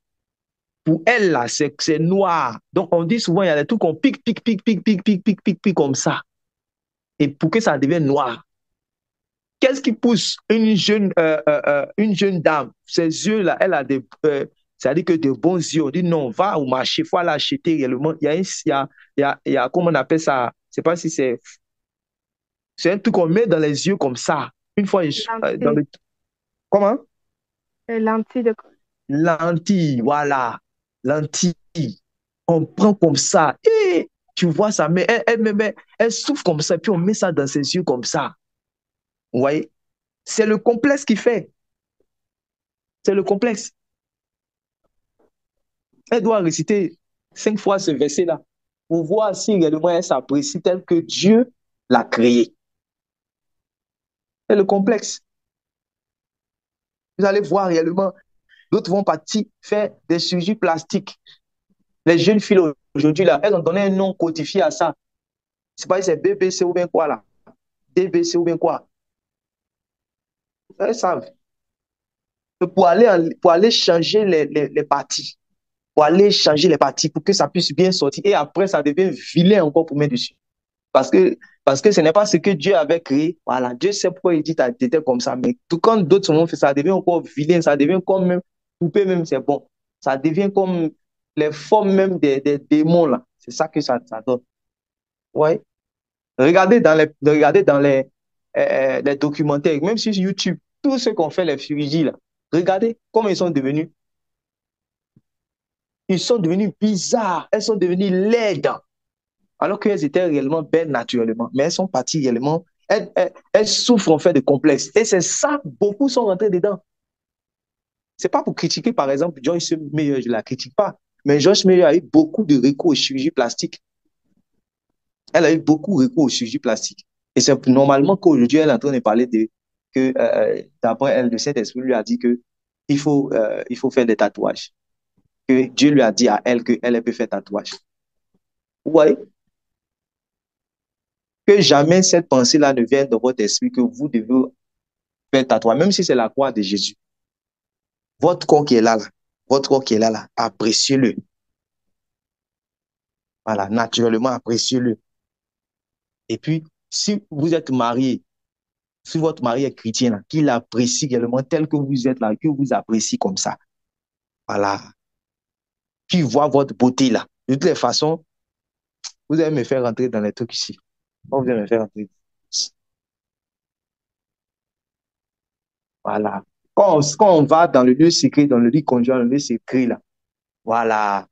Pour elle, là, c'est noir. Donc, on dit souvent, il y a des trucs qu'on pique, pique, pique, pique, pique, pique, pique, pique, pique, comme ça. Et pour que ça devienne noir. Qu'est-ce qui pousse une jeune dame? Ses yeux, là, elle a c'est-à-dire que de bons yeux. On dit non, va au marché, il faut aller acheter réellement. Il y a, comment on appelle ça? Je ne sais pas si c'est un truc qu'on met dans les yeux comme ça. Une fois, dans Lentille. le, comment? Lentille de... Lentille, voilà. Lentille. On prend comme ça. Et tu vois ça, mais elle souffre comme ça, puis on met ça dans ses yeux comme ça. Vous voyez? C'est le complexe qui fait. C'est le complexe. Elle doit réciter 5 fois ce verset-là pour voir si réellement elle s'apprécie tel que Dieu l'a créé. C'est le complexe. Vous allez voir réellement, d'autres vont partir faire des chirurgies plastiques. Les jeunes filles aujourd'hui, là, elles ont donné un nom codifié à ça. C'est pas si c'est BBC ou bien quoi là. DBC ou bien quoi. Elles savent. Pour aller changer les parties. Pour aller changer les parties pour que ça puisse bien sortir. Et après, ça devient vilain encore pour mettre dessus. Parce que, parce que ce n'est pas ce que Dieu avait créé. Voilà, Dieu sait pourquoi il dit que tu comme ça. Mais tout quand d'autres ont fait ça, devient encore vilain, ça devient comme même, poupée même, c'est bon. Ça devient comme les formes même des démons, là. C'est ça que ça donne. Ouais. Regardez dans les documentaires, même sur YouTube, tous ceux qui ont fait les chirurgies, là, regardez comment ils sont devenus. Ils sont devenus bizarres, elles sont devenues laides, alors qu'elles étaient réellement belles naturellement. Mais elles sont parties réellement, elles souffrent en fait de complexes. Et c'est ça, beaucoup sont rentrés dedans. C'est pas pour critiquer, par exemple, Joyce Meyer, je ne la critique pas. Mais Joyce Meyer a eu beaucoup de recours aux chirurgies plastiques. Elle a eu beaucoup recours aux chirurgies plastiques. Et c'est normalement qu'aujourd'hui, elle est en train de parler de que, d'après elle, le Saint-Esprit lui a dit que il faut faire des tatouages. Que Dieu lui a dit à elle qu'elle peut faire tatouage. Vous voyez? Que jamais cette pensée-là ne vienne dans votre esprit que vous devez faites à toi, même si c'est la croix de Jésus. Votre corps qui est là, votre corps qui est là, appréciez-le. Voilà, naturellement, appréciez-le. Et puis, si vous êtes marié, si votre mari est chrétien, là, qu'il apprécie également tel que vous êtes là, que vous appréciez comme ça. Voilà. Qu'il voit votre beauté là. De toutes les façons, vous allez me faire rentrer dans les trucs ici. Vous allez me faire rentrer ici. Voilà. Quand on va dans le lieu secret, dans le lit conjugal, le lieu secret là, voilà.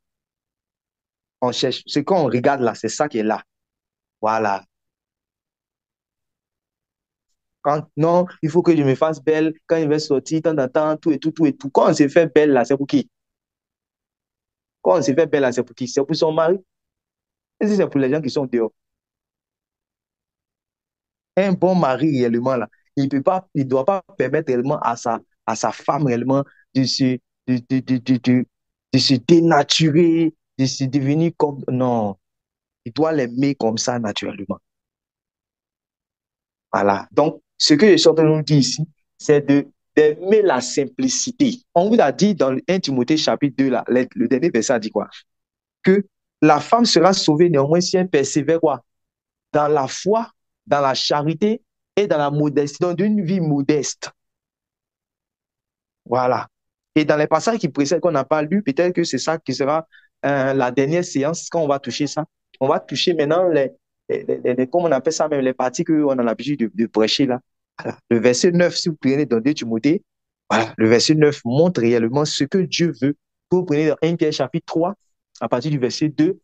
On cherche. Ce qu'on regarde là, c'est ça qui est là. Voilà. Quand, non, il faut que je me fasse belle quand il va sortir, tant temps, tout et tout, tout et tout. Quand on se fait belle là, c'est pour qui? Quand on se fait belle là, c'est pour qui? C'est pour son mari. Et si c'est pour les gens qui sont dehors. Un bon mari réellement là, il doit pas permettre réellement à sa femme réellement de se, de se dénaturer, de se devenir comme, non, il doit l'aimer comme ça naturellement. Voilà. Donc, ce que je suis en train de nous dire ici, c'est d'aimer la simplicité. On vous a dit dans 1 Timothée chapitre 2, là, le dernier verset a dit quoi? Que la femme sera sauvée néanmoins si elle persévère quoi? Dans la foi, dans la charité et dans la modestie, dans une vie modeste. Voilà. Et dans les passages qui précèdent qu'on n'a pas lu, peut-être que c'est ça qui sera la dernière séance quand on va toucher ça. On va toucher maintenant comment on appelle ça même, les parties qu'on a l'habitude de prêcher là. Voilà. Le verset 9, si vous prenez dans 2 Timothée, voilà, le verset 9 montre réellement ce que Dieu veut. Vous prenez dans 1 Pierre chapitre 3, à partir du verset 2,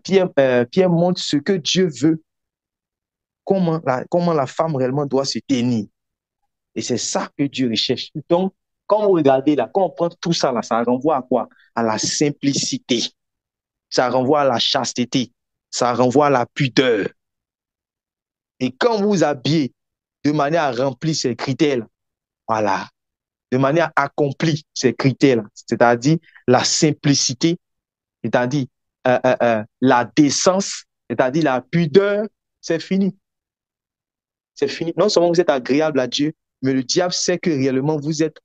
Pierre montre ce que Dieu veut, comment la femme réellement doit se tenir. Et c'est ça que Dieu recherche. Donc, quand vous regardez là, quand on prend tout ça là, ça renvoie à quoi? À la simplicité. Ça renvoie à la chasteté. Ça renvoie à la pudeur. Et quand vous vous habillez de manière à remplir ces critères, voilà, de manière à accomplir ces critères, c'est-à-dire la simplicité, c'est-à-dire la décence, c'est-à-dire la pudeur, c'est fini. C'est fini. Non seulement vous êtes agréable à Dieu, mais le diable sait que réellement vous êtes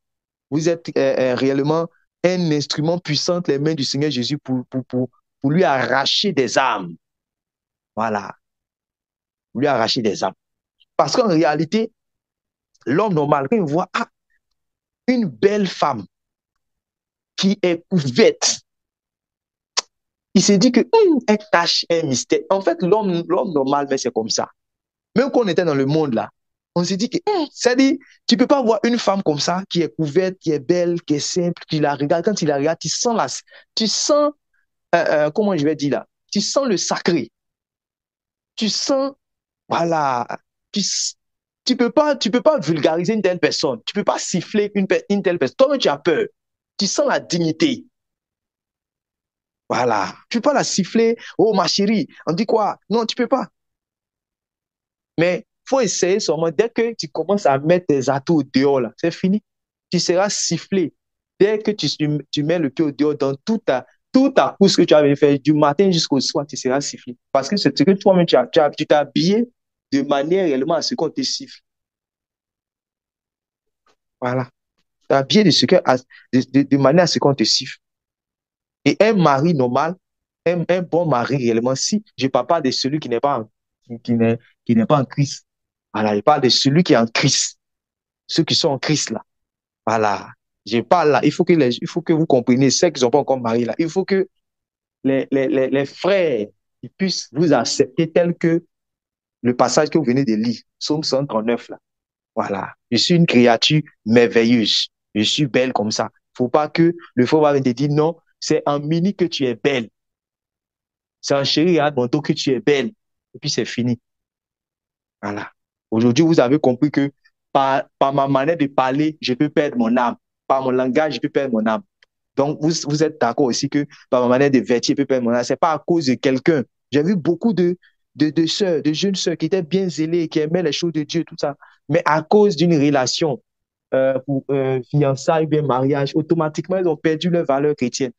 réellement un instrument puissant entre les mains du Seigneur Jésus pour lui arracher des âmes. Voilà. Pour lui arracher des âmes. Parce qu'en réalité, l'homme normal, quand il voit une belle femme qui est couverte, il se dit que elle cache un mystère. En fait, l'homme normal, c'est comme ça. Même quand on était dans le monde là, on se dit que, c'est-à-dire, tu peux pas voir une femme comme ça, qui est couverte, qui est belle, qui est simple, tu la regardes, quand tu la regardes, tu sens, comment je vais dire là, tu sens le sacré. Tu sens, voilà, tu, tu peux pas vulgariser une telle personne. Tu peux pas siffler une telle personne. Toi-même, tu as peur. Tu sens la dignité. Voilà. Tu peux pas la siffler. Oh, ma chérie. On dit quoi? Non, tu peux pas. Mais faut essayer seulement. Dès que tu commences à mettre tes atouts dehors, là, c'est fini. Tu seras sifflé. Dès que tu mets le pied au dehors dans toute ta course que tu avais fait du matin jusqu'au soir, tu seras sifflé. Parce que c'est ce que toi-même, tu t'es habillé de manière réellement à ce qu'on te siffle. Voilà. Tu t'es habillé de manière à ce qu'on te siffle. Et un mari normal, un bon mari réellement, si je ne parle pas de celui qui n'est pas en Christ. Voilà, je parle de celui qui est en Christ. Ceux qui sont en Christ là. Voilà. Je parle là. Il faut que vous compreniez ceux qui ne sont pas encore mariés là. Il faut que les frères ils puissent vous accepter tel que le passage que vous venez de lire, Psaume 139 là. Voilà. Je suis une créature merveilleuse. Je suis belle comme ça. Faut pas que le frère va te dire non, c'est en mini que tu es belle. C'est en chérie à mon dos que tu es belle. Et puis c'est fini. Voilà. Aujourd'hui, vous avez compris que par ma manière de parler, je peux perdre mon âme. Par mon langage, je peux perdre mon âme. Donc, vous êtes d'accord aussi que par ma manière de vêtir, je peux perdre mon âme. C'est pas à cause de quelqu'un. J'ai vu beaucoup de sœurs, de jeunes sœurs qui étaient bien zélées, qui aimaient les choses de Dieu, tout ça. Mais à cause d'une relation pour fiançailles, bien mariage, automatiquement, ils ont perdu leur valeur chrétienne.